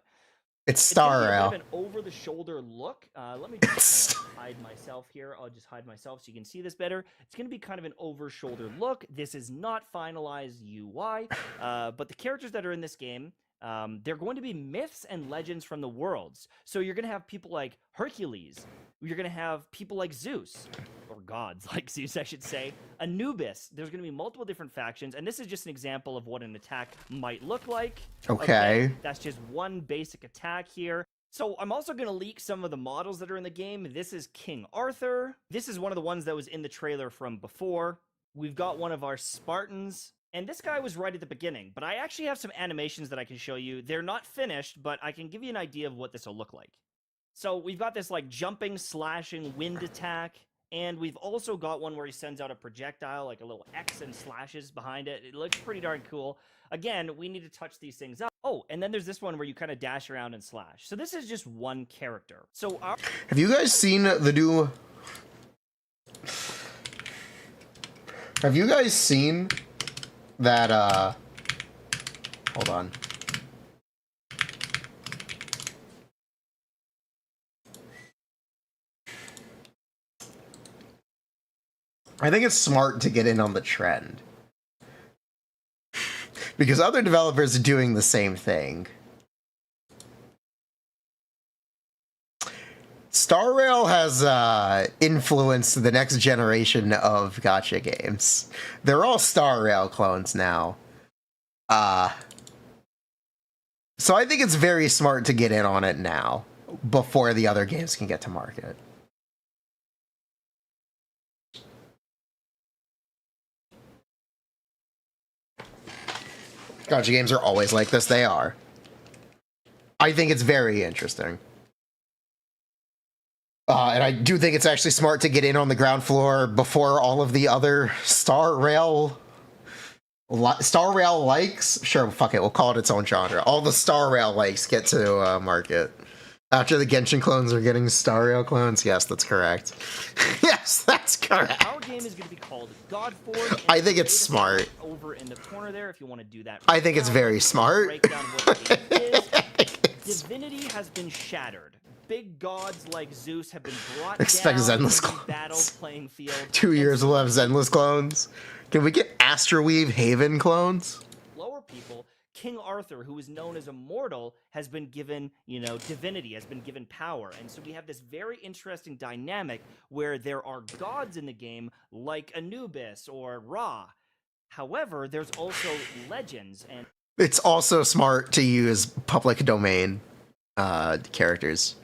It's Star It's Rail. gonna be a bit of an over-the-shoulder look. Let me just kind of hide myself here. I'll just hide myself so you can see this better. It's going to be kind of an over-shoulder look. This is not finalized UI, but the characters that are in this game, they're going to be myths and legends from the worlds. So you're going to have people like Hercules. You're going to have people like Zeus, or gods like Zeus, I should say. Anubis. There's going to be multiple different factions, and this is just an example of what an attack might look like. Okay. That's just one basic attack here. So I'm also going to leak some of the models that are in the game. This is King Arthur. This is one of the ones that was in the trailer from before. We've got one of our Spartans. And this guy was right at the beginning, but I actually have some animations that I can show you. They're not finished, but I can give you an idea of what this will look like. So we've got this like jumping, slashing, wind attack. And we've also got one where he sends out a projectile, like a little X and slashes behind it. It looks pretty darn cool. Again, we need to touch these things up. Oh, and then there's this one where you kind of dash around and slash. So this is just one character. So Have you guys seen the new... Have you guys seen that, hold on. I think it's smart to get in on the trend. Because other developers are doing the same thing. Star Rail has influenced the next generation of gacha games. They're all Star Rail clones now. So I think it's very smart to get in on it now, before the other games can get to market. Gacha games are always like this. They are. I think it's very interesting. And I do think it's actually smart to get in on the ground floor before all of the other Star Rail likes. Sure, fuck it, we'll call it its own genre. All the Star Rail likes get to market. After the Genshin clones are getting Star Rail clones? Yes, that's correct. Yes, that's correct. Our game is going to be called Godforge. I think it's smart. Over in the corner there, if you want to do that. I think it's very smart. Break down what the game is. Divinity has been shattered. Big gods like Zeus have been brought Expect down Zenless to the clones. battle playing field. 2 years we'll have Zenless clones. Can we get Astroweave Haven clones? Lower people, King Arthur, who is known as immortal, has been given, divinity, has been given power. And so we have this very interesting dynamic where there are gods in the game like Anubis or Ra. However, there's also legends and It's also smart to use public domain characters.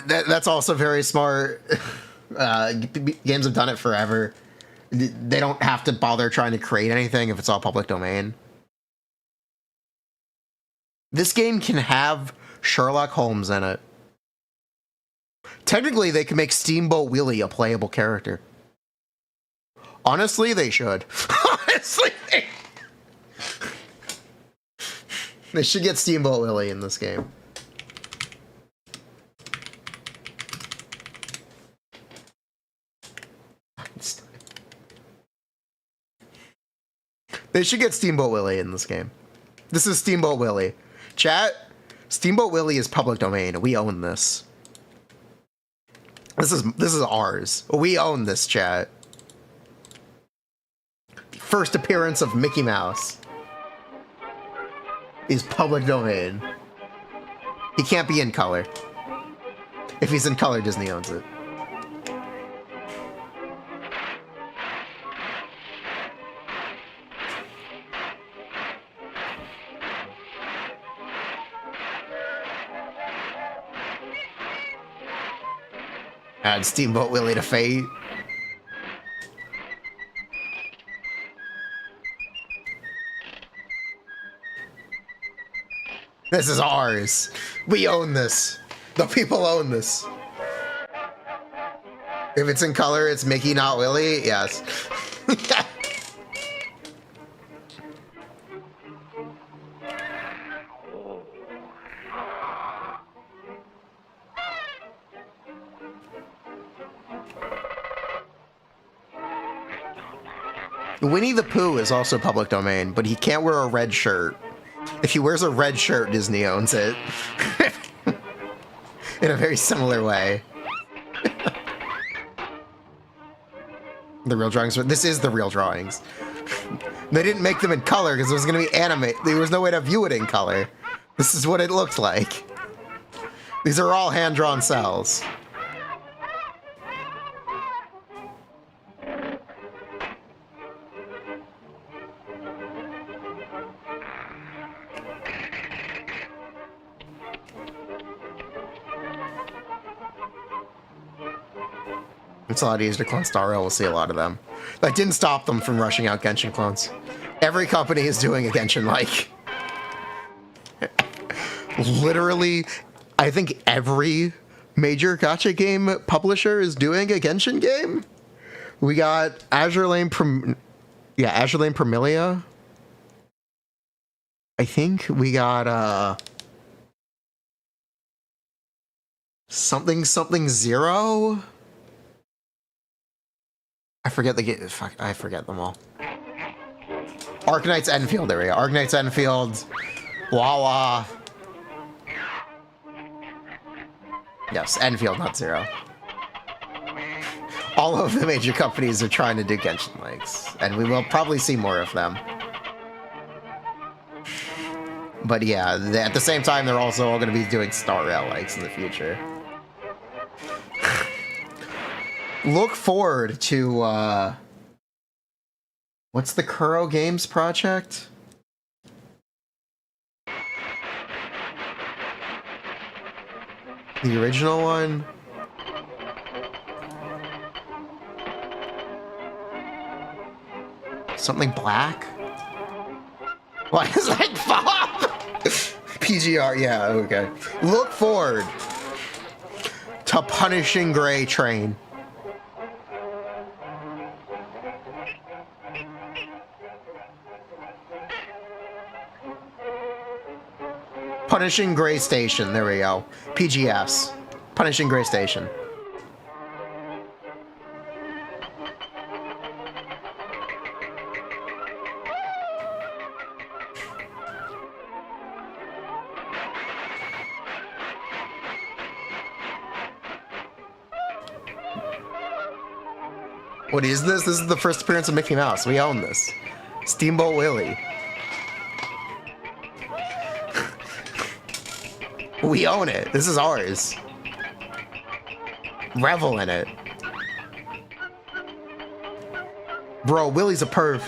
That's also very smart. Games have done it forever. They don't have to bother trying to create anything if it's all public domain. This game can have Sherlock Holmes in it. Technically, they can make Steamboat Willie a playable character. Honestly, they should. Honestly, they should get Steamboat Willie in this game. They should get Steamboat Willie in this game. This is Steamboat Willie. Chat, Steamboat Willie is public domain. We own this. This is ours. We own this, chat. The first appearance of Mickey Mouse is public domain. He can't be in color. If he's in color, Disney owns it. Add Steamboat Willie to Fate. This is ours. We own this. The people own this. If it's in color, it's Mickey, not Willie. Yes. Winnie the Pooh is also public domain, but he can't wear a red shirt. If he wears a red shirt, Disney owns it. In a very similar way. The real drawings. This is the real drawings. They didn't make them in color because it was going to be anime. There was no way to view it in color. This is what it looked like. These are all hand-drawn cells. It's a lot easier to clone Star Rail. We'll see a lot of them. That didn't stop them from rushing out Genshin clones. Every company is doing a Genshin-like. Literally, I think every major gacha game publisher is doing a Genshin game. We got Azure Lane Premilia. I think we got something Zero. I forget the game. Fuck, I forget them all. Arknight's Enfield, there we go. Arknight's Enfield. Wawa. Yes, Enfield, not Zero. All of the major companies are trying to do Genshin likes, and we will probably see more of them. But yeah, at the same time, they're also all going to be doing Star Rail likes in the future. Look forward to, what's the Kuro Games project? The original one? Something black? Why is that Bob? TGR, yeah, okay. Look forward to Punishing Gray Train. Punishing Gray Station, there we go. PGS. Punishing Gray Station. What is this? This is the first appearance of Mickey Mouse. We own this. Steamboat Willie. We own it. This is ours. Revel in it. Bro, Willie's a perv.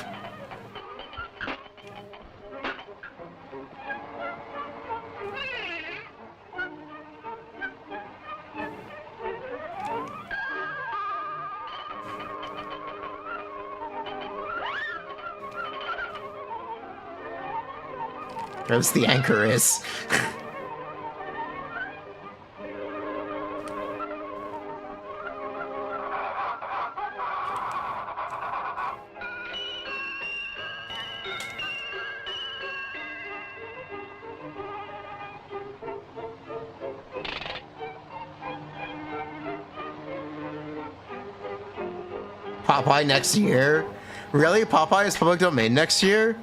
As the anchor is. Popeye next year? Really? Popeye is public domain next year?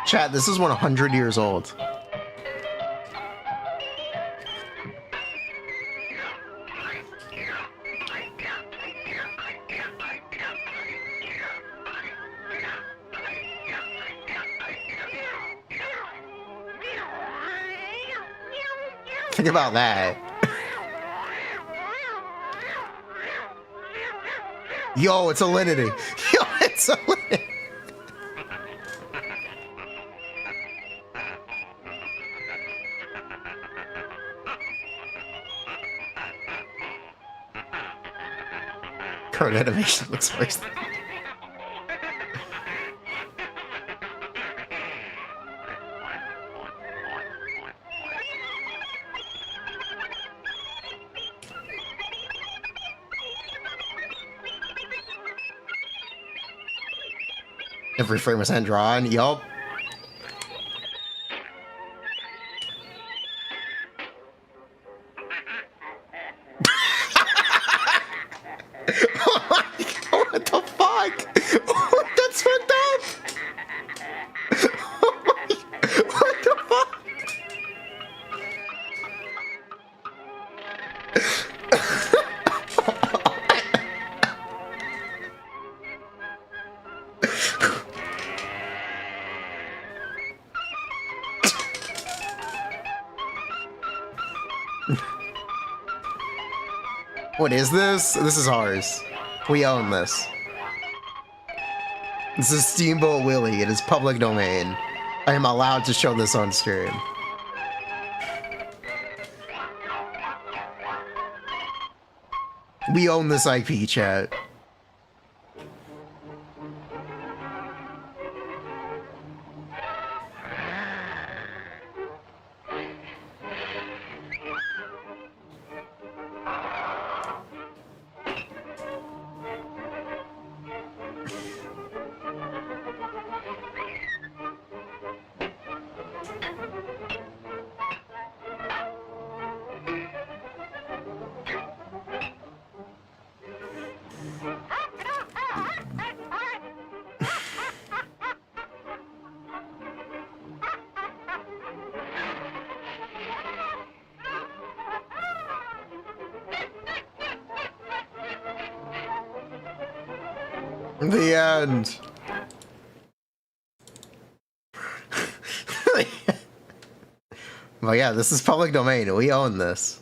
Chat, this is 100 years old. Think about that. Yo, it's Alinity. Yo, it's Alinity. Current animation looks worse. Every frame is hand drawn. Yup. What the fuck? That's fucked up. What the fuck? What is this? This is ours. We own this. This is Steamboat Willie. It is public domain. I am allowed to show this on screen. We own this IP, chat. The end. Well, yeah, this is public domain. We own this.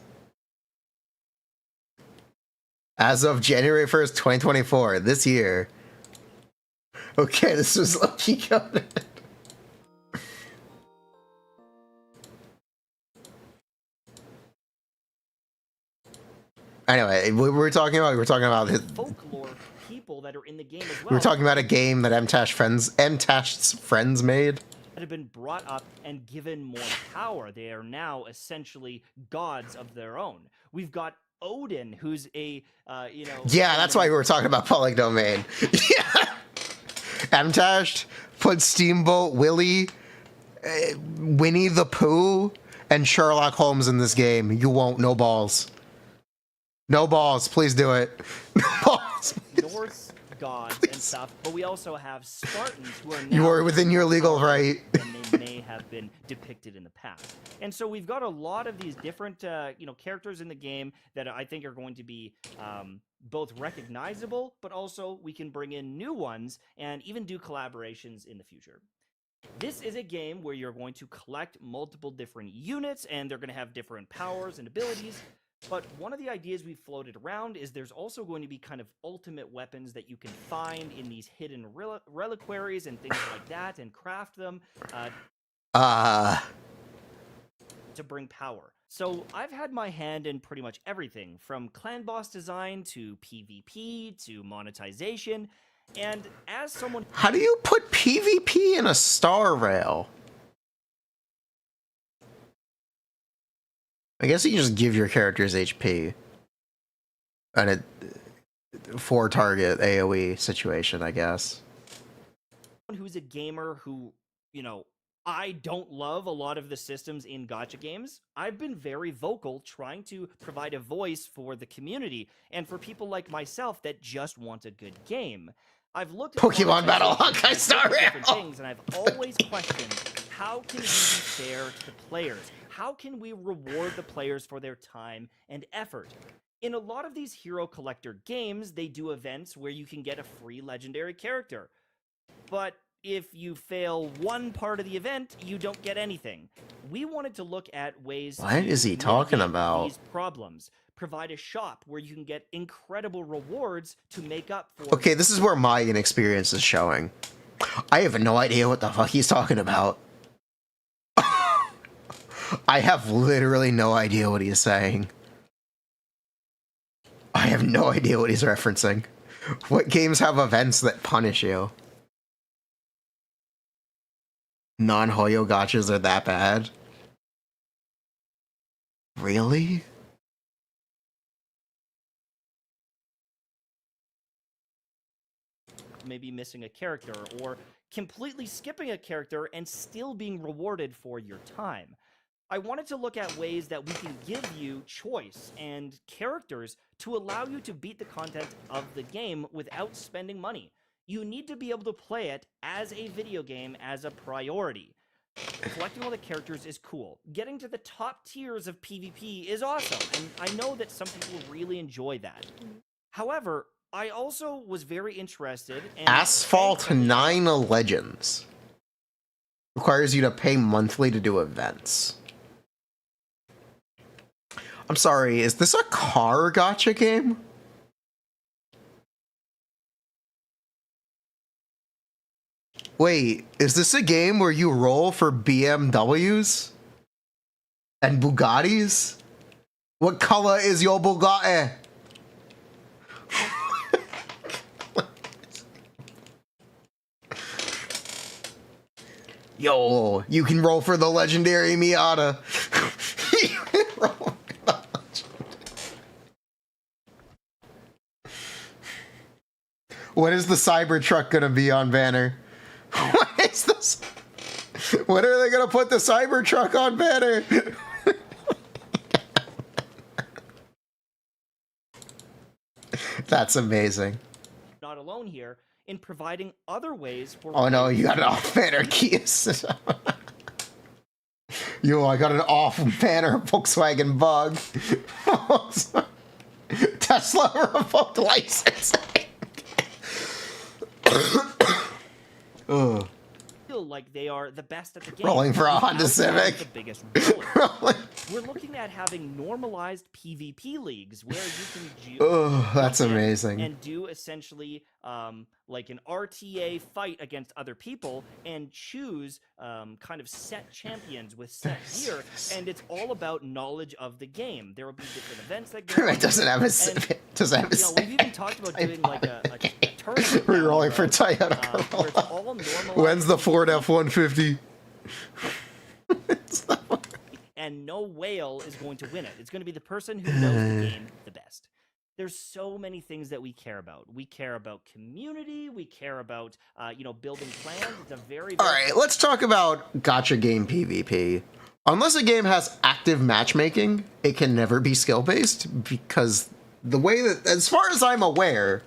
As of January 1st, 2024, this year. Okay, this was lucky coded. Anyway, we were talking about his, folklore people that are in the game as well. we were talking about a game that MTash's friends made. That have been brought up and given more power. They are now essentially gods of their own. We've got Odin, who's a Yeah, that's why we were talking about public domain. Yeah. MTash put Steamboat Willie, Winnie the Pooh, and Sherlock Holmes in this game. You won't. No balls. No balls. Please do it. No balls. Norse gods and stuff, but we also have Spartans who are now You are within your legal powerful right. than they may have been depicted in the past. And so we've got a lot of these different characters in the game that I think are going to be both recognizable, but also we can bring in new ones and even do collaborations in the future. This is a game where you're going to collect multiple different units and they're going to have different powers and abilities. But one of the ideas we've floated around is there's also going to be kind of ultimate weapons that you can find in these hidden reliquaries and things like that and craft them to bring power. So I've had my hand in pretty much everything from clan boss design to PvP to monetization. And as someone... How do you put PvP in a star rail? I guess you can just give your characters HP. And it... for target AoE situation, I guess. Who's a gamer who, I don't love a lot of the systems in gacha games. I've been very vocal trying to provide a voice for the community and for people like myself that just want a good game. I've looked at Pokemon Battle Honkai and Star looked at different Rail. things, and I've always questioned, how can we be fair to the players? How can we reward the players for their time and effort? In a lot of these hero collector games, they do events where you can get a free legendary character. But if you fail one part of the event, you don't get anything. We wanted to look at ways What to is he talking mitigate about? these problems. Provide a shop where you can get incredible rewards to make up for... Okay, this is where my inexperience is showing. I have no idea what the fuck he's talking about. I have literally no idea what he's saying. I have no idea what he's referencing. What games have events that punish you? Non-Hoyo gachas are that bad? Really? maybe missing a character or completely skipping a character and still being rewarded for your time. I wanted to look at ways that we can give you choice and characters to allow you to beat the content of the game without spending money. You need to be able to play it as a video game as a priority. Collecting all the characters is cool. Getting to the top tiers of PvP is awesome, and I know that some people really enjoy that. However, I also was very interested in... Asphalt 9 Legends requires you to pay monthly to do events. I'm sorry, is this a car gacha game? Wait, is this a game where you roll for BMWs? And Bugattis? What color is your Bugatti? Yo, you can roll for the legendary Miata. You can roll for the What is the Cybertruck gonna be on banner? What is this? When are they gonna put the Cybertruck on banner? That's amazing. Not alone here in providing other ways for... Oh no, you got an off-banner keys. Yo, I got an off-banner Volkswagen Bug. Tesla revoked licensing. Ugh. feel like they are the best at the game. Rolling for a without Honda Civic. The biggest villain. Rolling. We're looking at having normalized PvP leagues where you can Oh, that's jump in amazing. and do essentially like an RTA fight against other people and choose kind of set champions with set gear, and it's all about knowledge of the game. There will be different events that go on. It doesn't have a and, Civic. Doesn't have a you know, Civic. we've even talked about doing like a tournament. We're down rolling the for road, Toyota where it's Corolla. all normalized When's the Ford F-150? and no whale is going to win it. It's going to be the person who knows the game the best. There's so many things that we care about. We care about community. We care about, building clans. It's a very, All right, let's talk about gacha game PvP. Unless a game has active matchmaking, it can never be skill-based, because the way that, as far as I'm aware,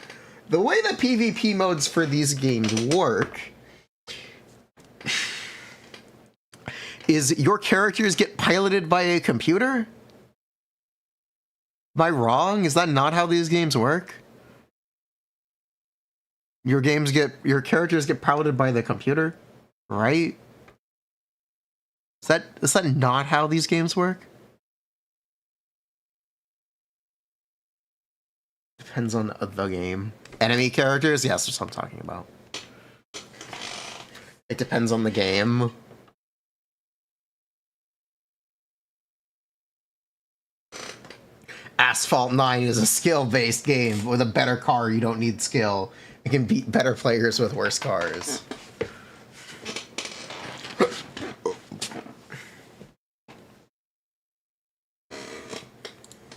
the way that PvP modes for these games work is your characters get piloted by a computer? Am I wrong? Is that not how these games work? Your characters get piloted by the computer, right? Is that not how these games work? Depends on the game. Enemy characters? Yes, that's what I'm talking about. It depends on the game. Asphalt 9 is a skill-based game. With a better car, you don't need skill. You can beat better players with worse cars.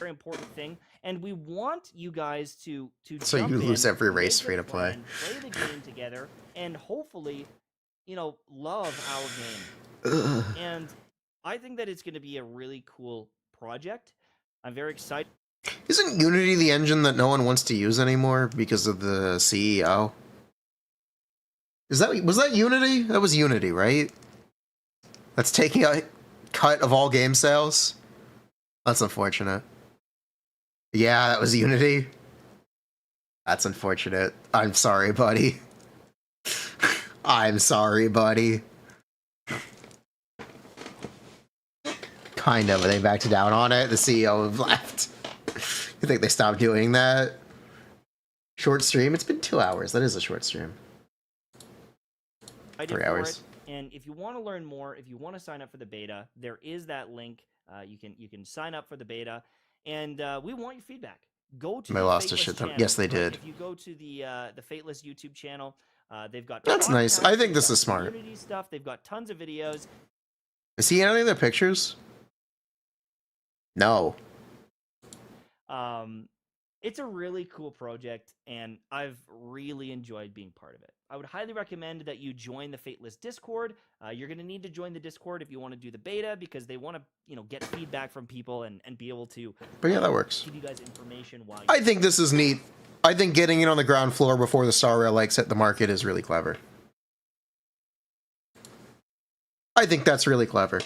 very important thing, and we want you guys to So jump you lose in, every race make a free to play. plan, play the game together, and hopefully, love our game. And I think that it's going to be a really cool project. I'm very excited. Isn't Unity the engine that no one wants to use anymore because of the CEO? Was that Unity? That was Unity, right? That's taking a cut of all game sales? That's unfortunate. Yeah, that was Unity. That's unfortunate. I'm sorry, buddy. I'm sorry, buddy. Kind of, but they backed down on it. The CEO left. You think they stopped doing that? Short stream? It's been 2 hours. That is a short stream. 3 hours. And if you want to learn more, if you want to sign up for the beta, there is that link. You can sign up for the beta, and we want your feedback. Go to They the lost a Fateless shit ton. channel, Yes, they right? did. If you go to the Fateless YouTube channel, they've got That's nice. podcasts, I think they've this got is smart. community stuff. They've got tons of videos. Is he in any of the pictures? No. It's a really cool project, and I've really enjoyed being part of it. I would highly recommend that you join the Fateless Discord. You're going to need to join the Discord if you want to do the beta, because they want to, get feedback from people and be able to. But yeah, that works. Give you guys information while. I think this is neat. I think getting in on the ground floor before the Star Rail likes hit the market is really clever. I think that's really clever.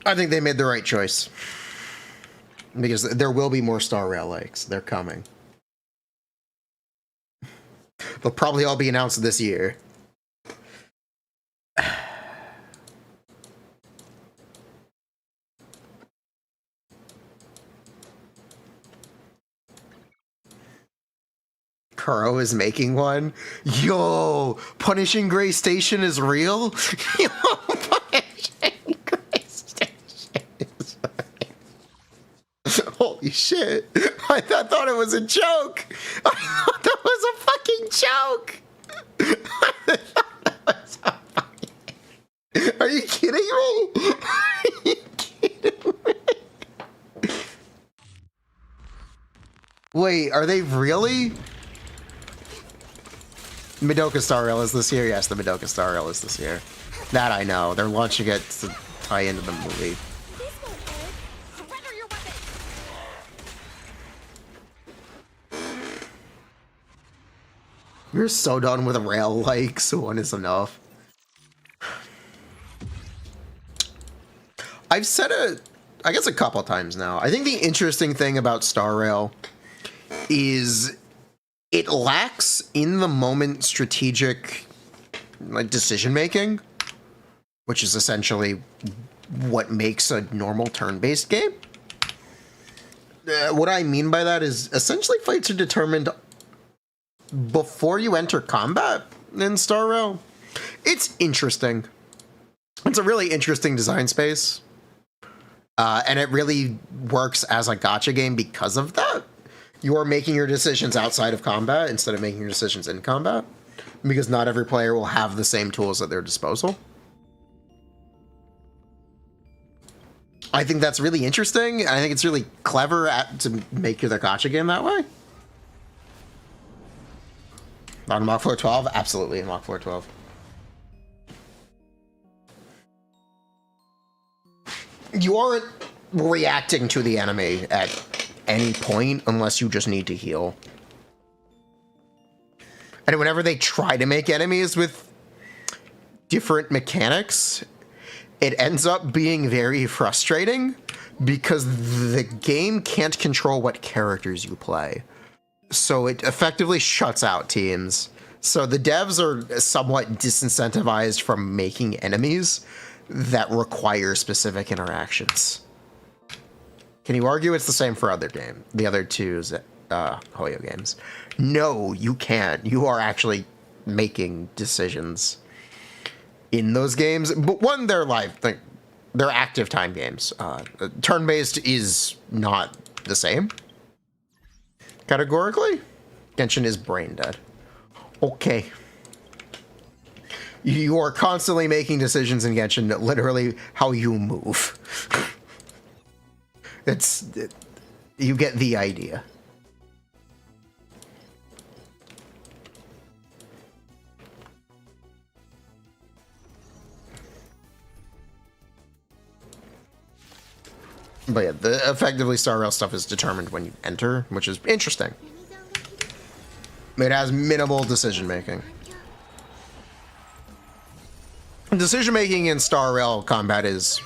I think they made the right choice. Because there will be more Star Rail likes. They're coming. They'll probably all be announced this year. Kuro is making one. Yo, Punishing Gray Station is real? Yo, Punishing Gray Station is real. Holy shit. I thought it was a joke. I thought that was a fucking joke. I thought that was a fucking... Are you kidding me? Are you kidding me? Wait, are they really? Madoka Star Rail is this year? Yes, the Madoka Star Rail is this year. That I know. They're launching it to tie into the movie. This won't work. Surrender your weapon. We're so done with rail likes. One is enough. I've said it, I guess, a couple times now. I think the interesting thing about Star Rail is it lacks in the moment strategic like decision making, which is essentially what makes a normal turn-based game. What I mean by that is essentially fights are determined before you enter combat in Star Rail. It's interesting. It's a really interesting design space. And it really works as a gacha game because of that. You are making your decisions outside of combat instead of making your decisions in combat. Because not every player will have the same tools at their disposal. I think that's really interesting. I think it's really clever to make the gacha game that way. Not unlock floor 12? Absolutely unlock floor 12. You aren't reacting to the enemy at any point unless you just need to heal. And whenever they try to make enemies with different mechanics, it ends up being very frustrating because the game can't control what characters you play. So it effectively shuts out teams. So the devs are somewhat disincentivized from making enemies that require specific interactions. Can you argue it's the same for the other two Hoyo games? No, you can't. You are actually making decisions in those games. But one, they're they're active time games. Turn-based is not the same. Categorically, Genshin is brain dead. Okay. You are constantly making decisions in Genshin that literally how you move. You get the idea. But yeah, the effectively Star Rail stuff is determined when you enter, which is interesting. It has minimal decision making. Decision making in Star Rail combat is,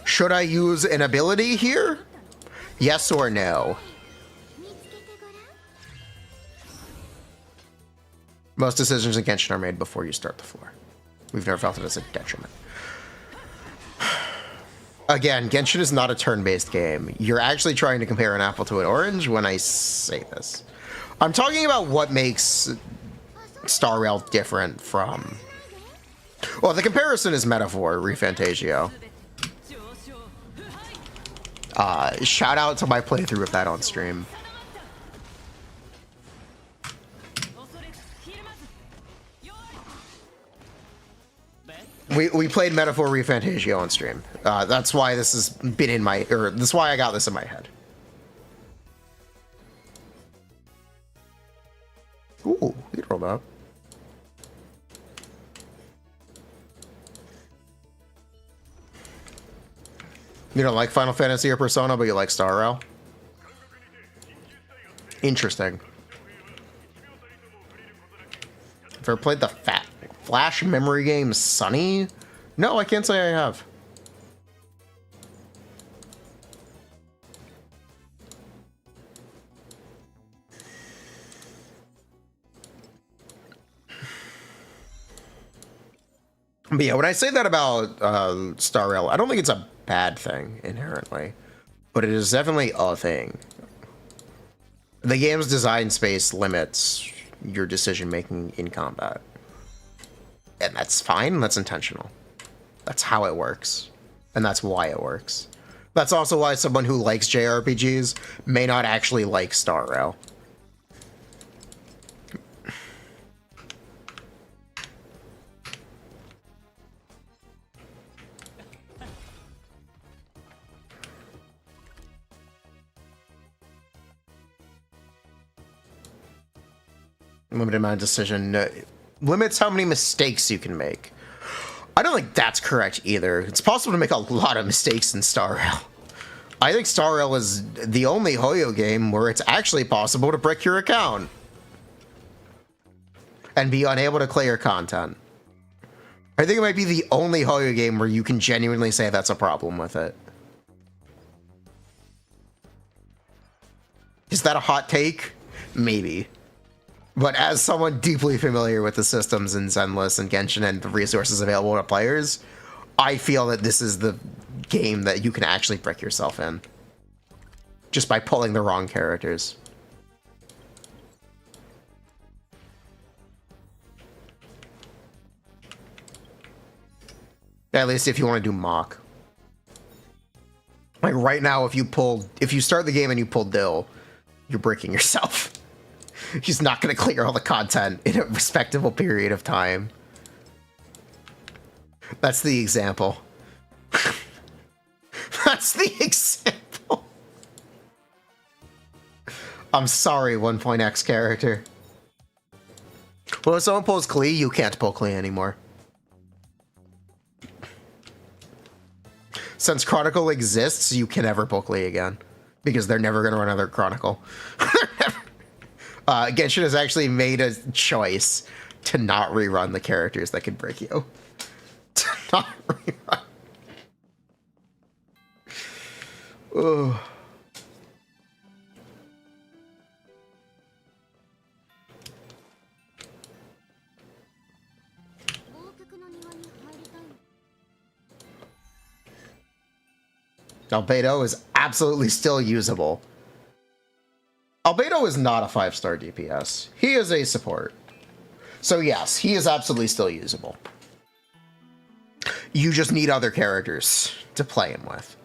should I use an ability here? Yes or no? Most decisions in Genshin are made before you start the floor. We've never felt it as a detriment. Again, Genshin is not a turn-based game. You're actually trying to compare an apple to an orange when I say this. I'm talking about what makes Star Rail different from... Well, the comparison is Metaphor, Refantasio. Shout out to my playthrough of that on stream. We played Metaphor Refantasio on stream. That's why this has been in my, that's why I got this in my head. Ooh, you rolled up. You don't like Final Fantasy or Persona, but you like Star Rail? Interesting. Have you ever played the Flash memory game Sunny? No, I can't say I have. But yeah, when I say that about Star Rail, I don't think it's a bad thing inherently, but it is definitely a thing. The game's design space limits your decision making in combat. And that's fine, that's intentional. That's how it works. And that's why it works. That's also why someone who likes JRPGs may not actually like Star Rail. Limited amount of decision limits how many mistakes you can make. I don't think that's correct either. It's possible to make a lot of mistakes in Star Rail. I think Star Rail is the only Hoyo game where it's actually possible to brick your account and be unable to clear content. I think it might be the only Hoyo game where you can genuinely say that's a problem with it. Is that a hot take? maybe. But as someone deeply familiar with the systems in Zenless and Genshin and the resources available to players, I feel that this is the game that you can actually brick yourself in. Just by pulling the wrong characters. At least if you want to do mock. Like right now, if you start the game and you pull Dill, you're bricking yourself. He's not going to clear all the content in a respectable period of time. That's the example. That's the example. I'm sorry, 1.x character. Well, if someone pulls Klee, you can't pull Klee anymore. Since Chronicle exists, you can never pull Klee again. Because they're never going to run another Chronicle. Genshin has actually made a choice to not rerun the characters that can break you. To not rerun. Ugh. Albedo is absolutely still usable. Albedo is not a 5-star DPS. He is a support. So yes, he is absolutely still usable. You just need other characters to play him with.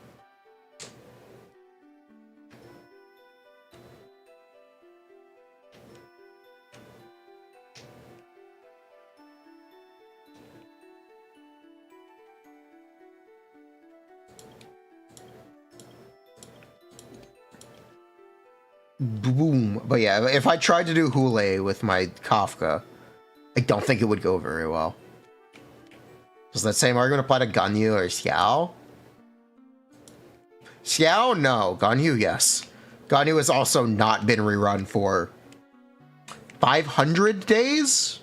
Boom. But yeah, if I tried to do Hule with my Kafka, I don't think it would go very well. Does that same argument apply to Ganyu or Xiao? Xiao, no. Ganyu, yes. Ganyu has also not been rerun for 500 days?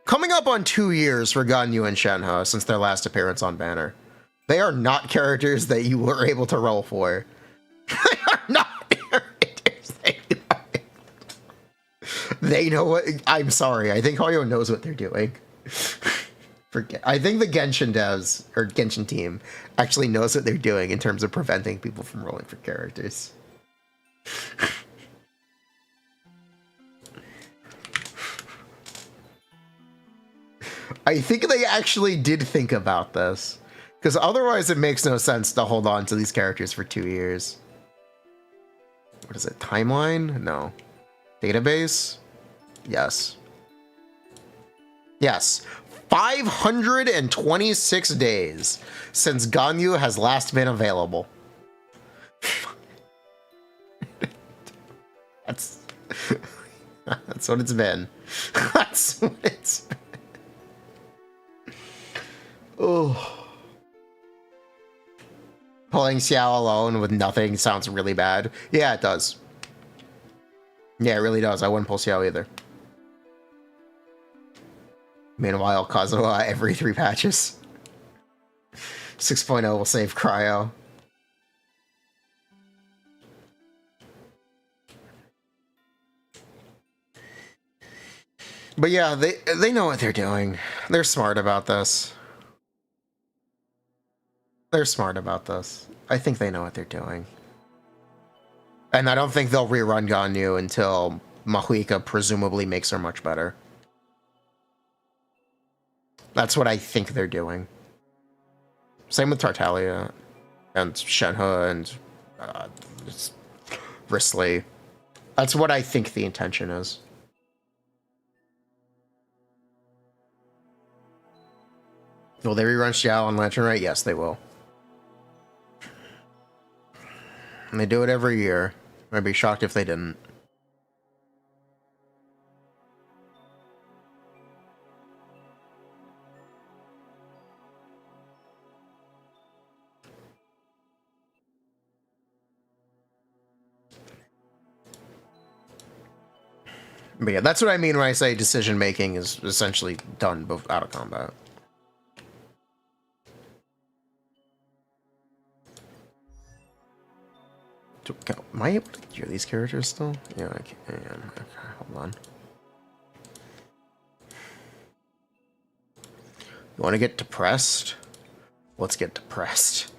Coming up on 2 years for Ganyu and Shenhe since their last appearance on Banner. They are not characters that you were able to roll for. They are not characters that you are able. They know what... I'm sorry. I think Hoyo knows what they're doing. I think the Genshin devs, or Genshin team, actually knows what they're doing in terms of preventing people from rolling for characters. I think they actually did think about this. Because otherwise it makes no sense to hold on to these characters for 2 years. What is it? Timeline? No. Database? Yes. Yes. 526 days since Ganyu has last been available. That's what it's been. That's what it's been. Oh. Pulling Xiao alone with nothing sounds really bad. Yeah, it does. Yeah, it really does. I wouldn't pull Xiao either. Meanwhile, Kazuha every 3 patches. 6.0 will save Cryo. But yeah, they know what they're doing. They're smart about this. They're smart about this. I think they know what they're doing. And I don't think they'll rerun Ganyu until Mahuika presumably makes her much better. That's what I think they're doing. Same with Tartaglia and Shenhe and Risley. That's what I think the intention is. Will they rerun Xiao on Lantern Rite? Yes, they will. And they do it every year. I'd be shocked if they didn't. But yeah, that's what I mean when I say decision making is essentially done out of combat. Am I able to gear these characters still? Yeah, I can. Okay, hold on. You want to get depressed? Let's get depressed.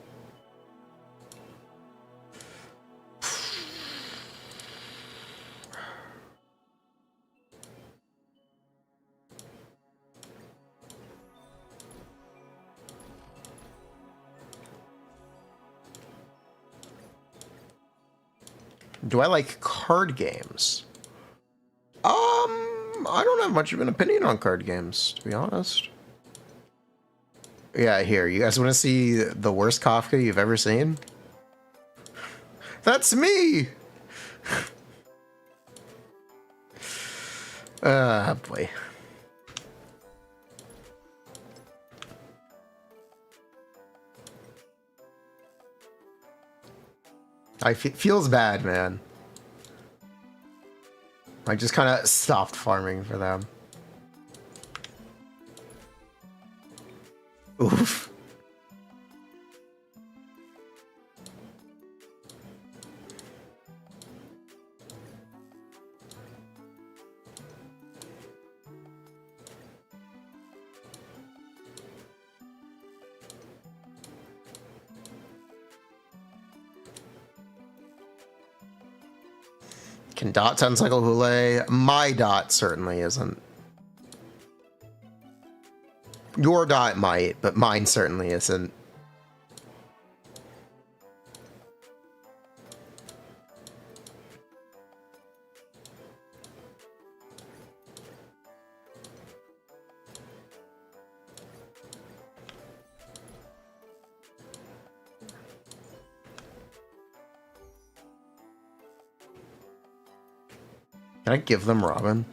Do I like card games? I don't have much of an opinion on card games, to be honest. Yeah, here, you guys want to see the worst Kafka you've ever seen? That's me! Boy. Feels bad, man. I just kind of stopped farming for them. Oof. Can Dot 10 cycle Hule? My Dot certainly isn't. Your Dot might, but mine certainly isn't. Can I give them Robin?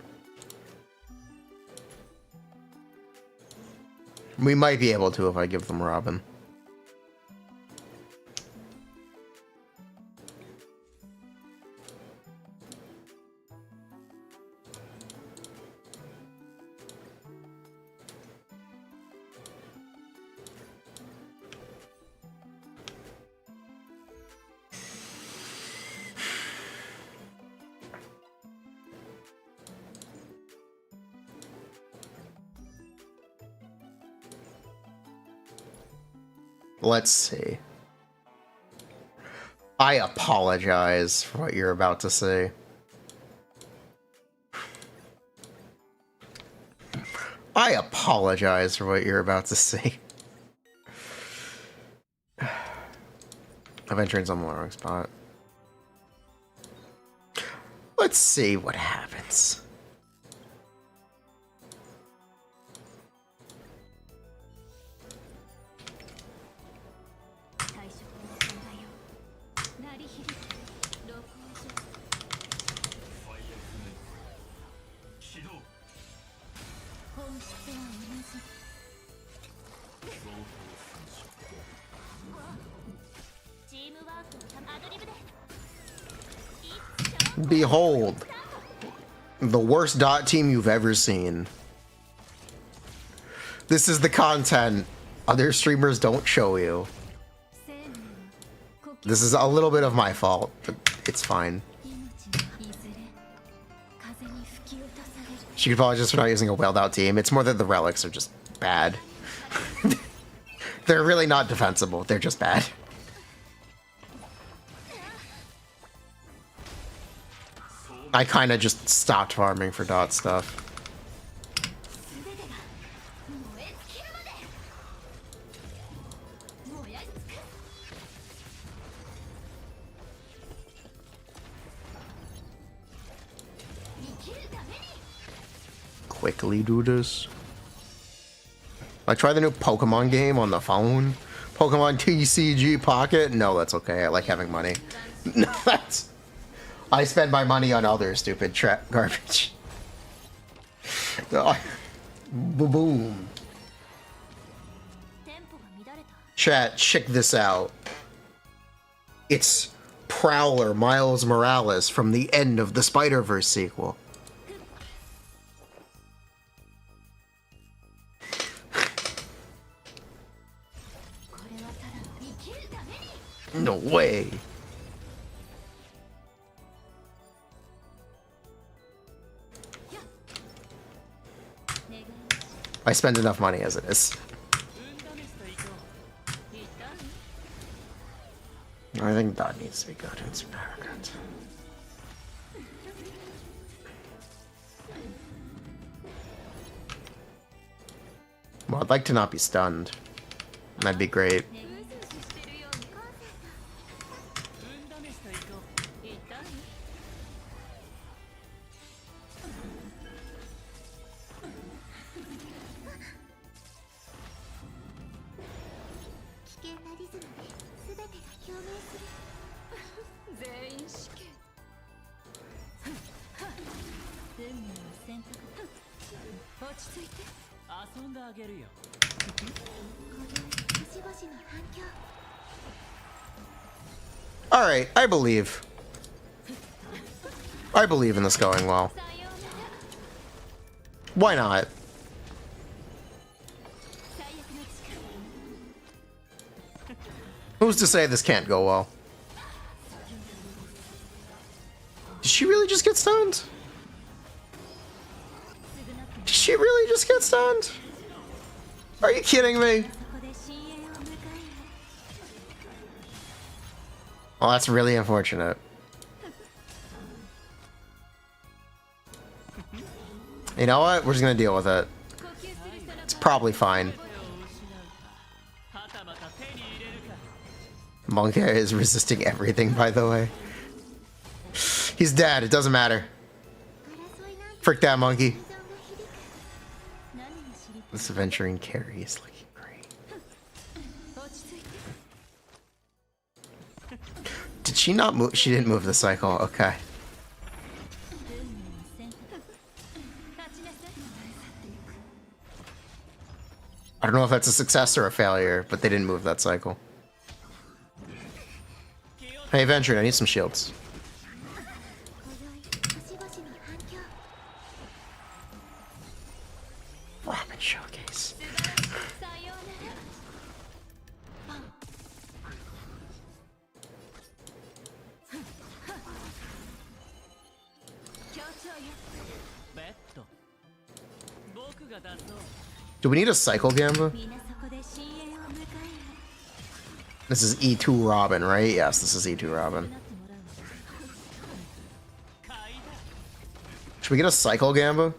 We might be able to if I give them Robin. Let's see. I apologize for what you're about to say. I apologize for what you're about to say. Adventuring's on the wrong spot. Let's see what happens. Behold, the worst Dot team you've ever seen. This is the content other streamers don't show you. This is a little bit of my fault, but it's fine. She could apologize for not using a whaled out team. It's more that the relics are just bad. They're really not defensible, they're just bad. I kind of just stopped farming for Dot stuff. Quickly do this. I try the new Pokemon game on the phone. Pokemon TCG Pocket. No, that's okay. I like having money. No, that's... I spend my money on other stupid garbage. Boom. Chat, check this out. It's Prowler Miles Morales from the end of the Spider-Verse sequel. No way. I spend enough money as it is. I think that needs to be good. It's very good. Well, I'd like to not be stunned. That'd be great. Alright, I believe. I believe in this going well. Why not? Who's to say this can't go well? Did she really just get stunned? Did she really just get stunned? Are you kidding me? Well, that's really unfortunate. You know what? We're just gonna deal with it. It's probably fine. Monkey is resisting everything, by the way. He's dead. It doesn't matter. Frick that monkey. This aventuring carry is looking great. Did she not move? She didn't move the cycle. Okay. I don't know if that's a success or a failure, but they didn't move that cycle. Hey, Aventuring, I need some shields. Ramen showcase. Do we need a cycle Gamba? This is E2 Robin, right? Yes, this is E2 Robin. Should we get a cycle Gamba?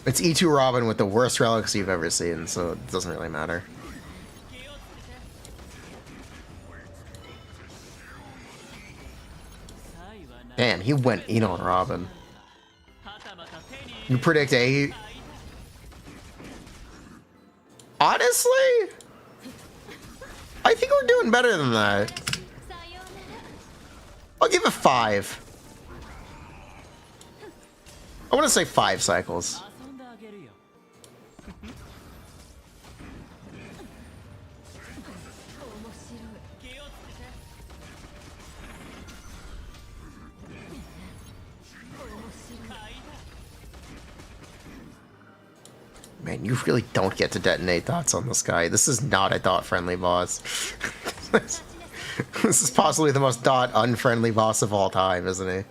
It's E2 Robin with the worst relics you've ever seen, so it doesn't really matter. Damn, he went in on Robin. You predict a... Honestly? I think we're doing better than that. I'll give it 5. I want to say 5 cycles. Man, you really don't get to detonate dots on this guy. This is not a dot-friendly boss. This is possibly the most dot-unfriendly boss of all time, isn't he?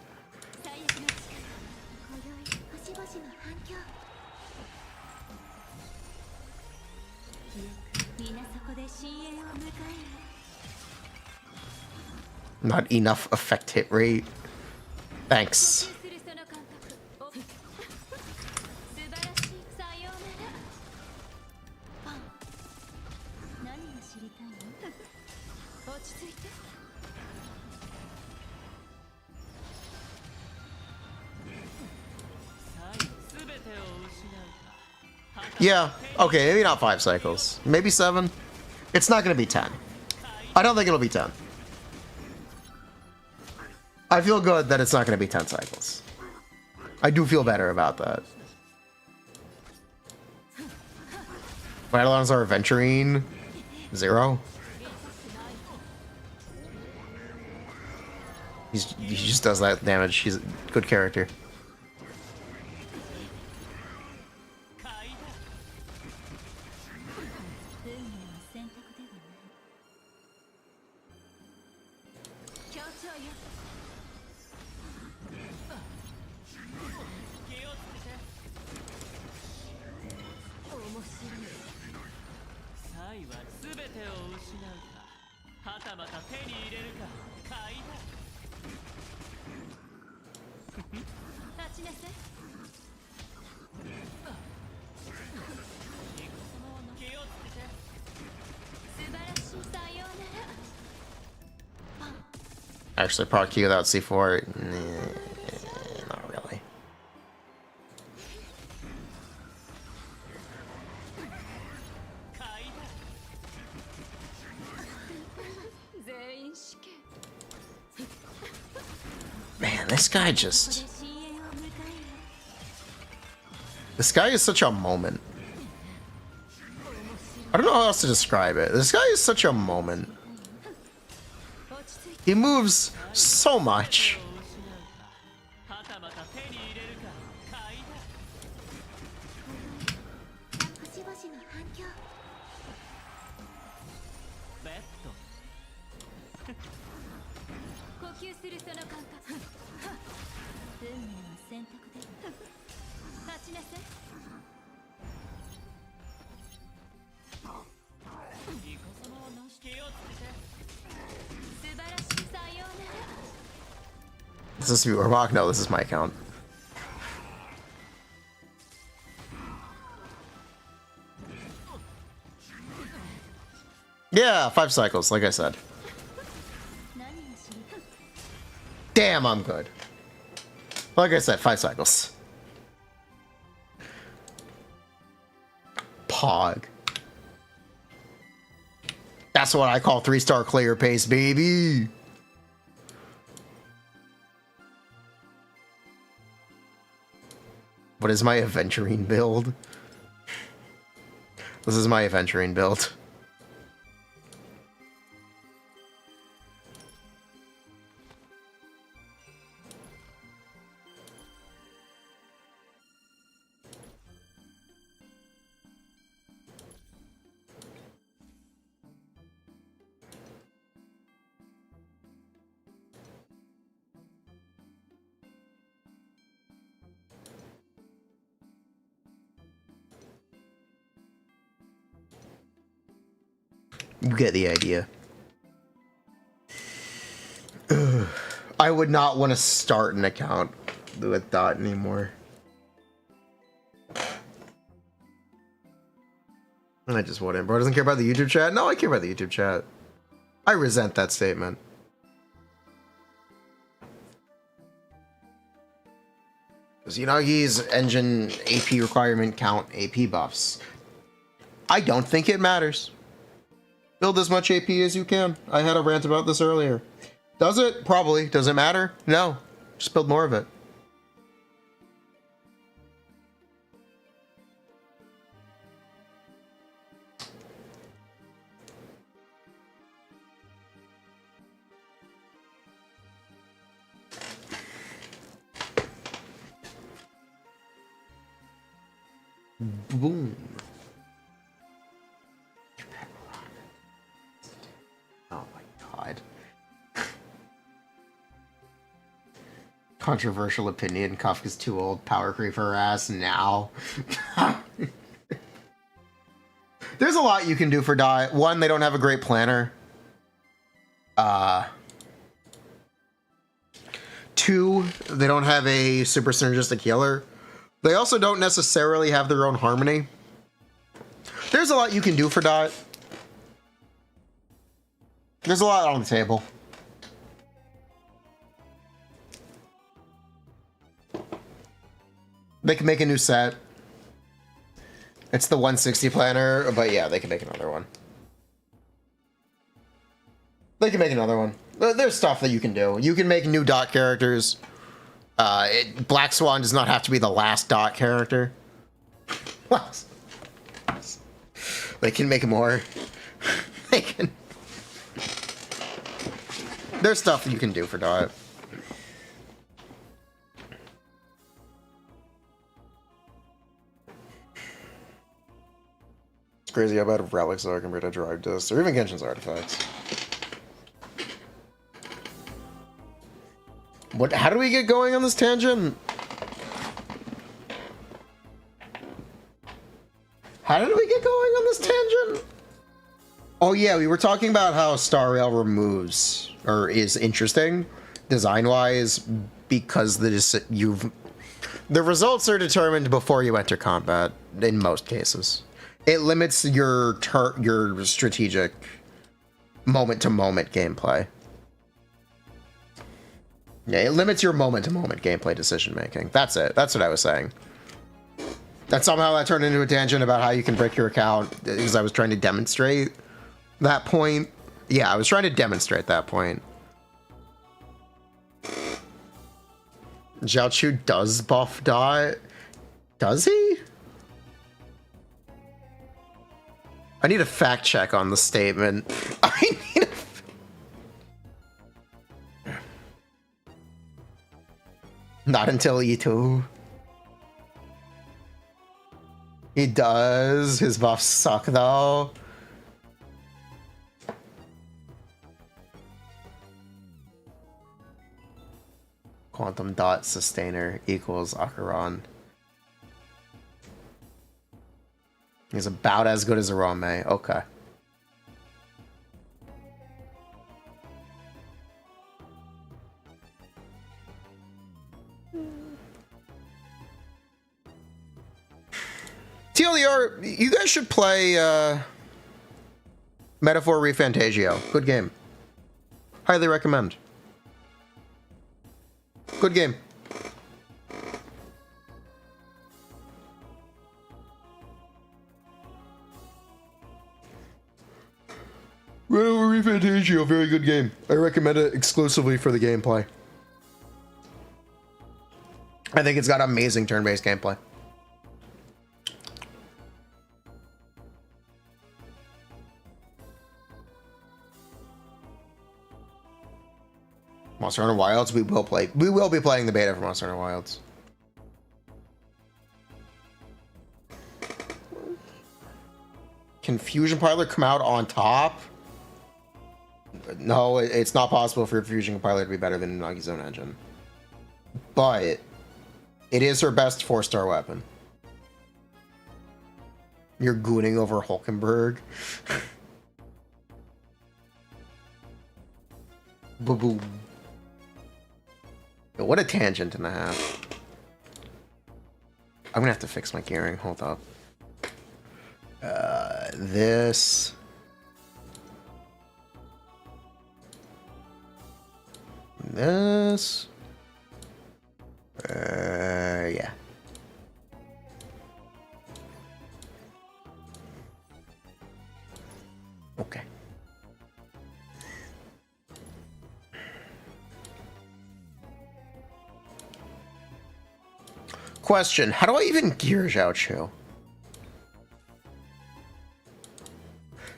Not enough effect hit rate. Thanks. Yeah, okay, maybe not 5 cycles. Maybe 7. It's not going to be 10. I don't think it'll be 10. I feel good that it's not going to be 10 cycles. I do feel better about that. Vitalizar Aventurine 0. He just does that damage. He's a good character. Actually, proc Q without C4. Not really. Man, this guy just... This guy is such a moment. I don't know how else to describe it. This guy is such a moment. He moves so much. Is this viewer rock? No, this is my account. Yeah, 5 cycles, like I said. Damn, I'm good. Like I said, 5 cycles. Pog. That's what I call 3-star clear pace, baby. What is my aventurine build? This is my aventurine build. You get the idea. Ugh. I would not want to start an account with Dot anymore. I just wouldn't. Bro doesn't care about the YouTube chat? No, I care about the YouTube chat. I resent that statement. Because Yanagi's engine AP requirement count AP buffs. I don't think it matters. Build as much AP as you can. I had a rant about this earlier. Does it? Probably. Does it matter? No. Just build more of it. Boom. Oh my god. Controversial opinion, Kafka's too old, power creep her ass now. There's a lot you can do for Dot. One, they don't have a great planner. Two, they don't have a super synergistic healer. They also don't necessarily have their own harmony. There's a lot you can do for Dot. There's a lot on the table. They can make a new set. It's the 160 planner, but yeah, they can make another one. They can make another one. There's stuff that you can do. You can make new Dot characters. Black Swan does not have to be the last Dot character. They can make more. They can. There's stuff that you can do for Dot. It's crazy how bad relics are compared to drive discs, or even Genshin's artifacts. What? How do we get going on this tangent? we going on this tangent? Oh yeah, we were talking about how Star Rail removes or is interesting design-wise because the results are determined before you enter combat in most cases. It limits your strategic moment-to-moment gameplay. Yeah, it limits your moment-to-moment gameplay decision-making. That's it. That's what I was saying. And somehow that turned into a tangent about how you can break your account because I was trying to demonstrate that point. Yeah, I was trying to demonstrate that point. Zhao Chu does buff Dot. Does he? I need a fact check on the statement. I need a... Not until E2. He does. His buffs suck though. Quantum Dot Sustainer equals Akaran. He's about as good as Arome. Okay. TLDR, you guys should play Metaphor Refantasio. Good game. Highly recommend. Good game. Metaphor Refantasio, very good game. I recommend it exclusively for the gameplay. I think it's got amazing turn-based gameplay. Monster Hunter Wilds, we will be playing the beta for Monster Hunter Wilds. Can Fusion Compiler come out on top? No, it's not possible for Fusion Compiler to be better than Yanagi's own engine. But it is her best 4-star weapon. You're gooning over Hulkenberg. Boo-boo. What a tangent and a half. I'm gonna have to fix my gearing. Hold up. This. This. Yeah. Okay. Question, how do I even gear Zhao Chu?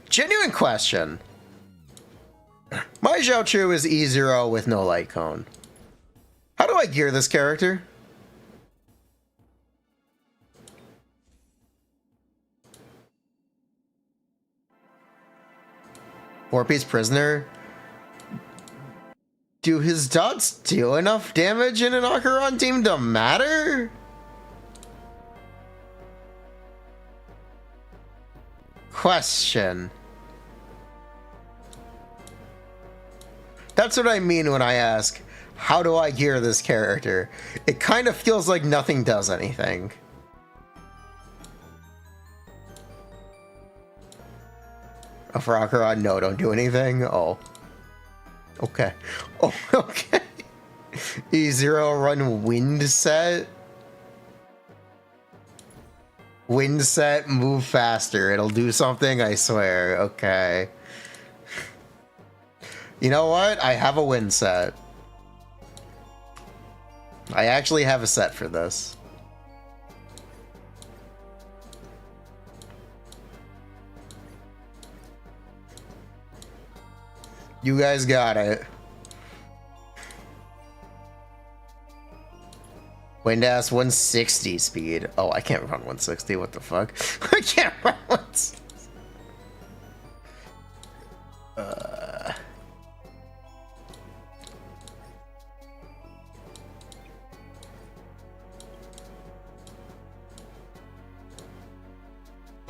Genuine question. My Zhao Chu is E0 with no light cone. How do I gear this character? Four-piece prisoner? Do his dots do enough damage in an Akaran team to matter? Question. That's what I mean when I ask, how do I gear this character? It kind of feels like nothing does anything. Oh, for Akaran, no, don't do anything? Oh. Okay. Oh, okay. E0 run wind set? Wind set, move faster. It'll do something, I swear. Okay. You know what? I have a wind set. I actually have a set for this. You guys got it. Windass 160 speed. Oh, I can't run 160. What the fuck? I can't run 160.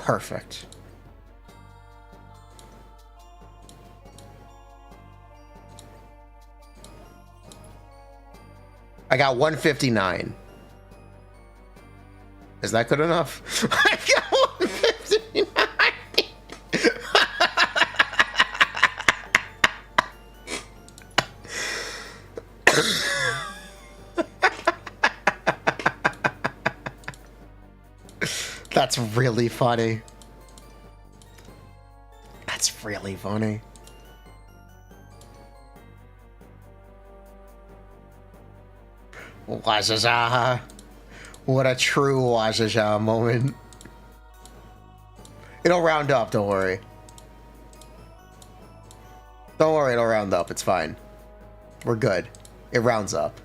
Perfect. I got 159. Is that good enough? I got 159. That's really funny. That's really funny. Wajaja. What a true Wajaja moment. It'll round up, don't worry. Don't worry, it'll round up, it's fine. We're good. It rounds up.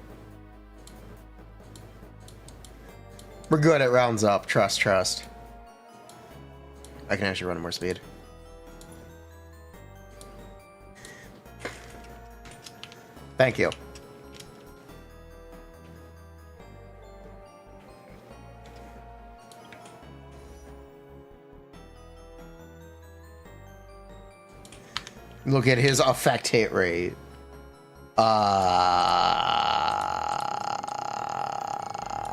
We're good, it rounds up. Trust, trust. I can actually run at more speed. Thank you. Look at his effect hit rate.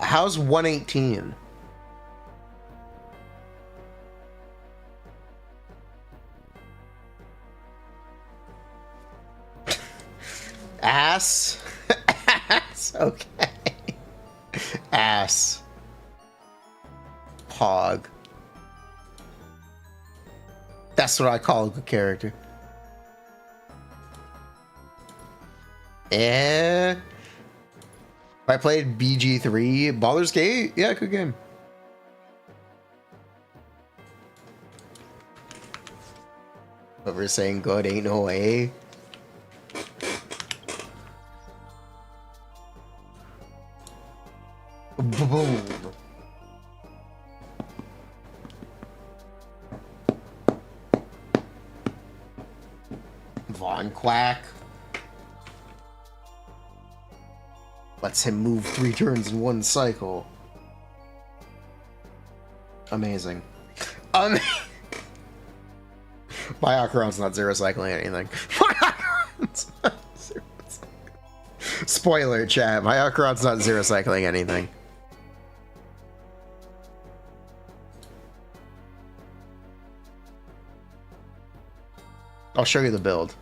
How's 118? Ass? Ass, okay. Ass. Pog. That's what I call a good character. If I played BG3, Baldur's Gate, yeah, good game. Whoever's saying good ain't no way. Boom. Von Quack. Lets him move 3 turns in 1 cycle. Amazing. My Ocaron's not zero cycling anything. My Ocaron's not zero cycling. Spoiler, chat. My Ocaron's not zero cycling anything. I'll show you the build.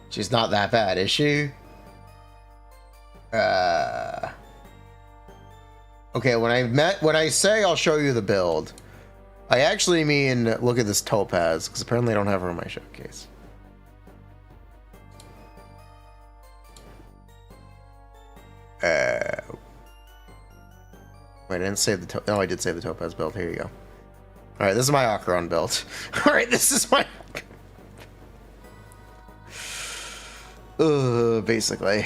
She's not that bad, is she? Okay, when I say I'll show you the build, I actually mean look at this topaz, because apparently I don't have her in my showcase. Wait, I didn't save the no, I did save the topaz build. Here you go. Alright, this is my Ocaron build. Alright, this is my basically.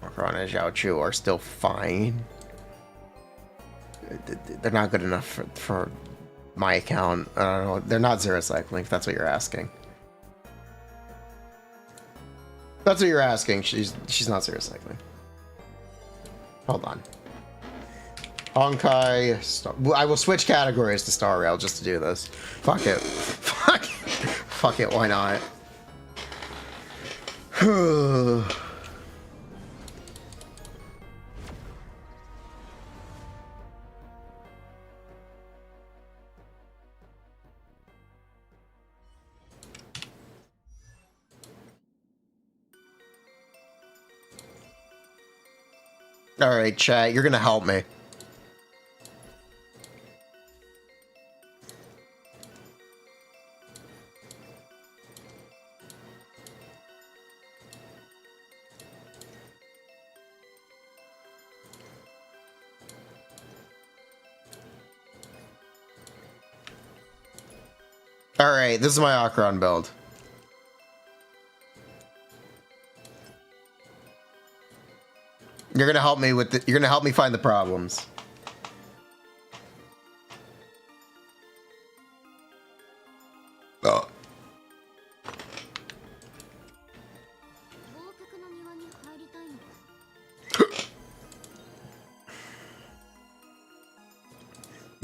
Ocaron and Xiaochu are still fine. They're not good enough for my account. I don't know. They're not zero cycling, if that's what you're asking. That's what you're asking. She's not zero cycling. Hold on. Honkai. I will switch categories to Star Rail just to do this. Fuck it. Fuck it. Fuck it. Why not? All right, chat. You're gonna help me. All right, this is my Ocaron build. You're gonna help me with you're gonna help me find the problems.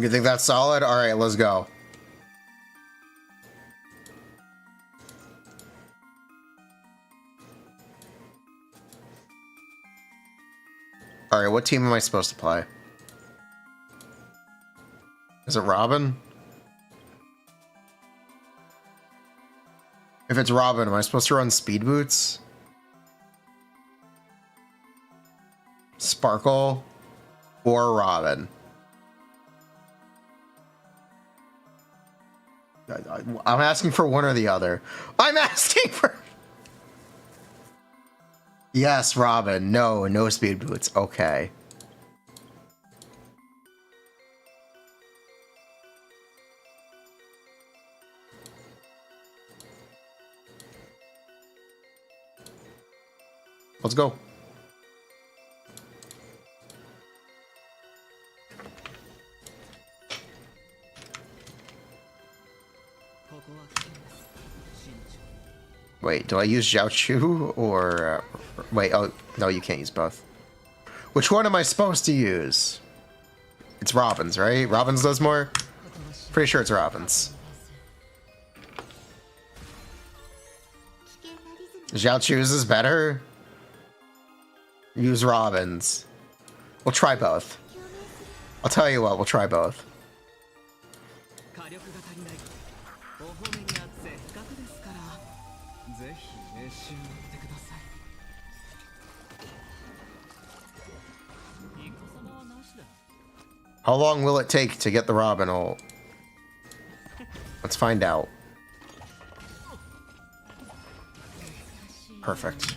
You think that's solid? All right, let's go. All right, what team am I supposed to play? Is it Robin? If it's Robin, am I supposed to run speed boots? Sparkle or Robin? I'm asking for one or the other. I'm asking for... Yes, Robin. No, no speed boots. Okay. Let's go. Wait, do I use Zhao or... wait, oh, no, you can't use both. Which one am I supposed to use? It's Robin's, right? Robin's does more? Pretty sure it's Robin's. Zhao Chu's is better? Use Robin's. We'll try both. I'll tell you what, we'll try both. How long will it take to get the Robin ult? Let's find out. Perfect.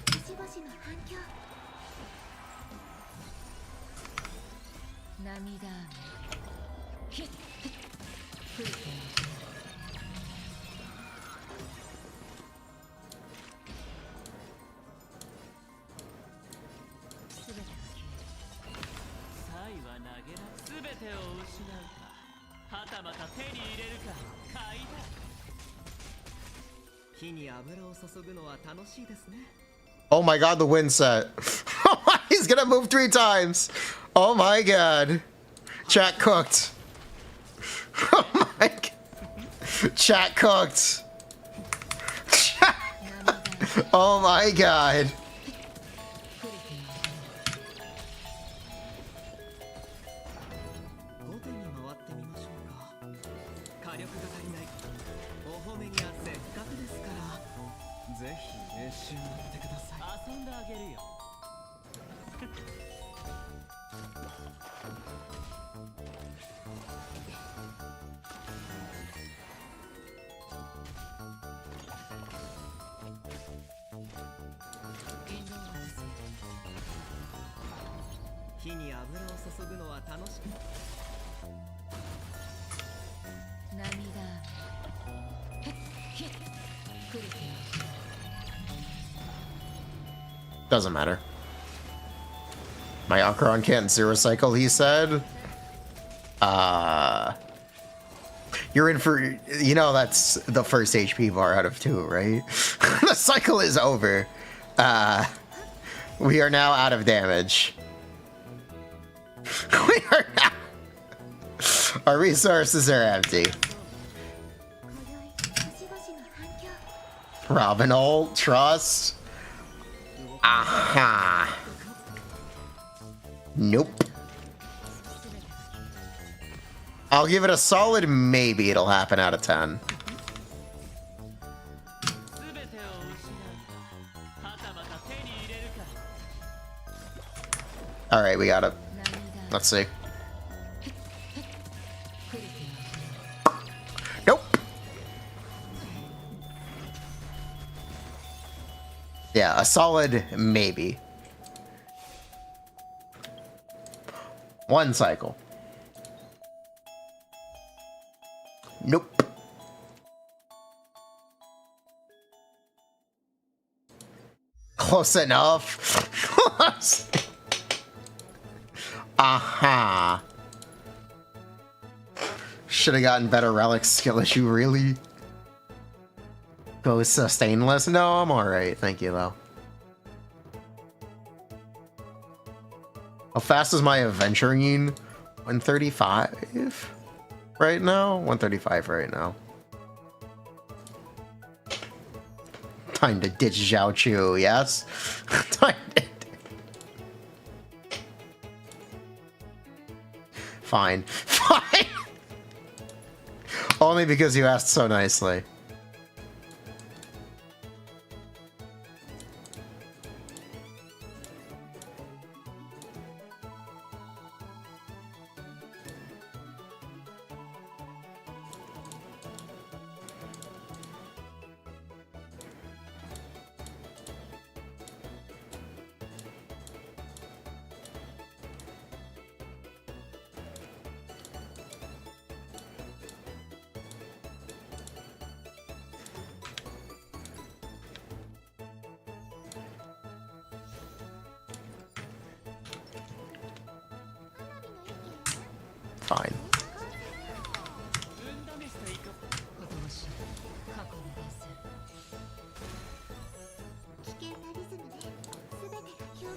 Oh my god, the wind set. He's gonna move 3 times. Oh my god. Chat cooked. Oh my god. Chat cooked. Oh my god. Doesn't matter. My Acheron can't zero cycle, he said. You're in for, you know, that's the first HP bar out of 2, right? The cycle is over. We are now out of damage. We are now... Our resources are empty. Robin ult, trust. Aha. Nope. I'll give it a solid maybe it'll happen out of 10. Alright, we got it. Let's see. Nope. Yeah, a solid maybe. 1 cycle. Nope. Close enough. Close. Aha. Should have gotten better relics skill issue, really? Go sustainless? No, I'm alright. Thank you, though. How fast is my adventuring? 135? right now. 135 right now. Time to ditch Zhao Chu, yes? Time to... Fine. Fine! Only because you asked so nicely. Fine.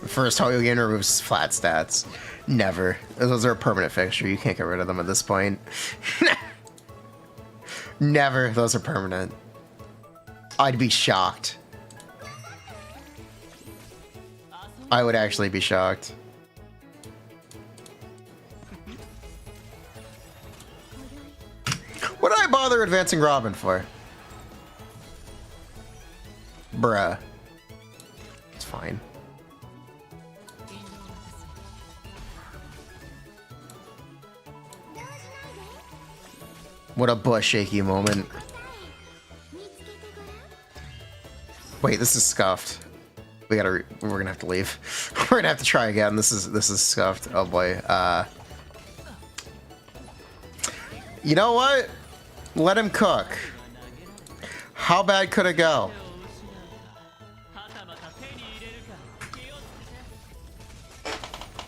First Hoyogen removes flat stats. Never. Those are a permanent fixture. You can't get rid of them at this point. Never. Those are permanent. I'd be shocked. I would actually be shocked. What did I bother advancing Robin for? Bruh. It's fine. What a butt shaky moment. Wait, this is scuffed. We're gonna have to leave. We're gonna have to try again. This is scuffed. Oh boy. You know what? Let him cook. How bad could it go?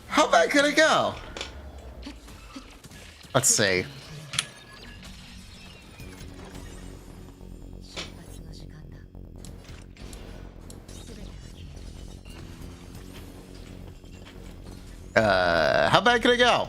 How bad could it go? Let's see. How bad could it go?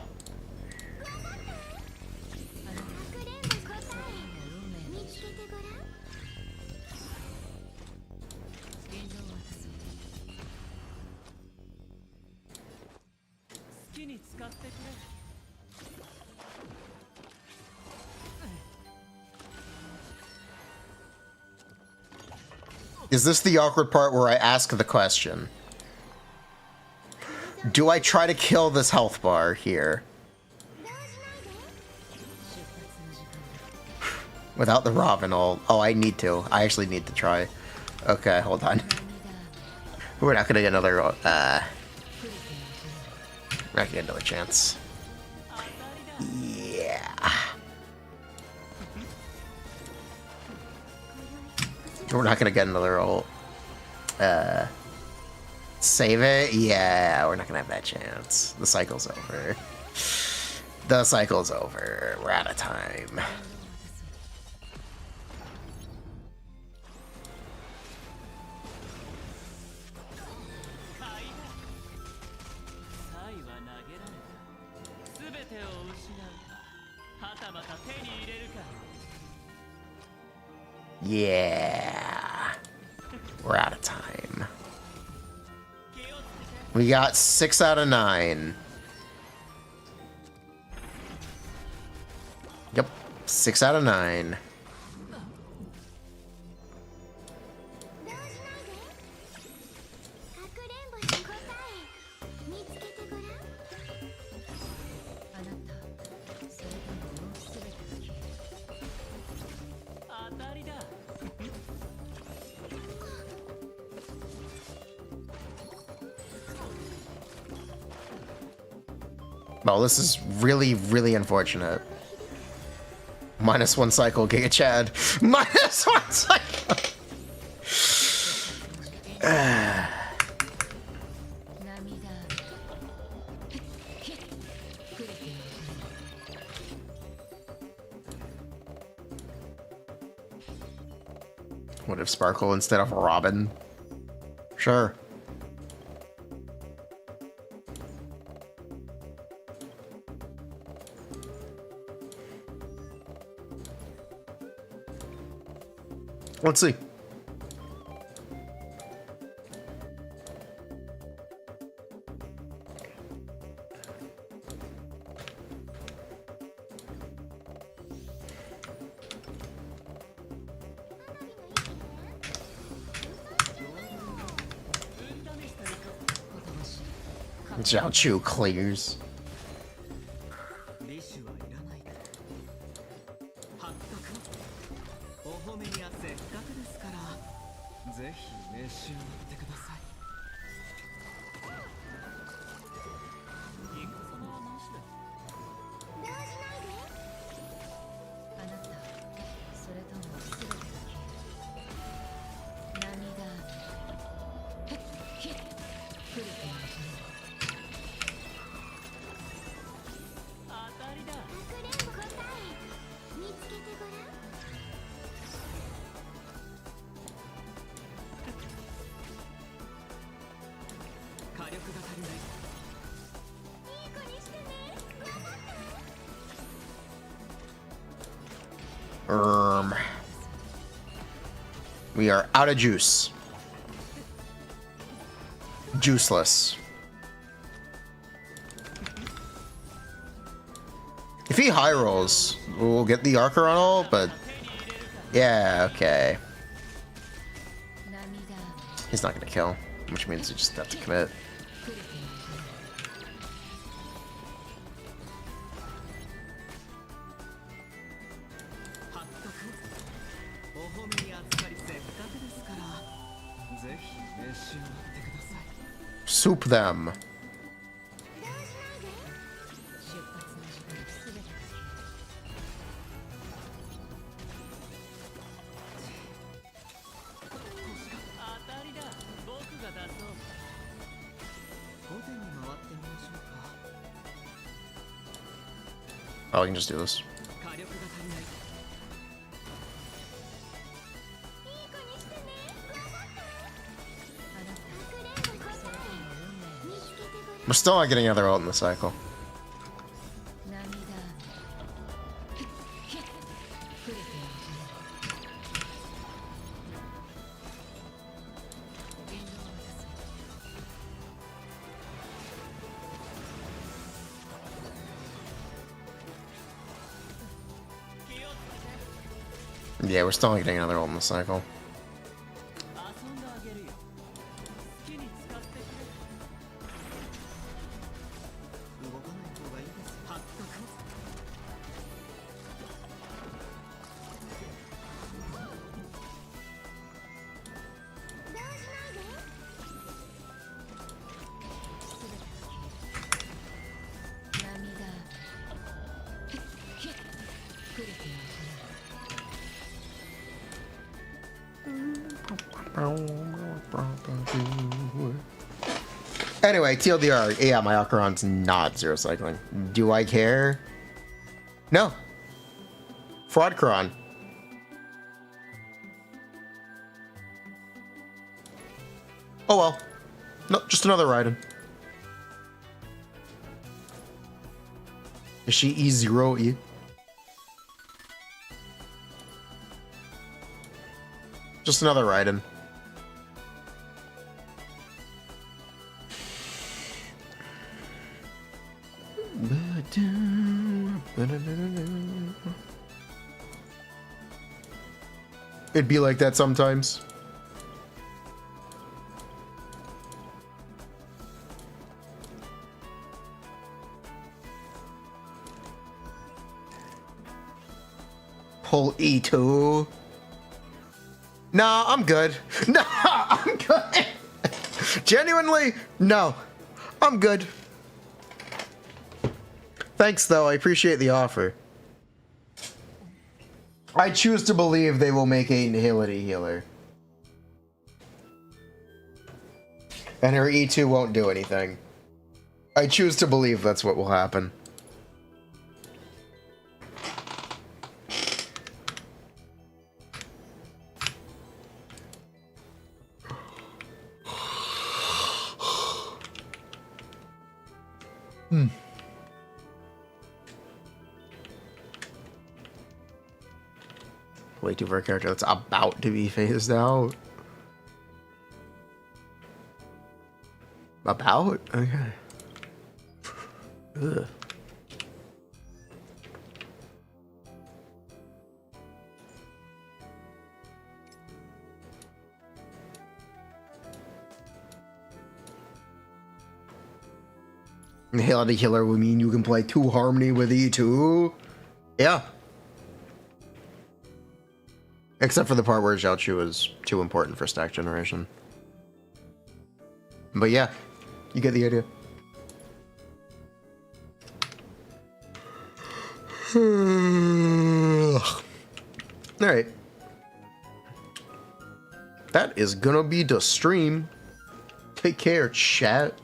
Is this the awkward part where I ask the question? Do I try to kill this health bar here? Without the Robin ult. Oh, I need to. I actually need to try. Okay, hold on. We're not gonna get another, we're not gonna get another chance. Yeah. We're not gonna get another ult. Save it? Yeah, we're not gonna have that chance. The cycle's over. The cycle's over. We're out of time. Yeah. We're out of time. We got 6 out of 9. Yep, 6 out of 9. Well, this is really, really unfortunate. -1 cycle, Giga Chad. -1 cycle! What if Sparkle instead of Robin? Sure. Let's see. Zhao Chu clears. We are out of juice. Juiceless. If he high rolls, we'll get the Archeron ult, but yeah, okay. He's not gonna kill, which means you just have to commit. Soup them. Oh, we can just do this. We're still not getting another ult in the cycle. Yeah, we're still not getting another ult in the cycle. Anyway, TLDR, yeah, my Acheron's not zero cycling. Do I care? No. Fraudcron. Oh well. No, just another Raiden. Is she E0E? Just another Raiden. It'd be like that sometimes. Pull E2. Nah, I'm good. Nah, I'm good. Genuinely, no. I'm good. Thanks, though. I appreciate the offer. I choose to believe they will make a Nihility healer. And her E2 won't do anything. I choose to believe that's what will happen. Way too for a character that's about to be phased out. About? Okay. Ugh. Hail the Healer would mean you can play 2 Harmony with E2. Yeah. Except for the part where Xiaochu is too important for stack generation. But yeah, you get the idea. Alright. That is gonna be the stream. Take care, chat.